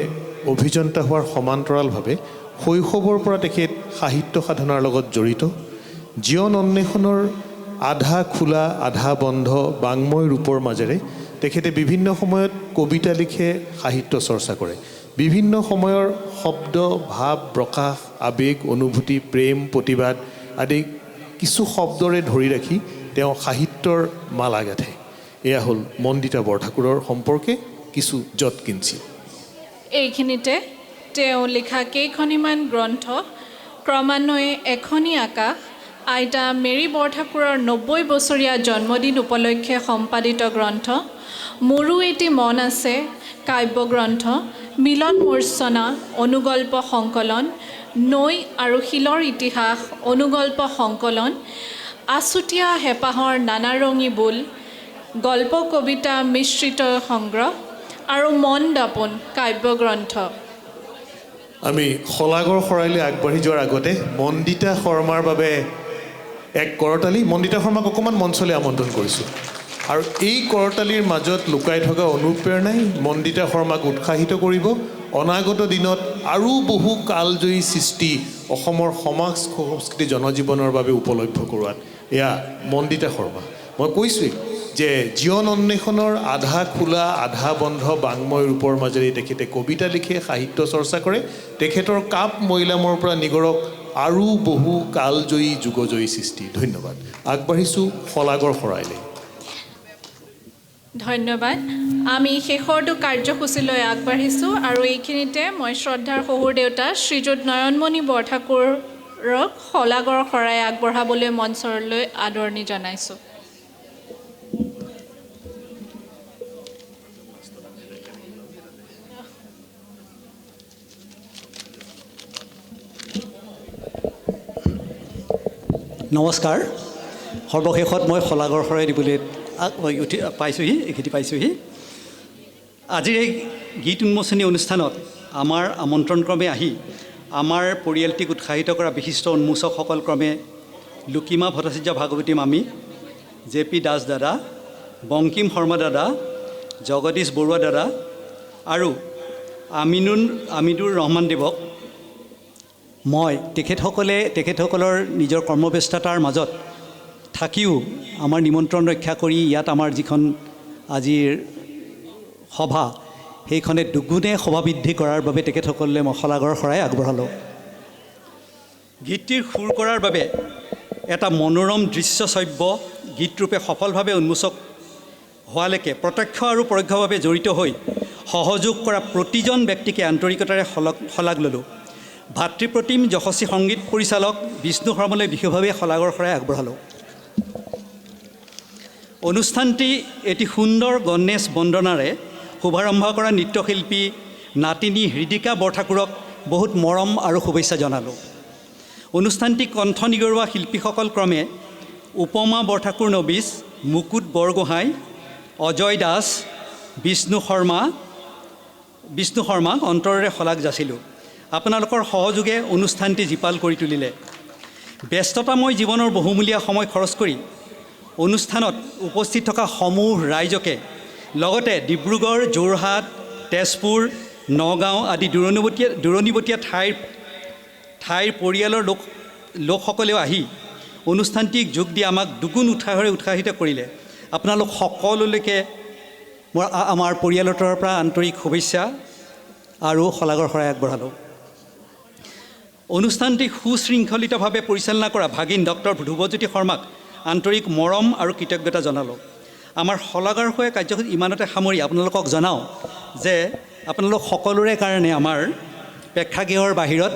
অভিযন্তা হোৱাৰ সমান্তৰালভাৱে শৈশৱৰ পৰা তেখেত সাহিত্য সাধনাৰ লগত জড়িত। জীৱন অন্বেষণৰ আধা খোলা আধা বন্ধ বাংময় ৰূপৰ মাজেৰে তেখেতে বিভিন্ন সময়ত কবিতা লিখে, সাহিত্য চৰ্চা কৰে। বিভিন্ন সময়ৰ শব্দ, ভাৱ, প্ৰকাশ, আৱেগ, অনুভূতি, প্ৰেম, প্ৰতিবাদ আদি কিছু শব্দৰে ধৰি ৰাখি তেওঁ সাহিত্যৰ মালা গাঁঠে। এয়া হ'ল মণ্ডিতা বৰঠাকুৰৰ সম্পৰ্কে কিছু যৎকিঞ্চিত। এইখিনিতে তেওঁ লিখা কেইখনিমান গ্ৰন্থ, ক্ৰমান্বয়ে এখনি আকাশ, আইতা মেৰী বৰঠাকুৰৰ ৯০ বছৰীয়া জন্মদিন উপলক্ষে সম্পাদিত গ্ৰন্থ, মোৰো এটি মন আছে কাব্যগ্ৰন্থ, মিলন মূৰ্ছনা অনুগল্প সংকলন, নৈ আৰু শিলৰ ইতিহাস অনুগল্প সংকলন, আছুতীয়া হেঁপাহৰ নানাৰঙী বোল, গল্প কবিতা মিশ্ৰিত সংগ্ৰহ আৰু মন দাপোন কাব্যগ্ৰন্থ। আমি শলাগৰ শৰাইলৈ আগবাঢ়ি যোৱাৰ আগতে মণ্ডিতা শৰ্মাৰ বাবে এক কৰতালি। মণ্ডিতা শৰ্মাক অকণমান মঞ্চলৈ আমন্ত্ৰণ কৰিছোঁ। আৰু এই কৰতালিৰ মাজত লুকাই থকা অনুপ্ৰেৰণাই মণ্ডিতা শৰ্মাক উৎসাহিত কৰিব অনাগত দিনত আৰু বহু কালজয়ী সৃষ্টি অসমৰ সমাজ সংস্কৃতি জনজীৱনৰ বাবে উপলব্ধ কৰোৱাত। এয়া মণ্ডিতা শৰ্মা। মই কৈছোঁৱেই যে জীৱন অন্বেষণৰ আধা খোলা আধা বন্ধ বাংময় ৰূপৰ মাজেৰে তেখেতে কবিতা লিখে, সাহিত্য চৰ্চা কৰে। তেখেতৰ কাপ মৈলামৰ পৰা নিগৰক আৰু বহু কালজয়ী যুগজয়ী সৃষ্টি। ধন্যবাদ। আগবাঢ়িছোঁ শলাগৰ শৰাইলৈ। ধন্যবাদ। আমি শেষৰটো কাৰ্যসূচীলৈ আগবাঢ়িছোঁ আৰু এইখিনিতে মই শ্ৰদ্ধাৰ শহুৰ দেউতা শ্ৰীযুত নয়নমণি বৰঠাকুৰক শলাগৰ শৰাই আগবঢ়াবলৈ মঞ্চলৈ আদৰণি জনাইছোঁ। নমস্কাৰ সৰ্বশেষত মই শলাগৰ শৰাই দিবলৈ পাইছোঁহি এইখিনি পাইছোঁহি আজিৰ এই গীত উন্মোচনী অনুষ্ঠানত আমাৰ আমন্ত্ৰণক্ৰমে আহি আমাৰ পৰিয়ালটিক উৎসাহিত কৰা বিশিষ্ট উন্মোচকসকল ক্ৰমে লুকিমা ভট্টাচাৰ্য ভাগৱতী মামী JP দাস দাদা বংকিম শৰ্মা দাদা জগদীশ বৰুৱা দাদা আৰু আমিনুৰ ৰহমান দেৱক মই তেখেতসকলৰ নিজৰ কৰ্মব্যস্ততাৰ মাজত থাকিও আমাৰ নিমন্ত্ৰণ ৰক্ষা কৰি ইয়াত আমাৰ যিখন আজিৰ সভা সেইখনে দুগুণে সভা বৃদ্ধি কৰাৰ বাবে তেখেতসকলে মই শলাগৰ শৰাই আগবঢ়ালোঁ গীতটিৰ সুৰ কৰাৰ বাবে এটা মনোৰম দৃশ্যশ্ৰব্য গীতৰূপে সফলভাৱে উন্মোচক হোৱালৈকে প্ৰত্যক্ষ আৰু পৰোক্ষভাৱে জড়িত হৈ সহযোগ কৰা প্ৰতিজন ব্যক্তিকে আন্তৰিকতাৰে শলাগ ল'লোঁ ভাতৃপ্ৰতিম যশস্বী সংগীত পৰিচালক বিষ্ণু শৰ্মালৈ বিশেষভাৱে শলাগৰ শৰাই আগবঢ়ালোঁ অনুষ্ঠানটি এটি সুন্দৰ গণেশ বন্দনাৰে শুভাৰম্ভ কৰা নৃত্যশিল্পী নাতিনী হৃদিকা বৰঠাকুৰক বহুত মৰম আৰু শুভেচ্ছা জনালোঁ অনুষ্ঠানটি কণ্ঠ নিগৰুৱা শিল্পীসকল ক্ৰমে উপমা বৰঠাকুৰ নবিছ মুকুট বৰগোহাঁই অজয় দাস বিষ্ণু শৰ্মাক অন্তৰেৰে শলাগ যাচিলোঁ আপোনালোকৰ সহযোগে অনুষ্ঠানটি জীপাল কৰি তুলিলে ব্যস্ততাময় জীৱনৰ বহুমূলীয়া সময় খৰচ কৰি অনুষ্ঠানত উপস্থিত থকা সমূহ ৰাইজকে লগতে ডিব্ৰুগড় যোৰহাট তেজপুৰ নগাঁও আদি দূৰণিবতীয়া ঠাইৰ পৰিয়ালৰ লোকসকলেও আহি অনুষ্ঠানটিক যোগ দি আমাক দুগুণ উৎসাহেৰে উৎসাহিত কৰিলে আপোনালোক সকলোলৈকে মই আমাৰ পৰিয়ালৰ তৰফৰ পৰা আন্তৰিক শুভেচ্ছা আৰু শলাগৰ শৰাই আগবঢ়ালোঁ অনুষ্ঠানটি সুশৃংখলিতভাৱে পৰিচালনা কৰা ভাগিন ডক্টৰ ধ্ৰুৱজ্যোতি শৰ্মাক আন্তৰিক মৰম আৰু কৃতজ্ঞতা জনালোঁ আমাৰ শলাগৰ শৰাই কাৰ্যসূচী ইমানতে সামৰি আপোনালোকক জনাওঁ যে আপোনালোক সকলোৰে কাৰণে আমাৰ প্ৰেক্ষাগৃহৰ বাহিৰত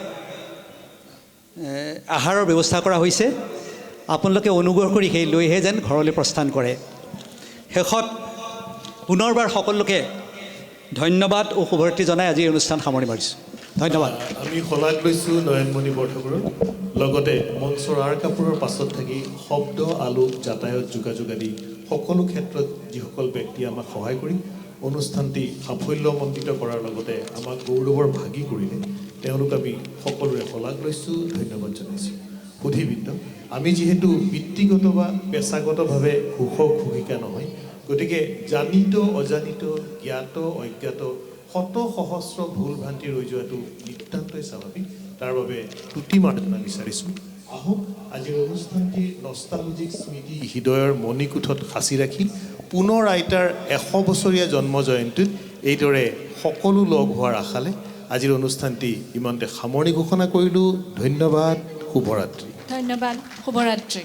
আহাৰৰ ব্যৱস্থা কৰা হৈছে আপোনালোকে অনুগ্ৰহ কৰি সেই লৈহে যেন ঘৰলৈ প্ৰস্থান কৰে শেষত পুনৰবাৰ সকলোকে ধন্যবাদ ও শুভৰাত্ৰি জনাই আজি অনুষ্ঠান সামৰণি মাৰিছোঁ ধন্যবাদ আমি শলাগ লৈছোঁ নয়নমণি বৰঠাকুৰৰ লগতে মঞ্চৰ আঁৰ কাপোৰৰ পাছত থাকি শব্দ আলোক যাতায়ত যোগাযোগ আদি সকলো ক্ষেত্ৰত যিসকল ব্যক্তিয়ে আমাক সহায় কৰি অনুষ্ঠানটি সাফল্যমণ্ডিত কৰাৰ লগতে আমাক গৌৰৱৰ ভাগি কৰিলে তেওঁলোক আমি সকলোৰে শলাগ লৈছোঁ ধন্যবাদ জনাইছোঁ সুধীবৃন্দ আমি যিহেতু বৃত্তিগত বা পেছাগতভাৱে ঘোষক ঘোষিকা নহয় গতিকে জানিত অজানিত জ্ঞাত অজ্ঞাত শত সহস্ৰ ভুল ভ্ৰান্তি ৰৈ যোৱাটো নিতান্তই স্বাভাৱিক তাৰ বাবে ত্ৰুটি মাৰ্জনা বিচাৰিছোঁ আহক আজিৰ অনুষ্ঠানটিৰ নষ্টালজিক স্মৃতি হৃদয়ৰ মণিকোঠত সাঁচি ৰাখি পুনৰ আইতাৰ 100 বছৰীয়া জন্ম জয়ন্তীত এইদৰে সকলো লগ হোৱাৰ আশালে আজিৰ অনুষ্ঠানটি ইমানতে সামৰণি ঘোষণা কৰিলোঁ ধন্যবাদ শুভৰাত্ৰি ধন্যবাদ শুভৰাত্ৰি